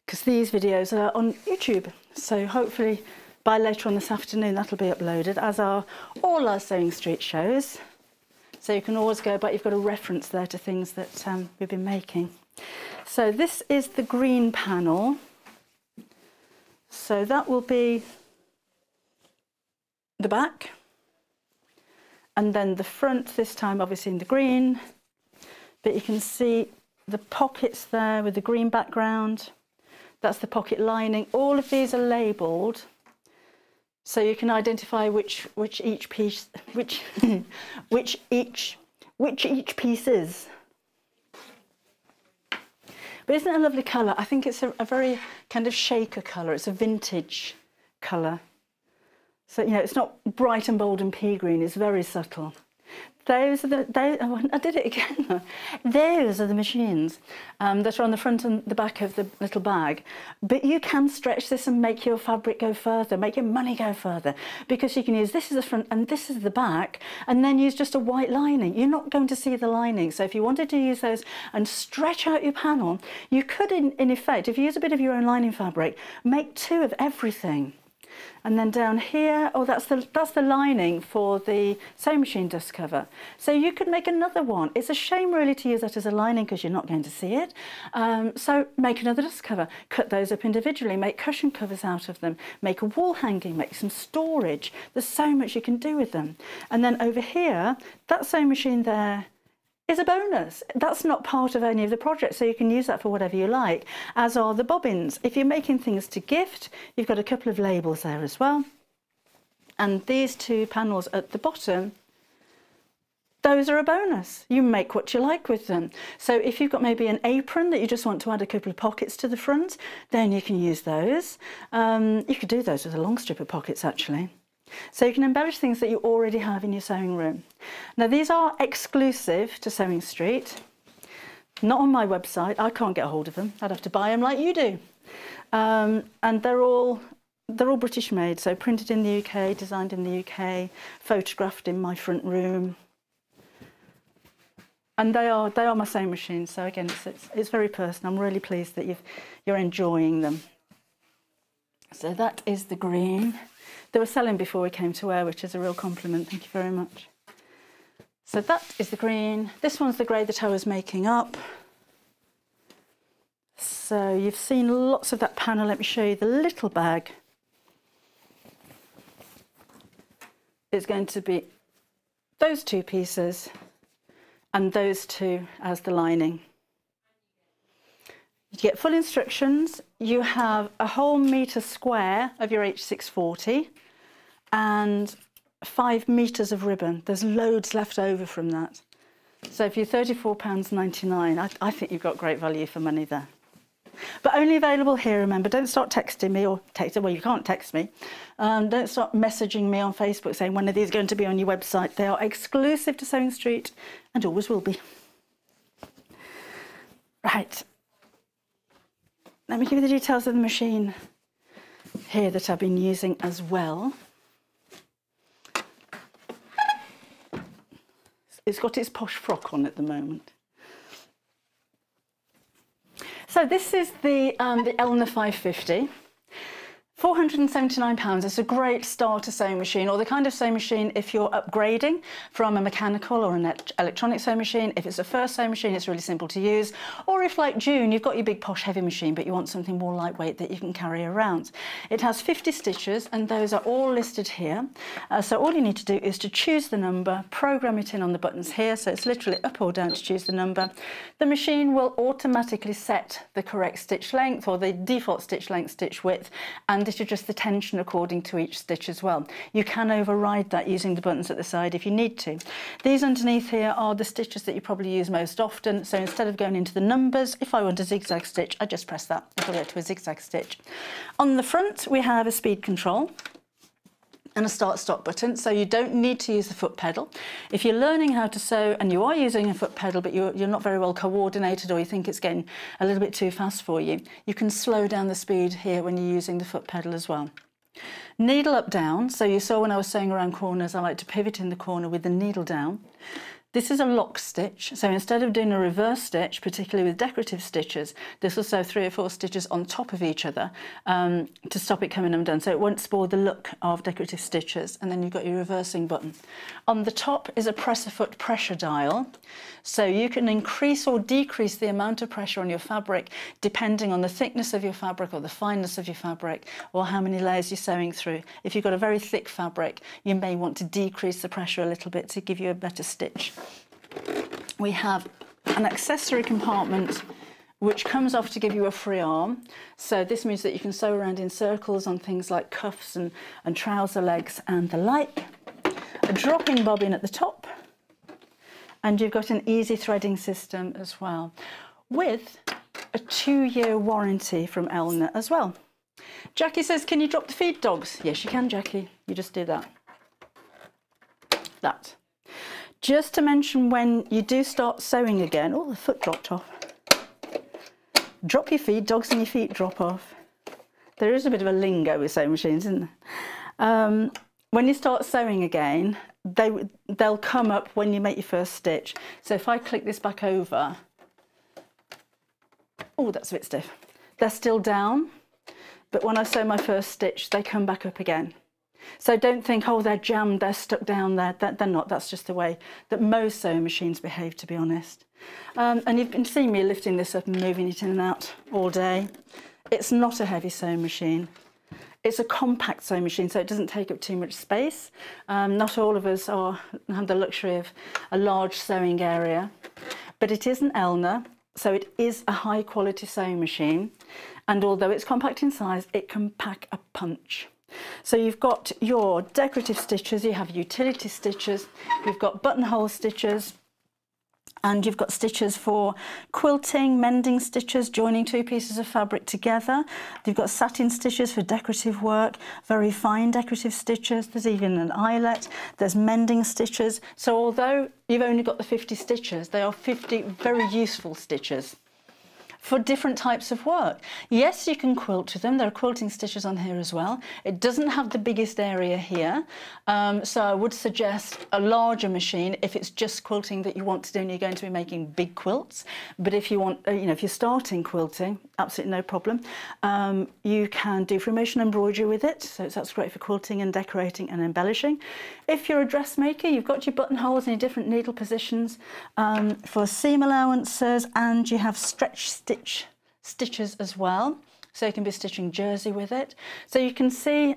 Because these videos are on YouTube, so hopefully by later on this afternoon that'll be uploaded, as are all our Sewing Street shows. So you can always go back, you've got a reference there to things that we've been making. So this is the green panel. So that will be the back. And then the front, this time obviously in the green. But you can see the pockets there with the green background. That's the pocket lining. All of these are labelled, so you can identify which each piece is. But isn't it a lovely colour? I think it's a very kind of shaker colour. It's a vintage colour. So you know, it's not bright and bold and pea green. It's very subtle. I did it again. Those are the machines that are on the front and the back of the little bag. But you can stretch this and make your fabric go further, make your money go further, because you can use this as the front and this is the back, and then use just a white lining. You're not going to see the lining. So if you wanted to use those and stretch out your panel, you could, in effect, if you use a bit of your own lining fabric, make two of everything. And then down here, that's the lining for the sewing machine dust cover. So you could make another one. It's a shame really to use that as a lining because you're not going to see it. So make another dust cover, cut those up individually, make cushion covers out of them, make a wall hanging, make some storage. There's so much you can do with them. And then over here, that sewing machine there is a bonus. That's not part of any of the projects, so you can use that for whatever you like, as are the bobbins. If you're making things to gift, you've got a couple of labels there as well. And these two panels at the bottom, those are a bonus. You make what you like with them. So if you've got maybe an apron that you just want to add a couple of pockets to the front, then you can use those. You could do those with a long strip of pockets actually. So you can embellish things that you already have in your sewing room. Now these are exclusive to Sewing Street, not on my website. I can't get a hold of them. I'd have to buy them like you do. And they're all British made, so printed in the UK, designed in the UK, photographed in my front room. And they are my sewing machines. So again, it's very personal. I'm really pleased that you're enjoying them. So that is the green. They were selling before we came to wear, which is a real compliment. Thank you very much. So that is the green. This one's the grey that I was making up. So you've seen lots of that panel. Let me show you the little bag. It's going to be those two pieces and those two as the lining. You get full instructions. You have a whole metre square of your H640 and 5 metres of ribbon. There's loads left over from that. So if you're £34.99, I think you've got great value for money there. But only available here, remember. Don't start texting me or well, you can't text me. Don't start messaging me on Facebook saying, when are these going to be on your website? They are exclusive to Sewing Street and always will be. Right. Let me give you the details of the machine here that I've been using as well. It's got its posh frock on at the moment. So this is the Elna 550. £479. It's a great starter sewing machine, or the kind of sewing machine if you're upgrading from a mechanical or an electronic sewing machine. If it's a first sewing machine, it's really simple to use. Or if, like June, you've got your big posh heavy machine, but you want something more lightweight that you can carry around. It has 50 stitches, and those are all listed here. So all you need to do is to choose the number, program it in on the buttons here. So it's literally up or down to choose the number. The machine will automatically set the correct stitch length, or the default stitch length, stitch width, and this adjusts the tension according to each stitch as well. You can override that using the buttons at the side if you need to. These underneath here are the stitches that you probably use most often. So instead of going into the numbers, if I want a zigzag stitch, I just press that. It'll go to a zigzag stitch. On the front, we have a speed control and a start-stop button, so you don't need to use the foot pedal. If you're learning how to sew and you are using a foot pedal but you're not very well coordinated, or you think it's getting a little bit too fast for you, you can slow down the speed here when you're using the foot pedal as well. Needle up down, so you saw when I was sewing around corners I like to pivot in the corner with the needle down. This is a lock stitch, so instead of doing a reverse stitch, particularly with decorative stitches, this will sew 3 or 4 stitches on top of each other to stop it coming undone, so it won't spoil the look of decorative stitches. And then you've got your reversing button. On the top is a press-a-foot pressure dial, so you can increase or decrease the amount of pressure on your fabric depending on the thickness of your fabric or the fineness of your fabric, or how many layers you're sewing through. If you've got a very thick fabric, you may want to decrease the pressure a little bit to give you a better stitch. We have an accessory compartment which comes off to give you a free arm. So this means that you can sew around in circles on things like cuffs and trouser legs and the like. A dropping bobbin at the top, and you've got an easy threading system as well, with a 2-year warranty from Elna as well. Jackie says, can you drop the feed dogs? Yes, you can, Jackie. You just do that. That. Just to mention, when you do start sewing again, oh, the foot dropped off. Drop your feed dogs and your feet drop off. There is a bit of a lingo with sewing machines, isn't there? When you start sewing again, they'll come up when you make your first stitch. So if I click this back over, oh, that's a bit stiff. They're still down, but when I sew my first stitch, they come back up again. So don't think, oh, they're jammed, they're stuck down there. They're not. That's just the way that most sewing machines behave, to be honest. And you've been seeing me lifting this up and moving it in and out all day. It's not a heavy sewing machine. It's a compact sewing machine, so it doesn't take up too much space. Not all of us have the luxury of a large sewing area, but it is an Elna, so it is a high quality sewing machine. And although it's compact in size, it can pack a punch. So you've got your decorative stitches, you have utility stitches, you've got buttonhole stitches, and you've got stitches for quilting, mending stitches, joining 2 pieces of fabric together. You've got satin stitches for decorative work, very fine decorative stitches. There's even an eyelet. There's mending stitches. So although you've only got the 50 stitches, they are 50 very useful stitches for different types of work. Yes, you can quilt with them. There are quilting stitches on here as well. It doesn't have the biggest area here, so I would suggest a larger machine if it's just quilting that you want to do and you're going to be making big quilts. But if you want, if you're starting quilting, absolutely no problem. You can do free motion embroidery with it, so that's great for quilting and decorating and embellishing. If you're a dressmaker, you've got your buttonholes in your different needle positions for seam allowances, and you have stretch stitches as well, so you can be stitching jersey with it. So you can see,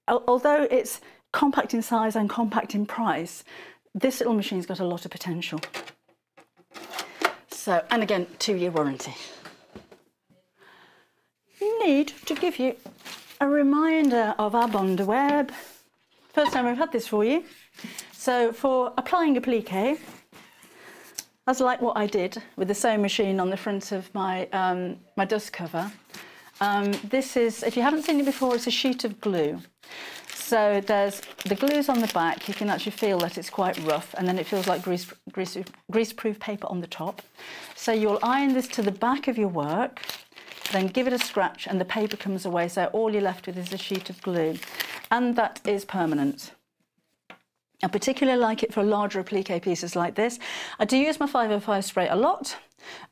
although it's compact in size and compact in price, this little machine's got a lot of potential. So, and again, 2-year warranty. Need to give you a reminder of our Bonder web. First time we've had this for you. So for applying applique, that's like what I did with the sewing machine on the front of my my dust cover. This is, if you haven't seen it before, it's a sheet of glue. So there's the glue's on the back. You can actually feel that it's quite rough, and then it feels like grease-proof paper on the top. So you'll iron this to the back of your work, then give it a scratch, and the paper comes away. So all you're left with is a sheet of glue, and that is permanent. I particularly like it for larger applique pieces like this. I do use my 505 spray a lot,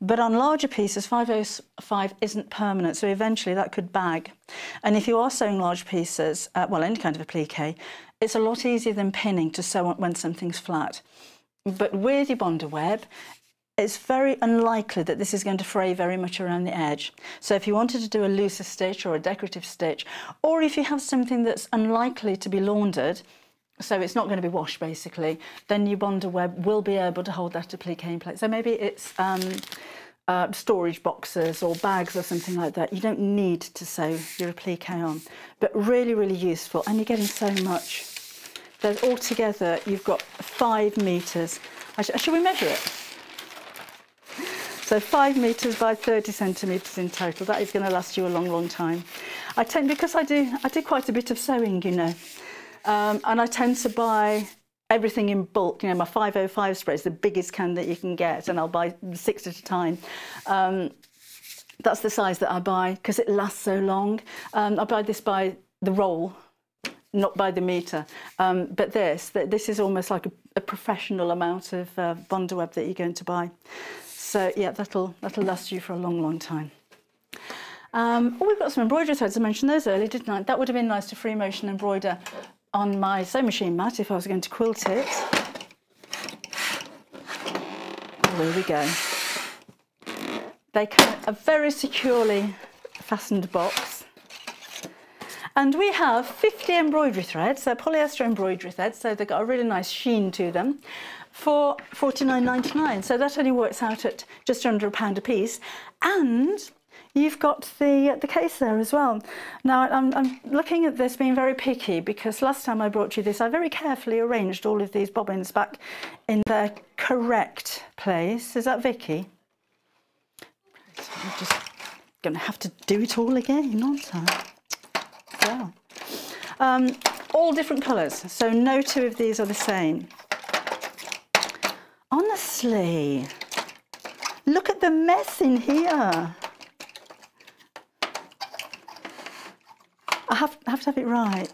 but on larger pieces 505 isn't permanent, so eventually that could bag. And if you are sewing large pieces, well, any kind of applique, it's a lot easier than pinning to sew when something's flat. But with your Bonder web, it's very unlikely that this is going to fray very much around the edge. So if you wanted to do a looser stitch or a decorative stitch, or if you have something that's unlikely to be laundered, so it's not going to be washed basically, then your Bonder web will be able to hold that applique in place. So maybe it's storage boxes or bags or something like that. You don't need to sew your applique on, but really, really useful, and you're getting so much. There's altogether, you've got 5 metres. Should we measure it? So 5 metres by 30 centimetres in total. That is going to last you a long, long time. Because I do quite a bit of sewing, you know. And I tend to buy everything in bulk. You know, my 505 spray is the biggest can that you can get, and I'll buy 6 at a time. That's the size that I buy because it lasts so long. I buy this by the roll, not by the metre. But this is almost like a professional amount of Bonder web that you're going to buy. So yeah, that'll last you for a long, long time. We've got some embroidery threads. I mentioned those earlier, didn't I? That would have been nice to free motion embroider on my sewing machine mat if I was going to quilt it. There we go. They come in a very securely fastened box. And we have 50 embroidery threads, so polyester embroidery threads, so they've got a really nice sheen to them, for $49.99. So that only works out at just under £1 a piece. And you've got the case there as well. Now, I'm looking at this being very picky because last time I brought you this, I very carefully arranged all of these bobbins back in their correct place. Is that Vicky? I'm just going to have to do it all again, aren't I? Well, all different colours, so no 2 of these are the same. Honestly, look at the mess in here. I have to have it right.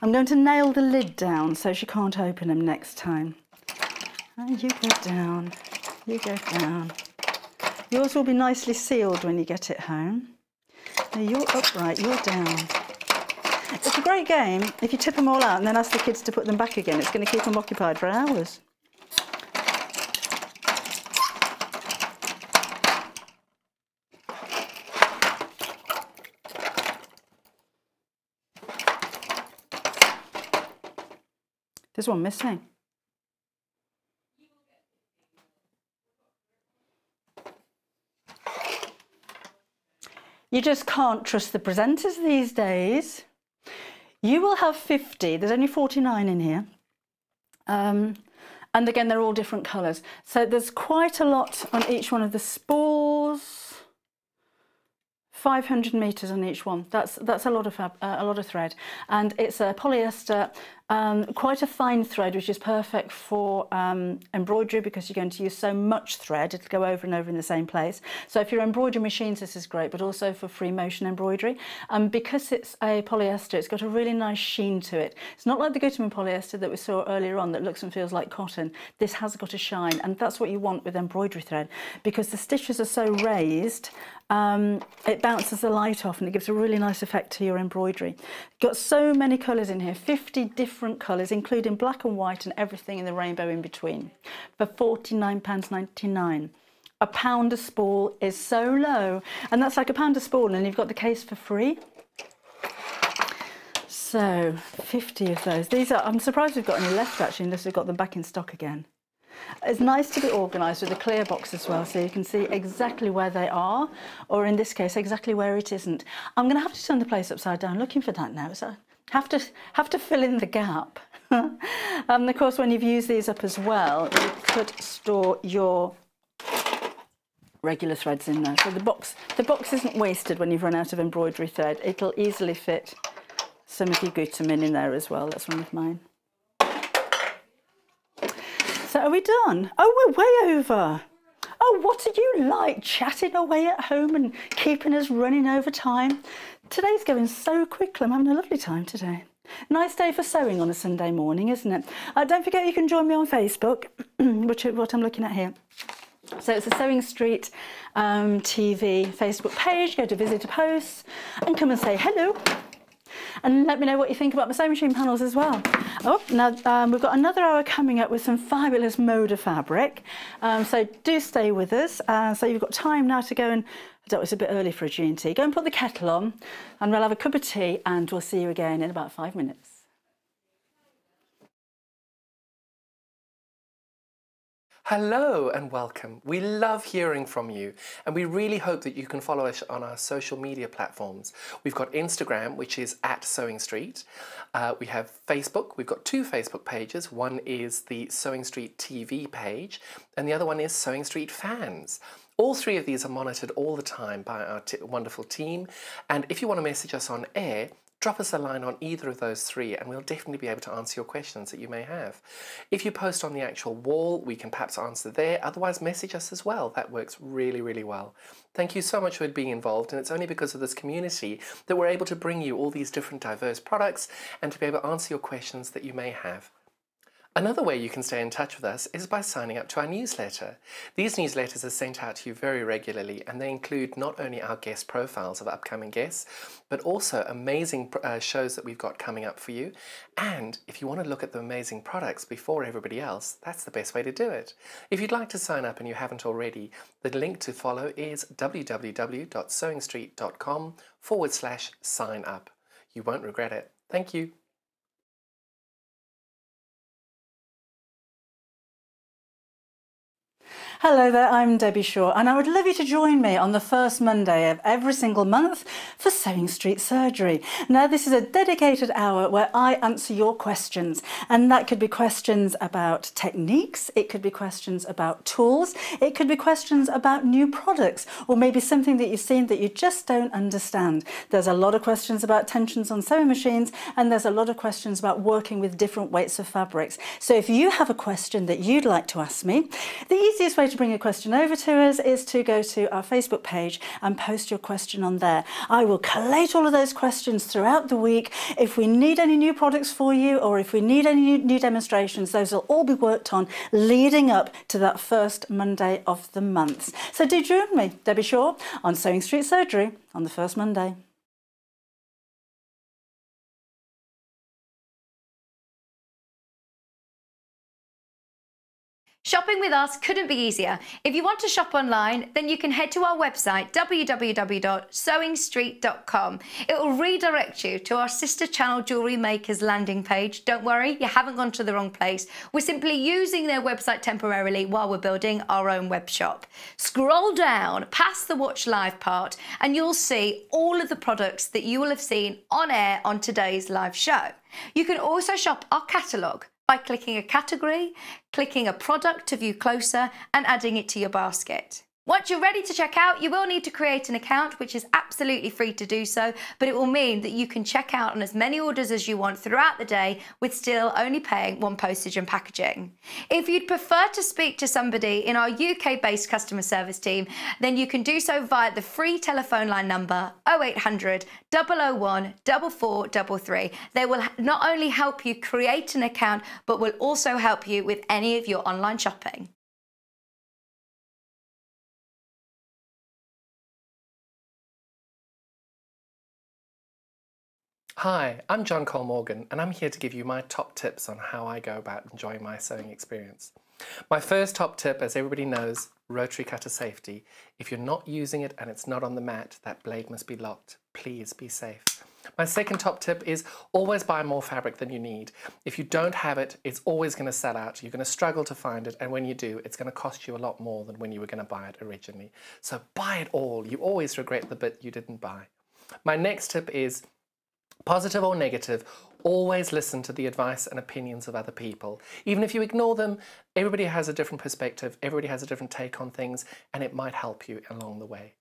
I'm going to nail the lid down so she can't open them next time. And you go down, you go down. Yours will be nicely sealed when you get it home. Now you're upright, you're down. It's a great game if you tip them all out and then ask the kids to put them back again. It's going to keep them occupied for hours. There's one missing. You just can't trust the presenters these days. You will have 50, there's only 49 in here. And again, they're all different colours. So there's quite a lot on each one of the spools. 500 metres on each one. That's a lot of thread, and it's a polyester quite a fine thread, which is perfect for embroidery because you're going to use so much thread. It'll go over and over in the same place. So if you're embroidery machines, this is great, but also for free motion embroidery. Because it's a polyester, it's got a really nice sheen to it. It's not like the Gutermann polyester that we saw earlier on that looks and feels like cotton. This has got a shine, and that's what you want with embroidery thread, because the stitches are so raised, it bounces the light off and it gives a really nice effect to your embroidery. Got so many colours in here, 50 different colours, including black and white and everything in the rainbow in between, for £49.99. £1 a spool is so low, and that's like £1 a spool, and you've got the case for free. So 50 of those. These are, I'm surprised we've got any left actually, unless we've got them back in stock again. It's nice to be organised with a clear box as well, so you can see exactly where they are, or in this case, exactly where it isn't. I'm going to have to turn the place upside down looking for that now, so have to fill in the gap. Of course, when you've used these up as well, you could store your regular threads in there. So the box isn't wasted when you've run out of embroidery thread. It'll easily fit some of your Gutermann in there as well. That's one of mine. So are we done? Oh, we're way over. Oh, what are you like, chatting away at home and keeping us running over time? Today's going so quickly. I'm having a lovely time today. Nice day for sewing on a Sunday morning, isn't it? Don't forget you can join me on Facebook, which is what I'm looking at here. So it's the Sewing Street TV Facebook page. Go to visitor posts and come and say hello. And let me know what you think about my sewing machine panels as well. Oh, now we've got another hour coming up with some fabulous Moda fabric. So do stay with us. So you've got time now to go and, I don't know, it's a bit early for a G&T. Go and put the kettle on and we'll have a cup of tea and we'll see you again in about 5 minutes. Hello and welcome. We love hearing from you, and we really hope that you can follow us on our social media platforms. We've got Instagram, which is @SewingStreet. We have Facebook. We've got 2 Facebook pages. One is the Sewing Street TV page, and the other one is Sewing Street Fans. All 3 of these are monitored all the time by our wonderful team, and if you want to message us on air, drop us a line on either of those 3 and we'll definitely be able to answer your questions that you may have. If you post on the actual wall, we can perhaps answer there. Otherwise, message us as well. That works really, really well. Thank you so much for being involved, and it's only because of this community that we're able to bring you all these different diverse products and to be able to answer your questions that you may have. Another way you can stay in touch with us is by signing up to our newsletter. These newsletters are sent out to you very regularly, and they include not only our guest profiles of upcoming guests, but also amazing shows that we've got coming up for you. And if you want to look at the amazing products before everybody else, that's the best way to do it. If you'd like to sign up and you haven't already, the link to follow is www.sewingstreet.com/sign up. You won't regret it. Thank you. Hello there, I'm Debbie Shaw, and I would love you to join me on the first Monday of every single month for Sewing Street Surgery. Now, this is a dedicated hour where I answer your questions, and that could be questions about techniques, it could be questions about tools, it could be questions about new products, or maybe something that you've seen that you just don't understand. There's a lot of questions about tensions on sewing machines, and there's a lot of questions about working with different weights of fabrics. So if you have a question that you'd like to ask me, the easiest way to bring a question over to us is to go to our Facebook page and post your question on there. I will collate all of those questions throughout the week. If we need any new products for you, or if we need any new demonstrations, those will all be worked on leading up to that first Monday of the month. So do join me, Debbie Shaw, on Sewing Street Surgery on the first Monday. Shopping with us couldn't be easier. If you want to shop online, then you can head to our website, www.sewingstreet.com. It will redirect you to our sister channel Jewellery Makers landing page. Don't worry, you haven't gone to the wrong place. We're simply using their website temporarily while we're building our own web shop. Scroll down past the Watch Live part and you'll see all of the products that you will have seen on air on today's live show. You can also shop our catalogue by clicking a category, clicking a product to view closer and adding it to your basket. Once you're ready to check out, you will need to create an account, which is absolutely free to do so, but it will mean that you can check out on as many orders as you want throughout the day with still only paying one postage and packaging. If you'd prefer to speak to somebody in our UK-based customer service team, then you can do so via the free telephone line number 0800 001 4433. They will not only help you create an account, but will also help you with any of your online shopping. Hi, I'm John Cole Morgan and I'm here to give you my top tips on how I go about enjoying my sewing experience. My first top tip, as everybody knows, rotary cutter safety. If you're not using it and it's not on the mat, that blade must be locked. Please be safe. My second top tip is always buy more fabric than you need. If you don't have it, it's always going to sell out. You're going to struggle to find it, and when you do, it's going to cost you a lot more than when you were going to buy it originally. So buy it all. You always regret the bit you didn't buy. My next tip is, positive or negative, always listen to the advice and opinions of other people. Even if you ignore them, everybody has a different perspective, everybody has a different take on things, and it might help you along the way.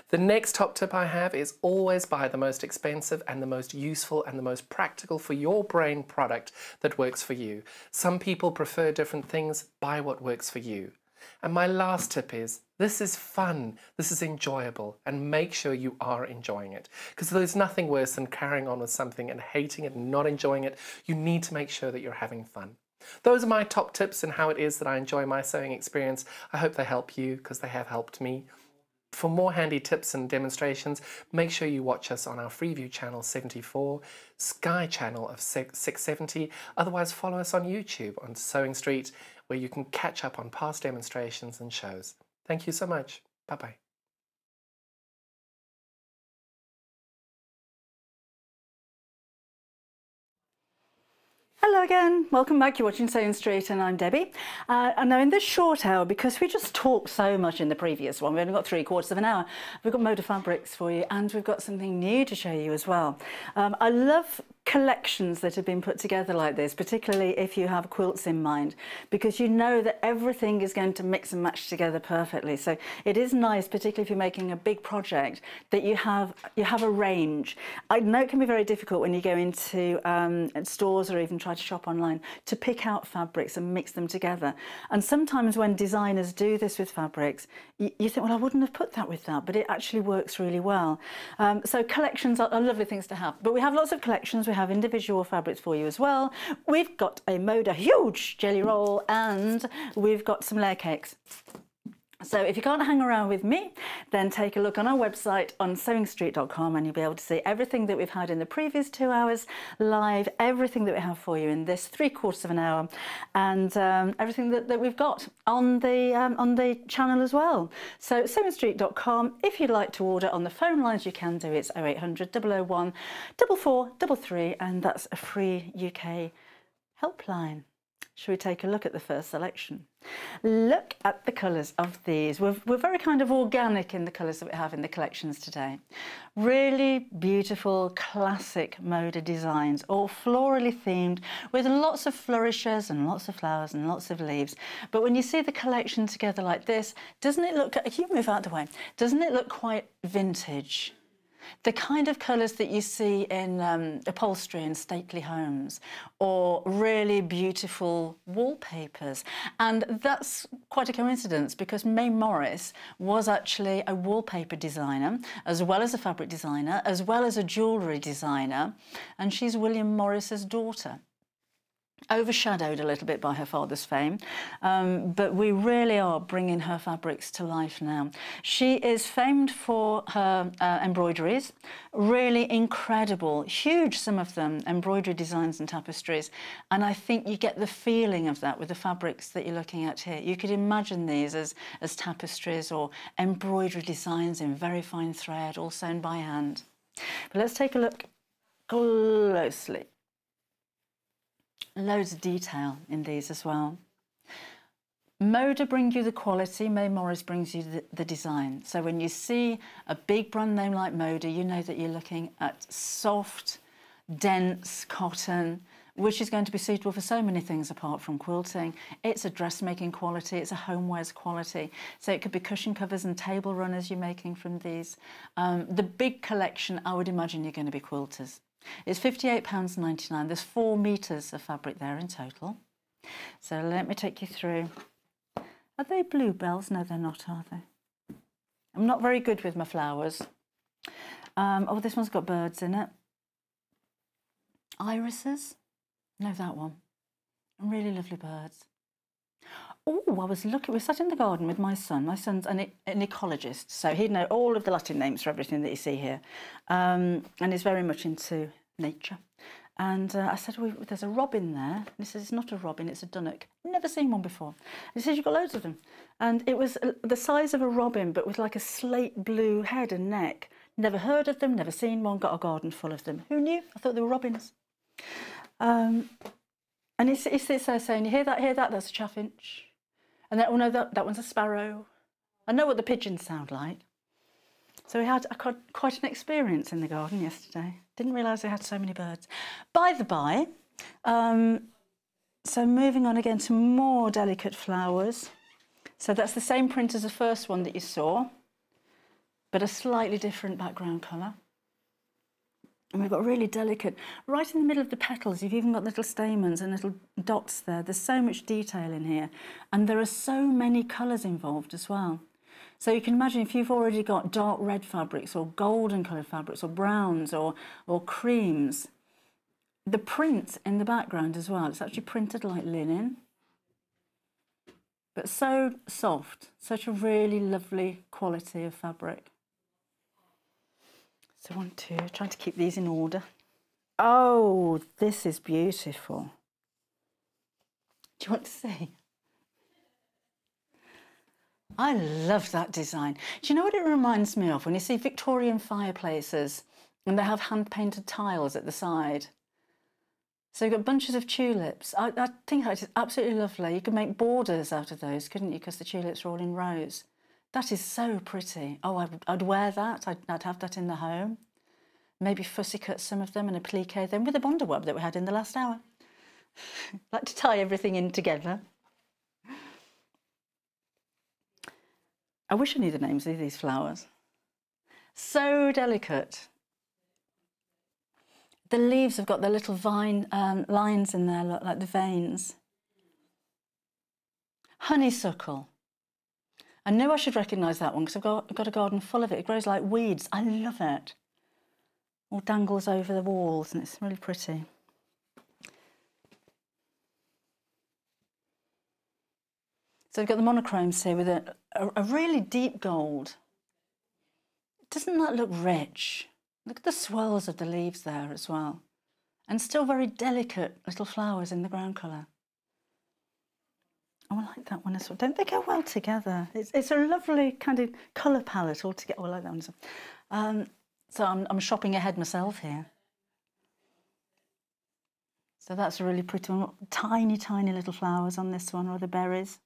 The next top tip I have is always buy the most expensive and the most useful and the most practical for your brain product that works for you. Some people prefer different things. Buy what works for you. And my last tip is, this is fun, this is enjoyable, and make sure you are enjoying it. Because there's nothing worse than carrying on with something and hating it and not enjoying it. You need to make sure that you're having fun. Those are my top tips and how it is that I enjoy my sewing experience. I hope they help you, because they have helped me. For more handy tips and demonstrations, make sure you watch us on our Freeview channel 74, Sky channel of 670, otherwise follow us on YouTube on Sewing Street, where you can catch up on past demonstrations and shows. Thank you so much. Bye-bye. Hello again, welcome back. You're watching Sewing Street and I'm Debbie. And now in this short hour, because we just talked so much in the previous one, we've only got 3/4 of an hour, we've got Moda fabrics for you and we've got something new to show you as well. I love collections that have been put together like this, particularly if you have quilts in mind, because you know that everything is going to mix and match together perfectly. So it is nice, particularly if you're making a big project, that you have a range. I know it can be very difficult when you go into stores or even try to shop online to pick out fabrics and mix them together. And sometimes when designers do this with fabrics, you think, well, I wouldn't have put that with that, but it actually works really well. So collections are lovely things to have, but we have lots of collections. We have individual fabrics for you as well. We've got a Moda huge jelly roll and we've got some layer cakes. So if you can't hang around with me, then take a look on our website on sewingstreet.com and you'll be able to see everything that we've had in the previous 2 hours live, everything that we have for you in this 3/4 of an hour, and everything that we've got on the channel as well. So sewingstreet.com. If you'd like to order on the phone lines, you can do. It's 0800 001 4433, and that's a free UK helpline. Should we take a look at the first selection? Look at the colours of these. We're very kind of organic in the colours that we have in the collections today. Really beautiful, classic Moda designs, all florally themed, with lots of flourishes and lots of flowers and lots of leaves. But when you see the collection together like this, doesn't it look, you move out the way, doesn't it look quite vintage? The kind of colours that you see in upholstery in stately homes, or really beautiful wallpapers. And that's quite a coincidence, because May Morris was actually a wallpaper designer, as well as a fabric designer, as well as a jewellery designer, and she's William Morris's daughter. Overshadowed a little bit by her father's fame, but we really are bringing her fabrics to life now. She is famed for her embroideries, really incredible, huge, some of them, embroidery designs and tapestries, and I think you get the feeling of that with the fabrics that you're looking at here. You could imagine these as tapestries or embroidery designs in very fine thread, all sewn by hand. But let's take a look closely. Loads of detail in these as well. Moda brings you the quality, May Morris brings you the design. So when you see a big brand name like Moda, you know that you're looking at soft, dense cotton which is going to be suitable for so many things apart from quilting. It's a dressmaking quality, it's a homewares quality. So it could be cushion covers and table runners you're making from these. The big collection, I would imagine you're going to be quilters. It's £58.99. There's 4 metres of fabric there in total. So let me take you through. Are they bluebells? No, they're not, are they? I'm not very good with my flowers. Oh, this one's got birds in it. Irises? No, that one. Really lovely birds. Oh, I was looking, we sat in the garden with my son. My son's an ecologist, so he'd know all of the Latin names for everything that you see here. And he's very much into nature. And I said, well, there's a robin there. And he says, it's not a robin, it's a dunnock. Never seen one before. And he says, you've got loads of them. And it was the size of a robin, but with like a slate blue head and neck. Never heard of them, never seen one, got a garden full of them. Who knew? I thought they were robins. And he sits there saying, you hear that, that's a chaffinch. And then, oh no, that one's a sparrow. I know what the pigeons sound like. So we had quite an experience in the garden yesterday. Didn't realise they had so many birds. By the by, so moving on again to more delicate flowers. So that's the same print as the first one that you saw, but a slightly different background colour. And we've got really delicate, right in the middle of the petals, you've even got little stamens and little dots there. There's so much detail in here. And there are so many colours involved as well. So you can imagine if you've already got dark red fabrics or golden coloured fabrics or browns or creams, the print in the background as well, it's actually printed like linen, but so soft, such a really lovely quality of fabric. So 1, 2, trying to keep these in order. Oh, this is beautiful. Do you want to see? I love that design. Do you know what it reminds me of? When you see Victorian fireplaces and they have hand-painted tiles at the side. So you've got bunches of tulips. I think that is absolutely lovely. You could make borders out of those, couldn't you? Because the tulips are all in rows. That is so pretty. Oh, I'd wear that. I'd have that in the home. Maybe fussy cut some of them and applique them with the Bondi web that we had in the last hour. Like to tie everything in together. I wish I knew the names of these flowers. So delicate. The leaves have got the little vine lines in there, like the veins. Honeysuckle. I knew I should recognise that one because I've got a garden full of it. It grows like weeds. I love it. All dangles over the walls and it's really pretty. So we've got the monochromes here with a really deep gold. Doesn't that look rich? Look at the swirls of the leaves there as well. And still very delicate little flowers in the ground colour. Oh, I like that one as well. Don't they go well together? It's a lovely kind of colour palette altogether. Oh, I like that one as well. So I'm shopping ahead myself here. So that's a really pretty one. Tiny, tiny little flowers on this one, or the berries.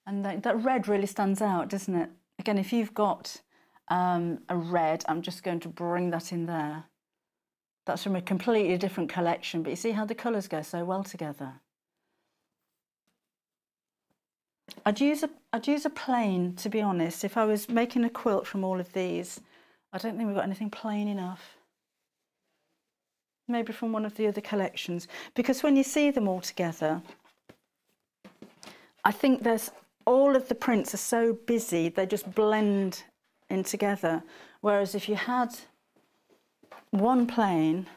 And that red really stands out, doesn't it? Again, if you've got a red, I'm just going to bring that in there. That's from a completely different collection, but you see how the colours go so well together. I'd use a plain, to be honest. If I was making a quilt from all of these, I don't think we've got anything plain enough. Maybe from one of the other collections. Because when you see them all together, I think all of the prints are so busy, they just blend in together. Whereas if you had one plain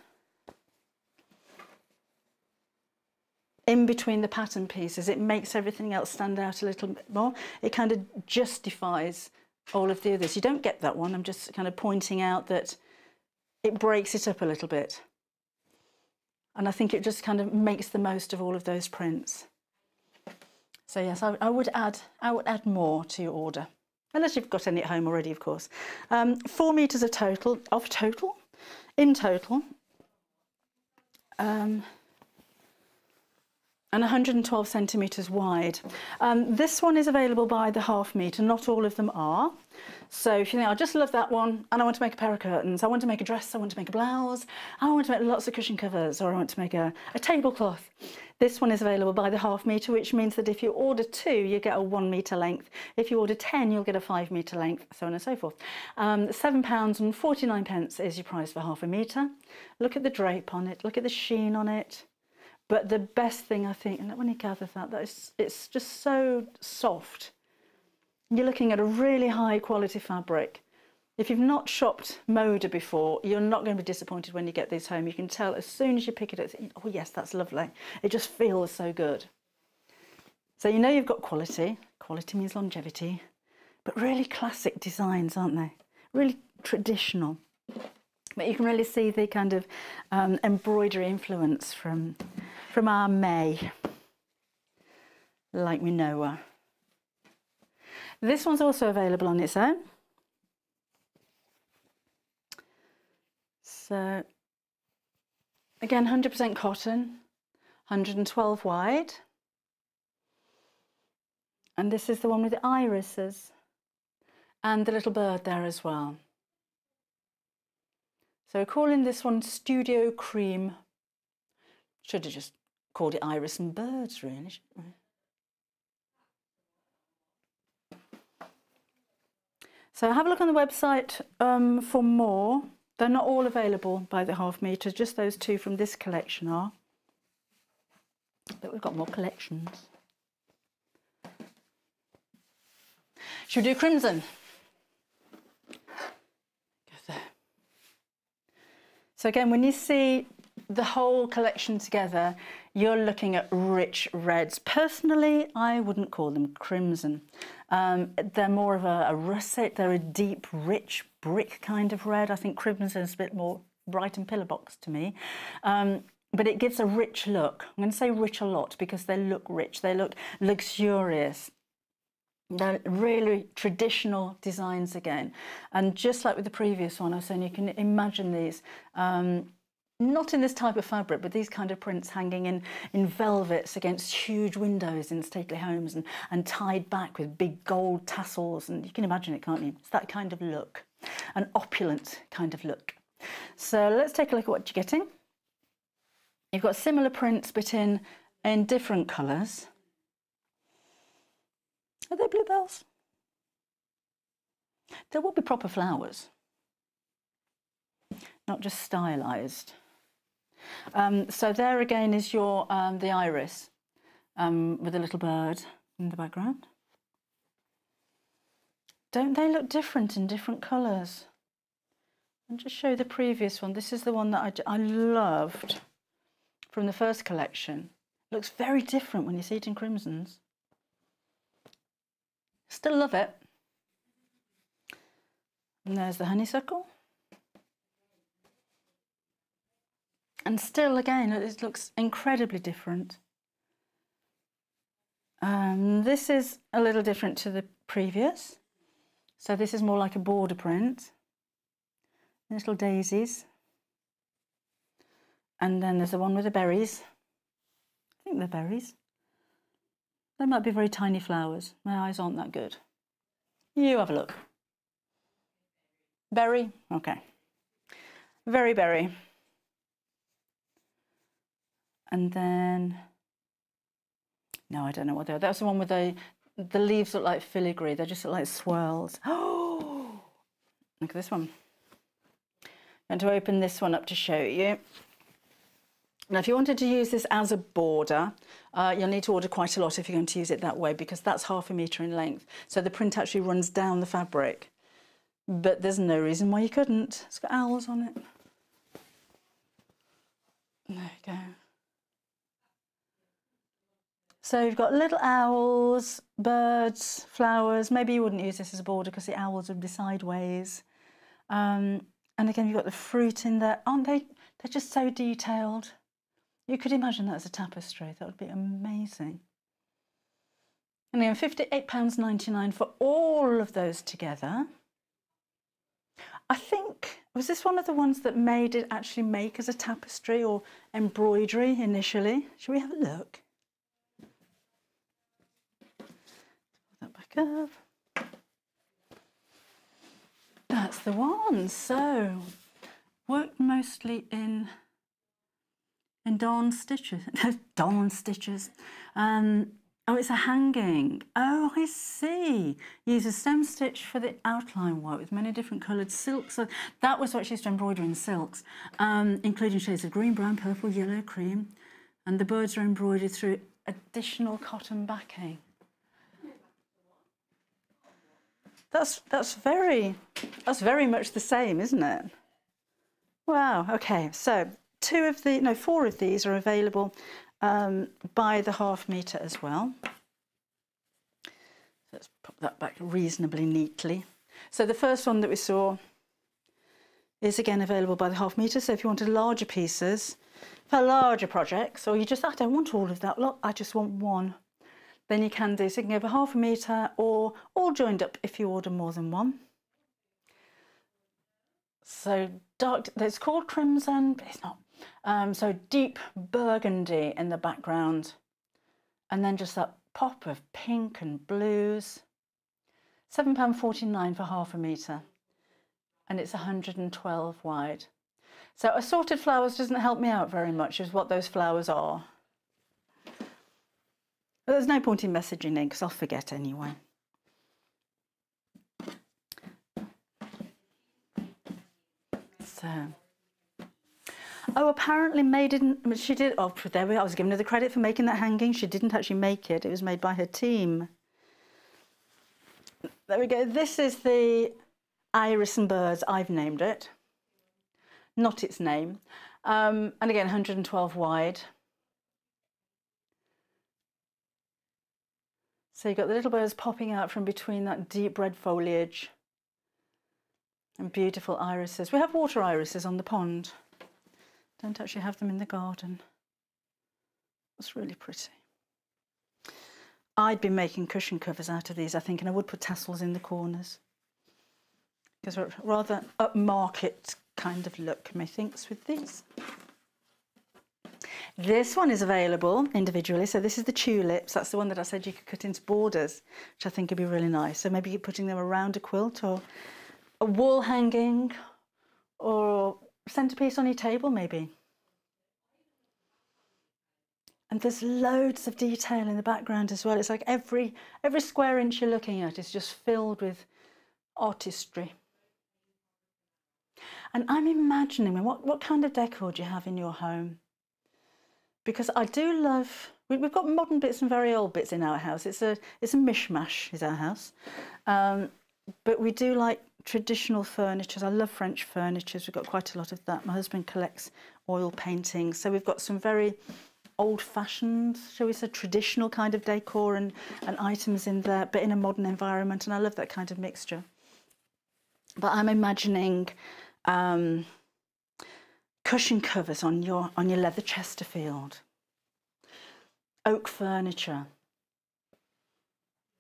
in between the pattern pieces, it makes everything else stand out a little bit more. It kind of justifies all of the others. You don't get that one. I'm just kind of pointing out that it breaks it up a little bit. And I think it just kind of makes the most of all of those prints. So yes, I would add more to your order, unless you've got any at home already, of course. 4 meters in total. and 112 centimetres wide. This one is available by the half metre, not all of them are. So if you think, I just love that one and I want to make a pair of curtains, I want to make a dress, I want to make a blouse, I want to make lots of cushion covers, or I want to make a tablecloth. This one is available by the half metre, which means that if you order 2, you get a 1 metre length. If you order 10, you'll get a 5 metre length, so on and so forth. £7.49 is your price for half a metre. Look at the drape on it, look at the sheen on it. But the best thing, I think, and when you gather that it's just so soft. You're looking at a really high quality fabric. If you've not shopped Moda before, you're not going to be disappointed when you get these home. You can tell as soon as you pick it up, oh yes, that's lovely. It just feels so good. So you know you've got quality. Quality means longevity, but really classic designs, aren't they? Really traditional. But you can really see the kind of embroidery influence from our May, like we know her. This one's also available on its own. So, again, 100% cotton, 112 wide. And this is the one with the irises and the little bird there as well. So we're calling this one Studio Cream. Should have just called it Iris and Birds, really, shouldn't we? So have a look on the website for more. They're not all available by the half metre, just those 2 from this collection are. But we've got more collections. Should we do crimson? Go there. So again, when you see the whole collection together, you're looking at rich reds. Personally, I wouldn't call them crimson. They're more of a russet, they're a deep, rich brick kind of red. I think crimson is a bit more bright and pillar box to me. But it gives a rich look. I'm going to say rich a lot because they look rich, they look luxurious. They're really traditional designs again. And just like with the previous one, I was saying you can imagine these, not in this type of fabric, but these kind of prints hanging in velvets against huge windows in stately homes and tied back with big gold tassels. And you can imagine it, can't you? It's that kind of look, an opulent kind of look. So let's take a look at what you're getting. You've got similar prints, but in different colours. Are they bluebells? There will be proper flowers, not just stylised. So there again is your the iris with a little bird in the background. Don't they look different in different colours? And just show the previous one. This is the one that I loved from the first collection. It looks very different when you see it in crimsons. Still love it. And there's the honeysuckle. And still, again, it looks incredibly different. This is a little different to the previous. So this is more like a border print. Little daisies. And then there's the one with the berries. I think they're berries. They might be very tiny flowers. My eyes aren't that good. You have a look. Berry? Okay. Very berry. And then, no, I don't know what they are. That's the one with the leaves look like filigree. They just look like swirls. Oh, look at this one. I'm going to open this one up to show you. Now, if you wanted to use this as a border, you'll need to order quite a lot if you're going to use it that way, because that's ½ metre in length. So the print actually runs down the fabric. But there's no reason why you couldn't. It's got owls on it. There we go. So you've got little owls, birds, flowers. Maybe you wouldn't use this as a border because the owls would be sideways. And again, you've got the fruit in there. Aren't they? They're just so detailed. You could imagine that as a tapestry. That would be amazing. And again, £58.99 for all of those together. I think, was this one of the ones that made it actually make as a tapestry or embroidery initially? Shall we have a look? curve. That's the one. So, worked mostly in darn stitches. Darn stitches. Oh, it's a hanging. Oh, I see. Use a stem stitch for the outline work with many different coloured silks. So that was what she used to embroider in silks, including shades of green, brown, purple, yellow, cream. And the birds are embroidered through additional cotton backing. That's very much the same, isn't it? Wow. Okay. So 4 of these are available by the ½ metre as well. Let's put that back reasonably neatly. So the first one that we saw is again available by the ½ metre. So if you wanted larger pieces for larger projects, or you just, I don't want all of that lot, I just want one, then you can do. So you can go for ½ metre or all joined up if you order more than one. So dark, it's called crimson, but it's not. So deep burgundy in the background, and then just that pop of pink and blues. £7.49 for ½ metre, and it's 112 wide. So assorted flowers doesn't help me out very much as what those flowers are. But there's no point in messaging in because I'll forget anyway. So, oh, apparently May didn't, she did, oh, there we are, I was giving her the credit for making that hanging. She didn't actually make it, it was made by her team. There we go, this is the Iris and Birds, I've named it, not its name. And again, 112 wide. So you've got the little birds popping out from between that deep red foliage. And beautiful irises. We have water irises on the pond. Don't actually have them in the garden. That's really pretty. I'd be making cushion covers out of these, I think, and I would put tassels in the corners. Because we're rather upmarket kind of look, methinks, with these. This one is available individually. So this is the tulips. That's the one that I said you could cut into borders, which I think would be really nice. So maybe you're putting them around a quilt or a wall hanging or centerpiece on your table maybe. And there's loads of detail in the background as well. It's like every square inch you're looking at is just filled with artistry. And I'm imagining, what kind of decor do you have in your home? Because I do love, we've got modern bits and very old bits in our house. It's a mishmash is our house. But we do like traditional furniture. I love French furniture. We've got quite a lot of that. My husband collects oil paintings. So we've got some very old-fashioned, shall we say, traditional kind of decor and items in there, but in a modern environment. And I love that kind of mixture. But I'm imagining cushion covers on your leather Chesterfield, oak furniture.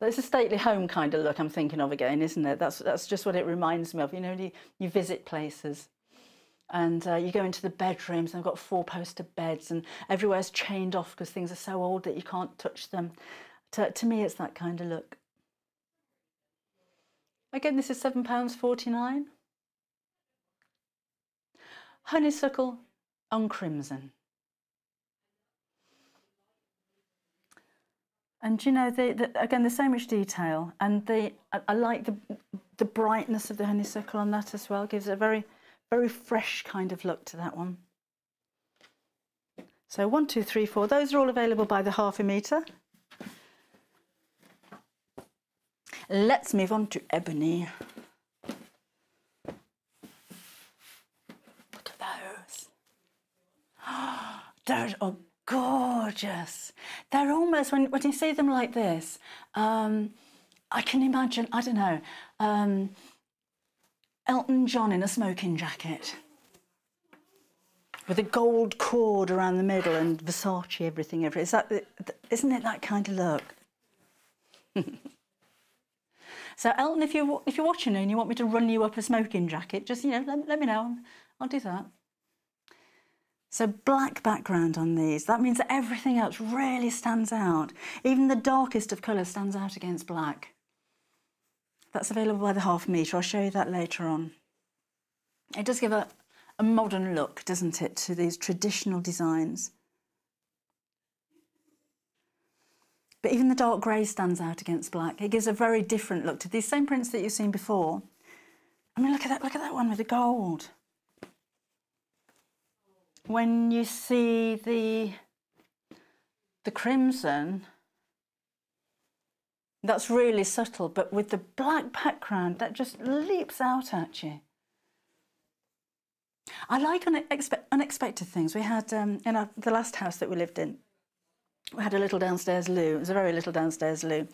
It's a stately home kind of look I'm thinking of again, isn't it? That's just what it reminds me of. You know, you visit places and you go into the bedrooms and they've got 4-poster beds and everywhere's chained off because things are so old that you can't touch them. To me, it's that kind of look. Again, this is £7.49. Honeysuckle on crimson. And you know, again, there's so much detail, and I like the brightness of the honeysuckle on that as well. It gives it a very, very fresh kind of look to that one. So 1, 2, 3, 4. Those are all available by the ½ metre. Let's move on to ebony. Look at those. Those are gorgeous. They're almost, when you see them like this, I can imagine, I don't know, Elton John in a smoking jacket with a gold cord around the middle and Versace everything. Isn't it that kind of look? So Elton, if you're watching and you want me to run you up a smoking jacket, just, you know, let me know. I'll do that. So black background on these. That means that everything else really stands out. Even the darkest of colours stands out against black. That's available by the ½ metre. I'll show you that later on. It does give a modern look, doesn't it, to these traditional designs. But even the dark grey stands out against black. It gives a very different look to these same prints that you've seen before. I mean, look at that one with the gold. When you see the crimson, that's really subtle, but with the black background, that just leaps out at you. I like unexpected things. We had, in the last house that we lived in, we had a little downstairs loo. It was a very little downstairs loo.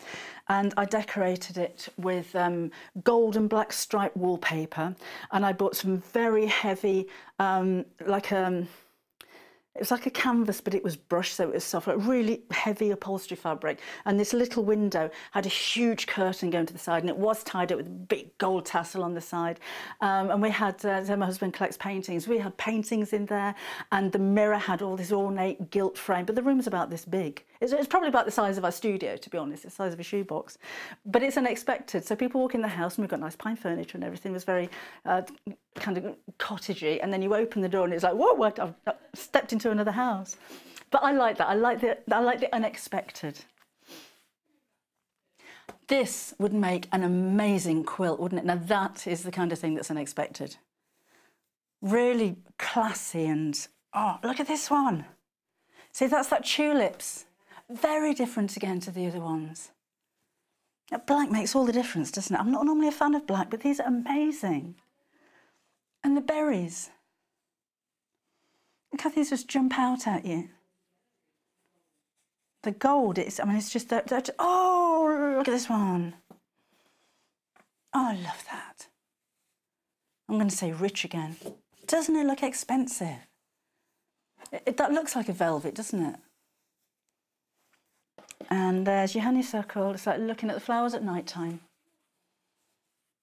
And I decorated it with gold and black striped wallpaper. And I bought some very heavy, it was like a canvas, but it was brushed, so it was soft, like really heavy upholstery fabric. And this little window had a huge curtain going to the side, and it was tied up with a big gold tassel on the side. And we had, so my husband collects paintings, we had paintings in there, and the mirror had all this ornate gilt frame, but the room was about this big. It's probably about the size of our studio, to be honest, it's the size of a shoebox. But it's unexpected, so people walk in the house, and we've got nice pine furniture and everything. It was very kind of cottagey, and then you open the door and it's like, whoa, what? I've stepped into another house. But I like that. I like the unexpected. This would make an amazing quilt, wouldn't it? Now that is the kind of thing that's unexpected. Really classy, and oh, look at this one. See, that's that tulips. Very different again to the other ones. That black makes all the difference, doesn't it? I'm not normally a fan of black, but these are amazing. And the berries. Look how these just jump out at you. The gold, it's just that, oh, look at this one. Oh, I love that. I'm going to say rich again. Doesn't it look expensive? That looks like a velvet, doesn't it? And there's your honeysuckle. It's like looking at the flowers at night time.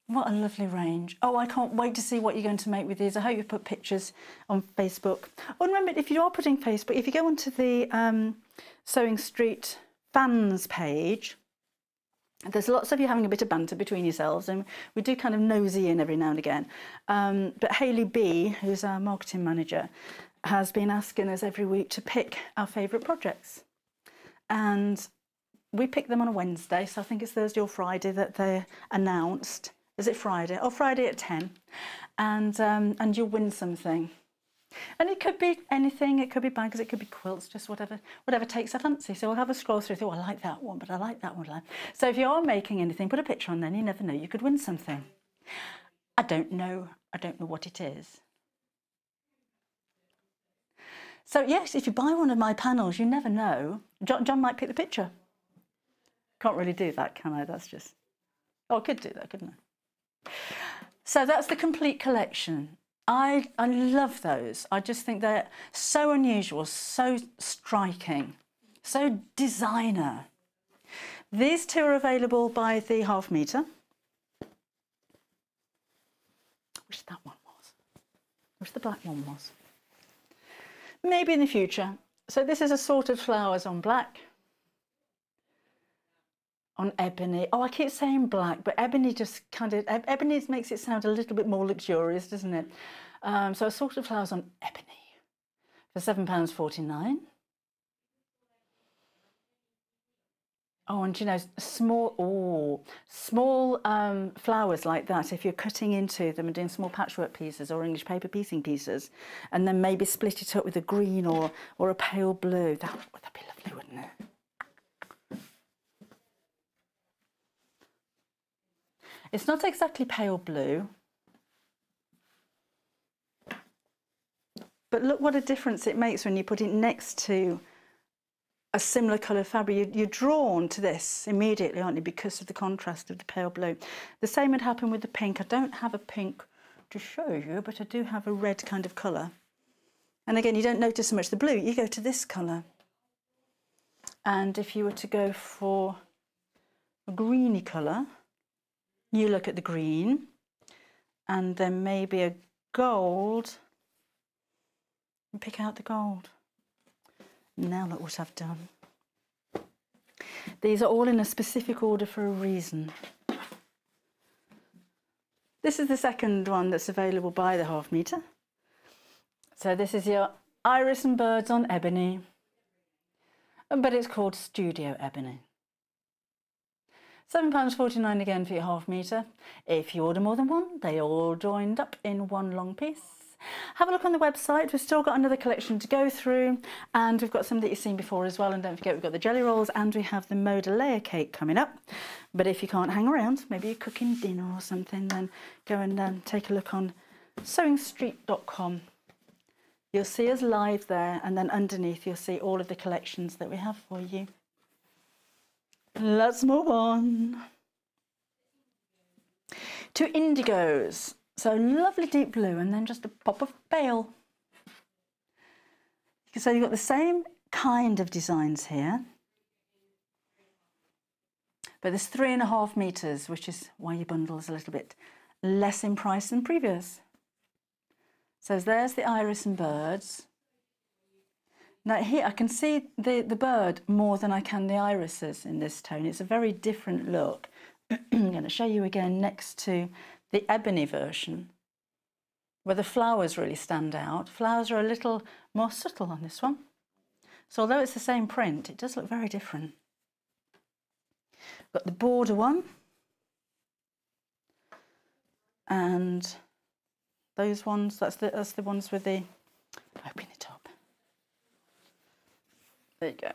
What a lovely range. Oh, I can't wait to see what you're going to make with these. I hope you put pictures on Facebook. Oh, and remember, if you are putting Facebook, if you go onto the Sewing Street fans page, there's lots of you having a bit of banter between yourselves, and we do kind of nosy in every now and again. But Hayley B, who's our marketing manager, has been asking us every week to pick our favourite projects. And we pick them on a Wednesday, so I think it's Thursday or Friday that they're announced. Is it Friday? Oh, Friday at 10. And you'll win something. And it could be anything. It could be bags, it could be quilts, just whatever takes a fancy. So we'll have a scroll through. Oh, I like that one, but I like that one. So if you are making anything, put a picture on then. You never know. You could win something. I don't know what it is. So yes, if you buy one of my panels, you never know. John might pick the picture. Can't really do that, can I? That's just... Oh, I could do that, couldn't I? So that's the complete collection. I love those. I just think they're so unusual, so striking, so designer. These two are available by the ½ metre. I wish that one was. I wish the black one was. Maybe in the future. So this is assorted flowers on black. On ebony. Oh, I keep saying black, but ebony just kind of... Ebony makes it sound a little bit more luxurious, doesn't it? So assorted flowers on ebony for £7.49. Oh, and you know, small flowers like that, if you're cutting into them and doing small patchwork pieces or English paper piecing pieces, and then maybe split it up with a green or a pale blue, that'd be lovely, wouldn't it? It's not exactly pale blue, but look what a difference it makes when you put it next to a similar colour fabric. You're drawn to this immediately, aren't you, because of the contrast of the pale blue. The same would happen with the pink. I don't have a pink to show you, but I do have a red kind of colour. And again, you don't notice so much the blue, you go to this colour. And if you were to go for a greeny colour, you look at the green, and then maybe a gold, and pick out the gold. Now look what I've done. These are all in a specific order for a reason. This is the second one that's available by the ½ metre. So this is your Iris and Birds on ebony, but it's called Studio Ebony. £7.49 again for your ½ metre. If you order more than one, they all joined up in one long piece. Have a look on the website. We've still got another collection to go through, and we've got some that you've seen before as well. And don't forget, we've got the jelly rolls and we have the Moda layer cake coming up. But if you can't hang around, maybe you're cooking dinner or something, then go and take a look on sewingstreet.com. You'll see us live there, and then underneath you'll see all of the collections that we have for you. Let's move on to indigos. So lovely deep blue, and then just a pop of pale. So you've got the same kind of designs here, but there's 3.5 metres, which is why your bundle is a little bit less in price than previous. So there's the Iris and Birds. Now here I can see the bird more than I can the irises in this tone. It's a very different look. I'm going to show you again next to the ebony version, where the flowers really stand out. Flowers are a little more subtle on this one. So although it's the same print, it does look very different. Got the border one, and those ones, that's the ones with the, open it up. There you go.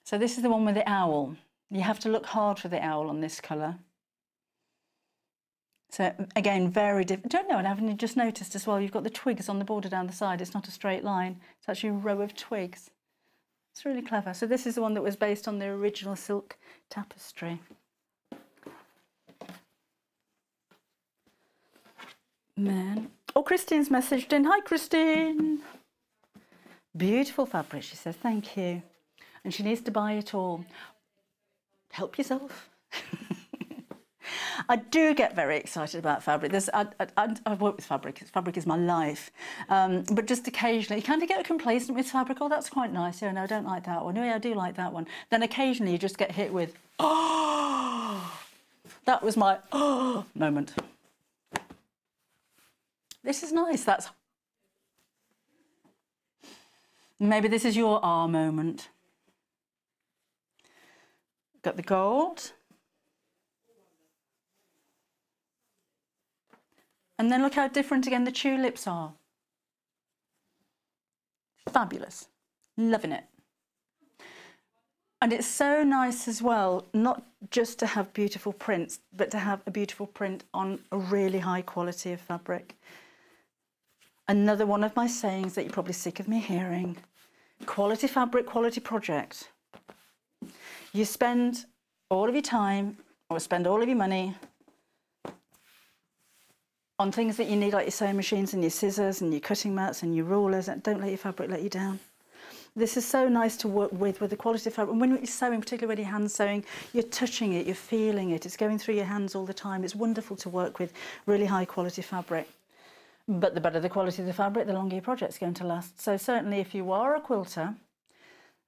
So this is the one with the owl. You have to look hard for the owl on this colour. So again, very different. Don't know, and haven't you just noticed as well, you've got the twigs on the border down the side. It's not a straight line. It's actually a row of twigs. It's really clever. So this is the one that was based on the original silk tapestry. Man. Oh, Christine's messaged in. Hi, Christine. Beautiful fabric, she says. Thank you. And she needs to buy it all. Help yourself. I do get very excited about fabric. I've worked with fabric. Fabric is my life. But just occasionally, you kind of get complacent with fabric. Oh, that's quite nice. Yeah, no, I don't like that one. Oh, yeah, I do like that one. Then occasionally you just get hit with, oh, that was my oh moment. This is nice. That's maybe this is your ah moment. Got the gold. And then look how different again the tulips are. Fabulous. Loving it. And it's so nice as well, not just to have beautiful prints, but to have a beautiful print on a really high quality of fabric. Another one of my sayings that you're probably sick of me hearing. Quality fabric, quality project. You spend all of your time or spend all of your money on things that you need, like your sewing machines and your scissors and your cutting mats and your rulers. Don't let your fabric let you down. This is so nice to work with the quality of fabric. And when you're sewing, particularly when you're hand sewing, you're touching it, you're feeling it, it's going through your hands all the time. It's wonderful to work with really high quality fabric. But the better the quality of the fabric, the longer your project's going to last. So certainly if you are a quilter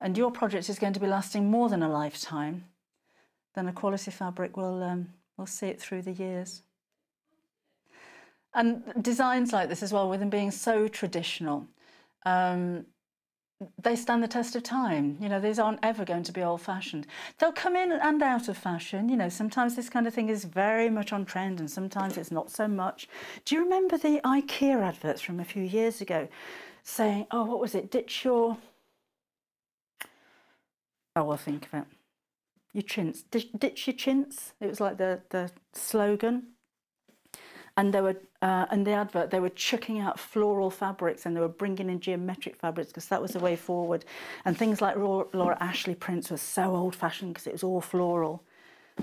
and your project is going to be lasting more than a lifetime, then a quality fabric will see it through the years. And designs like this as well, with them being so traditional, they stand the test of time. You know, these aren't ever going to be old-fashioned. They'll come in and out of fashion. You know, sometimes this kind of thing is very much on trend and sometimes it's not so much. Do you remember the IKEA adverts from a few years ago saying, oh, what was it? Ditch your... Oh, I'll think of it. Your chintz. Ditch your chintz. It was like the slogan. And they were, in the advert, they were chucking out floral fabrics and they were bringing in geometric fabrics because that was the way forward. And things like Laura Ashley prints were so old-fashioned because it was all floral.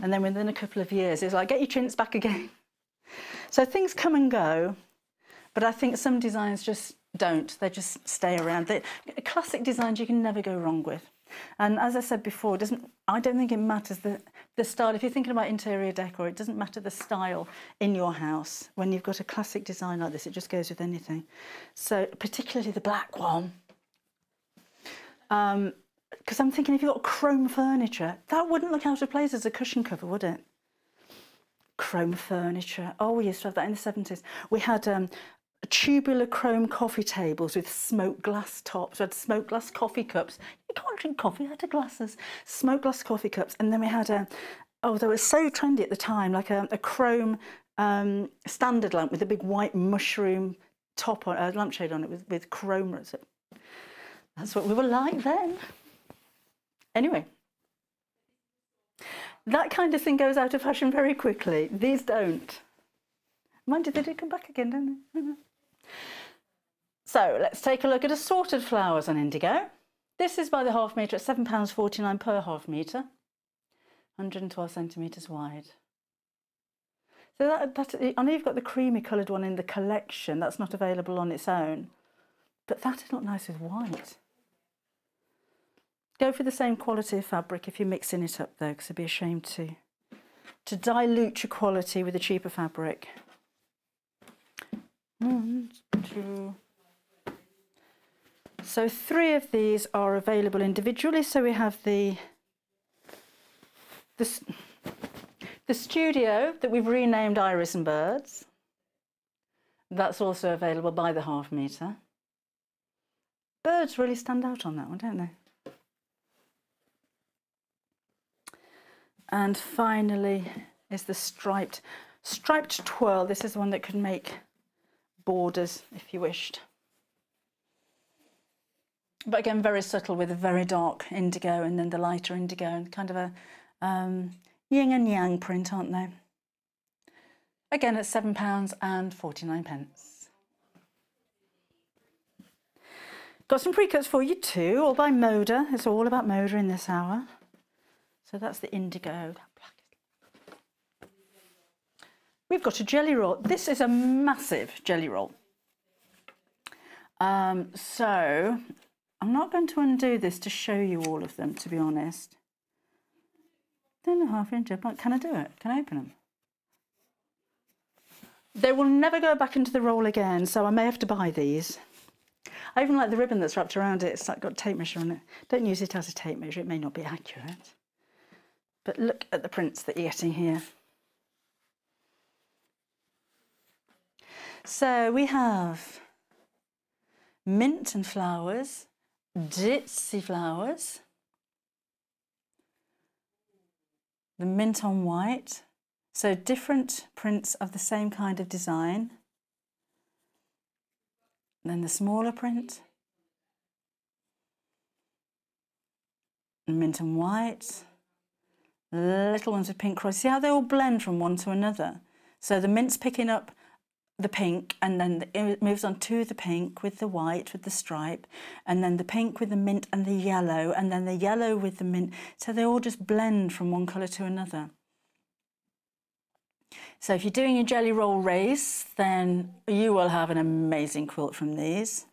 And then within a couple of years, it's like, get your chintz back again. So things come and go, but I think some designs just don't. They just stay around. Classic designs you can never go wrong with. And as I said before, I don't think it matters the style. If you're thinking about interior decor, it doesn't matter the style in your house. When you've got a classic design like this, it just goes with anything. So particularly the black one. Because I'm thinking if you've got chrome furniture, that wouldn't look out of place as a cushion cover, would it? chrome furniture. Oh, we used to have that in the 70s. We had tubular chrome coffee tables with smoked glass tops. We had smoked glass coffee cups. You can't drink coffee out of glasses. Smoked glass coffee cups. And then we had oh, they were so trendy at the time, like a chrome standard lamp with a big white mushroom top on, a lampshade on it with chrome. That's what we were like then. Anyway, that kind of thing goes out of fashion very quickly. These don't. Mind you, they did come back again, don't they? So let's take a look at assorted flowers on indigo. This is by the half metre at £7.49 per half metre, 112 centimetres wide. So I know you've got the creamy coloured one in the collection. That's not available on its own. But that is not nice with white. Go for the same quality of fabric if you're mixing it up though, because it'd be a shame to dilute your quality with a cheaper fabric. 1, 2. So 3 of these are available individually. So we have the studio that we've renamed Iris and Birds. That's also available by the half metre. Birds really stand out on that one, don't they? And finally is the striped twirl. This is the one that could make borders if you wished. But again, very subtle with a very dark indigo and then the lighter indigo, and kind of a yin and yang print, aren't they? Again at £7.49. Got some pre-cuts for you too, all by Moda. It's all about Moda in this hour. So that's the indigo. We've got a jelly roll. This is a massive jelly roll. So I'm not going to undo this to show you all of them, to be honest. 2.5 inch, but can I do it? Can I open them? They will never go back into the roll again, so I may have to buy these. I even like the ribbon that's wrapped around it. It's like got a tape measure on it. Don't use it as a tape measure, it may not be accurate. But look at the prints that you're getting here. So we have mint and flowers, ditzy flowers, the mint on white, so different prints of the same kind of design. And then the smaller print, mint and white, little ones with pink cross. See how they all blend from one to another? So the mint's picking up the pink, and then it moves on to the pink with the white with the stripe, and then the pink with the mint and the yellow, and then the yellow with the mint. So they all just blend from one colour to another. So if you're doing a jelly roll race, then you will have an amazing quilt from these.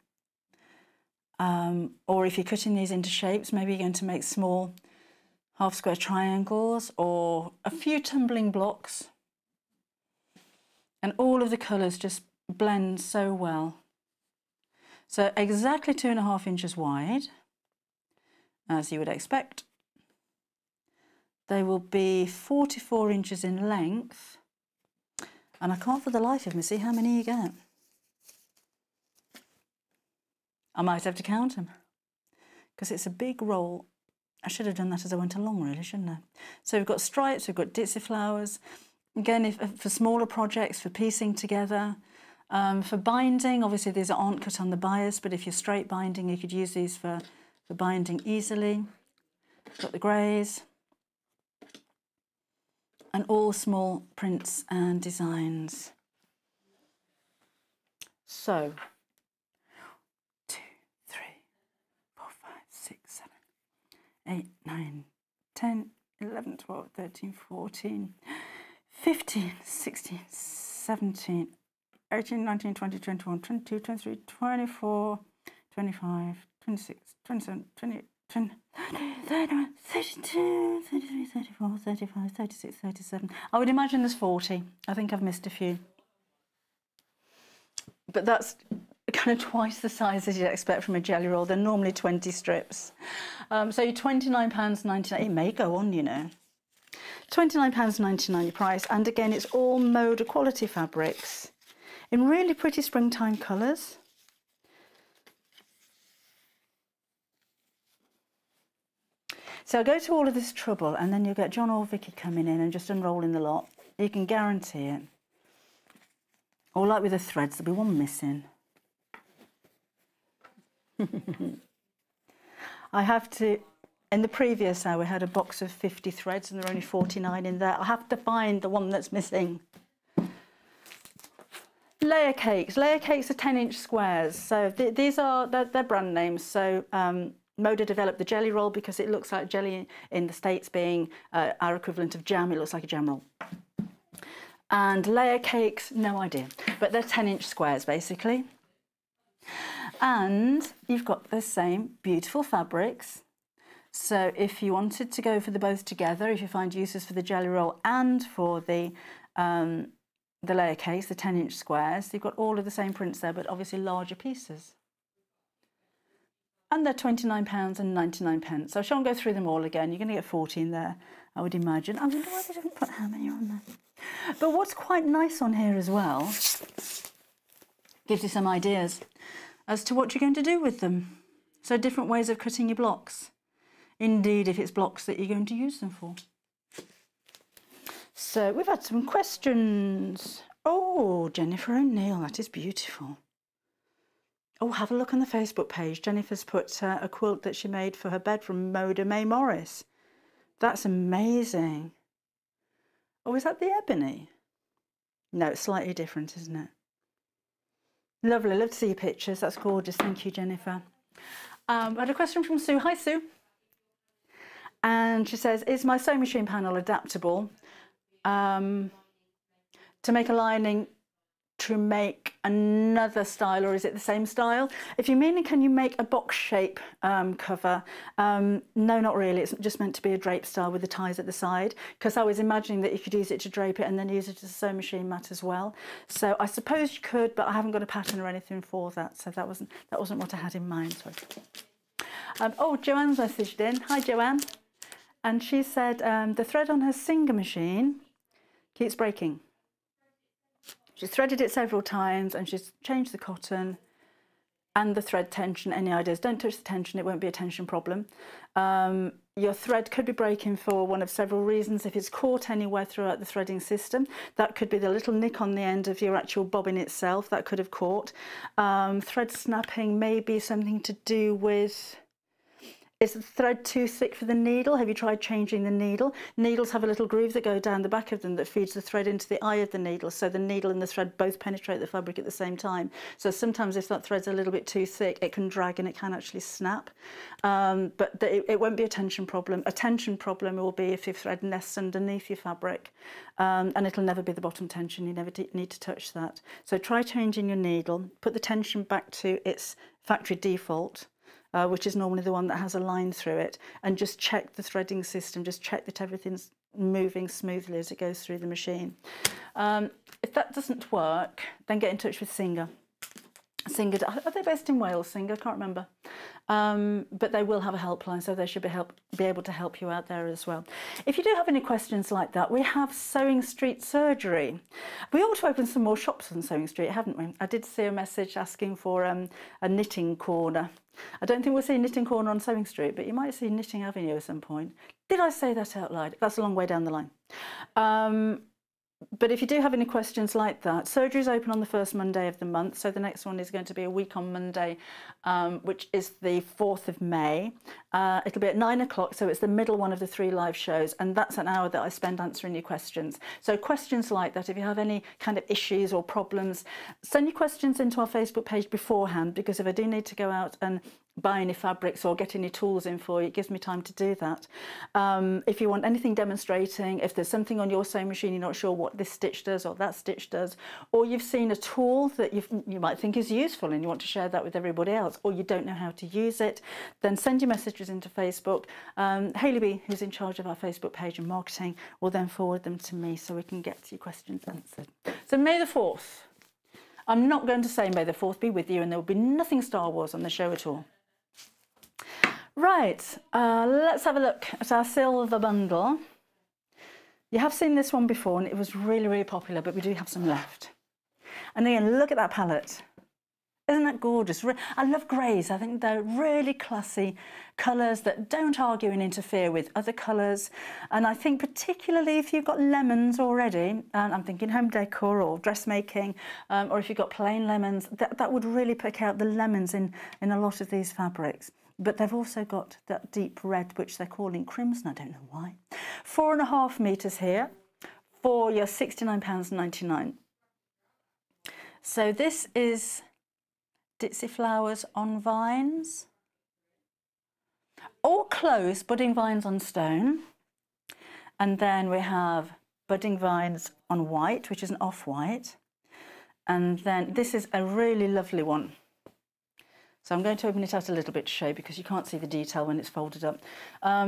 Or if you're cutting these into shapes, maybe you're going to make small half square triangles or a few tumbling blocks. And all of the colours just blend so well. So exactly 2.5 inches wide, as you would expect. They will be 44 inches in length. And I can't for the life of me see how many you get. I might have to count them because it's a big roll. I should have done that as I went along, really, shouldn't I? So we've got stripes, we've got ditzy flowers. Again, for smaller projects, for piecing together. For binding, obviously these aren't cut on the bias, but if you're straight binding, you could use these for binding easily. Got the greys. And all small prints and designs. So, 2, 3, 4, 5, 6, 7, 8, 9, 10, 11, 12, 13, 14, 15, 16, 17, 18, 19, 20, 21, 22, 23, 24, 25, 26, 27, 28, 29, 31, 32, 33, 34, 35, 36, 37. I would imagine there's 40. I think I've missed a few. But that's kind of twice the size as you'd expect from a jelly roll. They're normally 20 strips. So you're £29.99. It may go on, you know. £29.99 your price, and again it's all Moda quality fabrics in really pretty springtime colours. So go to all of this trouble and then you'll get John or Vicky coming in and just unrolling the lot. You can guarantee it. Or like with the threads, there'll be one missing. I have to, in the previous hour we had a box of 50 threads and there are only 49 in there. I have to find the one that's missing. Layer cakes. Layer cakes are 10-inch squares. So these are, they're brand names. So Moda developed the jelly roll because it looks like jelly in the States being our equivalent of jam. It looks like a jam roll. And layer cakes, no idea. But they're 10-inch squares, basically. And you've got the same beautiful fabrics. So if you wanted to go for the both together, if you find uses for the jelly roll and for the layer cakes, the 10-inch squares, you've got all of the same prints there, but obviously larger pieces. And they're £29.99. So I shan't go through them all again. You're going to get 14 there, I would imagine. I wonder why they didn't put how many on there. But what's quite nice on here as well, gives you some ideas as to what you're going to do with them. So different ways of cutting your blocks. Indeed, if it's blocks that you're going to use them for. So we've had some questions. Oh, Jennifer O'Neill, that is beautiful. Oh, have a look on the Facebook page. Jennifer's put a quilt that she made for her bed from Moda May Morris. That's amazing. Oh, is that the ebony? No, it's slightly different, isn't it? Lovely, love to see your pictures. That's gorgeous. Thank you, Jennifer. I had a question from Sue. Hi, Sue. And she says, is my sewing machine panel adaptable to make a lining to make another style, or is it the same style? If you mean, can you make a box shape cover? No, not really. It's just meant to be a drape style with the ties at the side, because I was imagining that you could use it to drape it and then use it as a sewing machine mat as well. So I suppose you could, but I haven't got a pattern or anything for that, so that wasn't what I had in mind. Oh, Joanne's messaged in. Hi, Joanne. And she said the thread on her Singer machine keeps breaking. She's threaded it several times and she's changed the cotton and the thread tension. Any ideas? Don't touch the tension, it won't be a tension problem. Your thread could be breaking for one of several reasons. If it's caught anywhere throughout the threading system, that could be the little nick on the end of your actual bobbin itself, that could have caught. Thread snapping may be something to do with, is the thread too thick for the needle? Have you tried changing the needle? Needles have a little groove that go down the back of them that feeds the thread into the eye of the needle, so the needle and the thread both penetrate the fabric at the same time. So sometimes if that thread's a little bit too thick, it can drag and it can actually snap. But it won't be a tension problem. A tension problem will be if your thread nests underneath your fabric, and it'll never be the bottom tension. You never need to touch that. So try changing your needle, put the tension back to its factory default, which is normally the one that has a line through it, and just check the threading system, just check that everything's moving smoothly as it goes through the machine. If that doesn't work, then get in touch with Singer. Singer, are they based in Wales, Singer? I can't remember. But they will have a helpline, so they should be able to help you out there as well. If you do have any questions like that, we have Sewing Street Surgery. We ought to open some more shops on Sewing Street, haven't we? I did see a message asking for a knitting corner. I don't think we'll see Knitting Corner on Sewing Street, but you might see Knitting Avenue at some point. Did I say that out loud? That's a long way down the line. But if you do have any questions like that, surgery is open on the first Monday of the month, so the next one is going to be a week on Monday, which is the 4th of May. It'll be at 9 o'clock, so it's the middle one of the 3 live shows, and that's an hour that I spend answering your questions. So questions like that, if you have any kind of issues or problems, send your questions into our Facebook page beforehand, because if I do need to go out and buy any fabrics or get any tools in for you, it gives me time to do that. If you want anything demonstrating, if there's something on your sewing machine you're not sure what this stitch does or that stitch does, or you've seen a tool that you might think is useful and you want to share that with everybody else, or you don't know how to use it, then send your messages into Facebook. Hayley B, who's in charge of our Facebook page and marketing, will then forward them to me so we can get your questions answered. So May the 4th. I'm not going to say May the 4th be with you, and there will be nothing Star Wars on the show at all. Right, let's have a look at our silver bundle. You have seen this one before and it was really, really popular, but we do have some left. And again, look at that palette. Isn't that gorgeous? I love greys. I think they're really classy colours that don't argue and interfere with other colours. And I think particularly if you've got lemons already, and I'm thinking home decor or dressmaking, or if you've got plain lemons, that would really pick out the lemons in a lot of these fabrics. But they've also got that deep red, which they're calling crimson. I don't know why. 4.5 metres here for your £69.99. So this is Ditzy Flowers on Vines, all close budding vines on stone, and then we have budding vines on white, which is an off-white, and then this is a really lovely one. So I'm going to open it out a little bit to show you because you can't see the detail when it's folded up.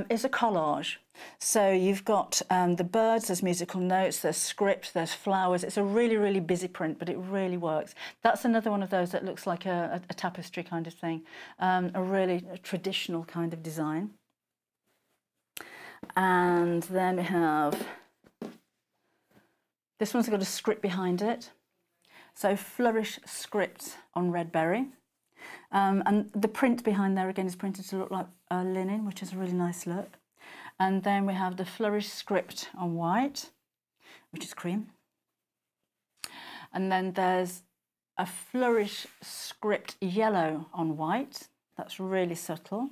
It's a collage. So you've got the birds, there's musical notes, there's script, there's flowers. It's a really, really busy print, but it really works. That's another one of those that looks like a tapestry kind of thing, a really traditional kind of design. And then we have, this one's got a script behind it. So Flourish script on red berry. And the print behind there again is printed to look like linen, which is a really nice look. And then we have the Flourish script on white, which is cream. And then there's a Flourish script yellow on white. That's really subtle.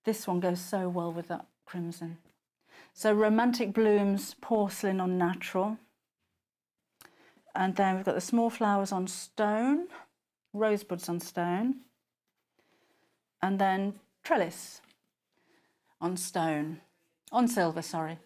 This one goes so well with that crimson. So Romantic Blooms porcelain on natural. And then we've got the small flowers on stone, rosebuds on stone, and then trellis on stone, on silver, sorry.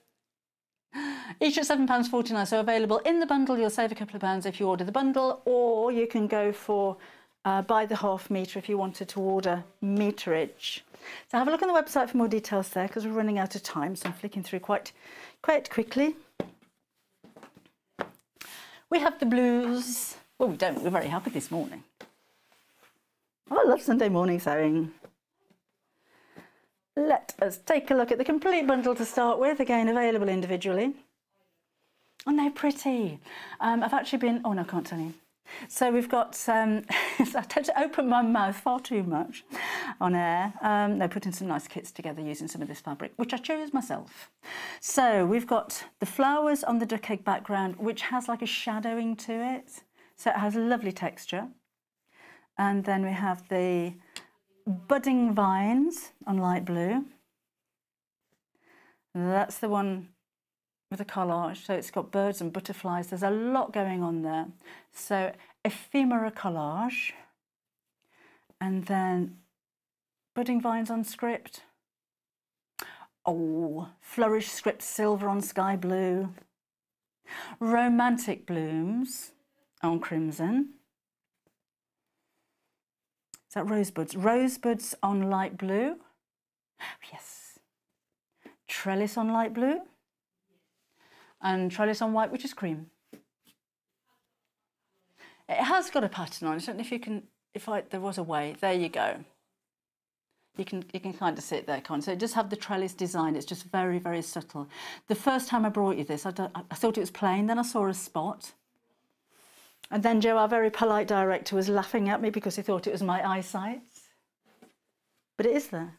Each at £7.49, so available in the bundle. You'll save a couple of pounds if you order the bundle, or you can go for by the half metre if you wanted to order meterage. So have a look on the website for more details there, because we're running out of time, so I'm flicking through quite quickly. We have the blues. Well, we don't. We're very happy this morning. Oh, I love Sunday morning sewing. Let us take a look at the complete bundle to start with. Again, available individually. And they're pretty. I've actually been... Oh, no, I can't tell you. So we've got... I tend to open my mouth far too much on air. They're putting some nice kits together using some of this fabric, which I chose myself. So we've got the flowers on the duck egg background, which has like a shadowing to it. So it has a lovely texture. And then we have the budding vines on light blue. That's the one with a collage. So it's got birds and butterflies. There's a lot going on there. So ephemera collage. And then budding vines on script. Oh, Flourish script silver on sky blue. Romantic blooms on crimson. Is that rosebuds? Rosebuds on light blue. Yes. Trellis on light blue. And trellis on white, which is cream. It has got a pattern on it. I don't know if you can, there was a way. There you go. You can kind of see it there, can't you? So it does have the trellis design. It's just very, very subtle. The first time I brought you this, I thought it was plain. Then I saw a spot. And then Joe, our very polite director, was laughing at me because he thought it was my eyesight. But it is there.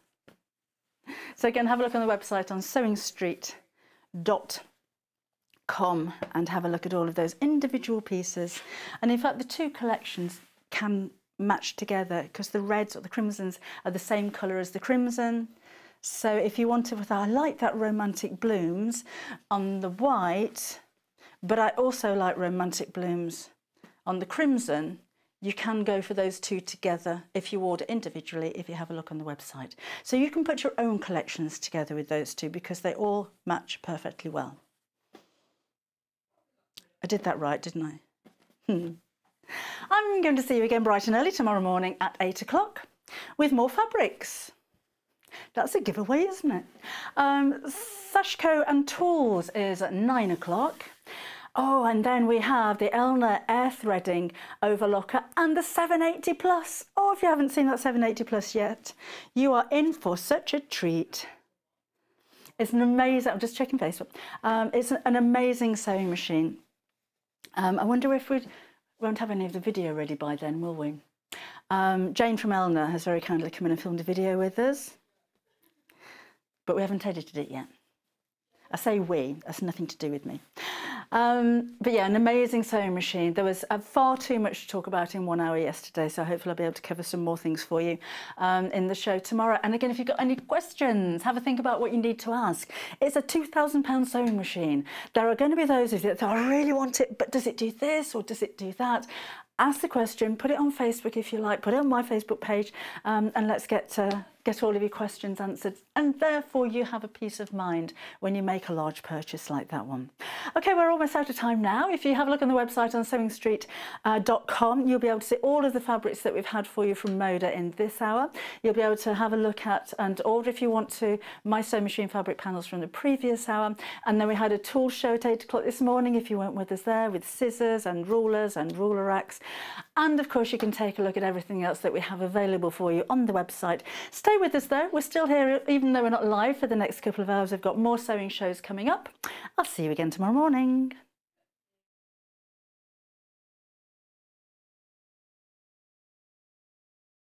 So again, have a look on the website on sewingstreet.com and have a look at all of those individual pieces. And in fact, the two collections can match together because the reds or the crimsons are the same colour as the crimson. So if you want to, I like that romantic blooms on the white, but I also like romantic blooms on the crimson. You can go for those two together if you order individually, if you have a look on the website. So you can put your own collections together with those two because they all match perfectly well. I did that right, didn't I? I'm going to see you again bright and early tomorrow morning at 8 o'clock with more fabrics. That's a giveaway, isn't it? Sashko and Tools is at 9 o'clock. Oh, and then we have the Elna air threading overlocker and the 780 plus. Oh, if you haven't seen that 780 plus yet, you are in for such a treat. It's an amazing, I'm just checking Facebook. It's an amazing sewing machine. I wonder if we won't have any of the video ready by then, will we? Jane from Elna has very kindly come in and filmed a video with us, but we haven't edited it yet. I say we, that's nothing to do with me. But yeah, an amazing sewing machine. There was far too much to talk about in 1 hour yesterday, so hopefully I'll be able to cover some more things for you in the show tomorrow. And again, if you've got any questions, have a think about what you need to ask. It's a £2,000 sewing machine. There are going to be those of you that say, I really want it, but does it do this or does it do that? Ask the question, put it on Facebook if you like, put it on my Facebook page, and let's get all of your questions answered. And therefore you have a peace of mind when you make a large purchase like that one. Okay, we're almost out of time now. If you have a look on the website on sewingstreet.com, you'll be able to see all of the fabrics that we've had for you from Moda in this hour. You'll be able to have a look at and order, if you want to, my sewing machine fabric panels from the previous hour. And then we had a tool show at 8 o'clock this morning, if you weren't with us there, with scissors and rulers and ruler racks. And of course you can take a look at everything else that we have available for you on the website. Stay with us though, we're still here even though we're not live for the next couple of hours. We've got more sewing shows coming up. I'll see you again tomorrow morning.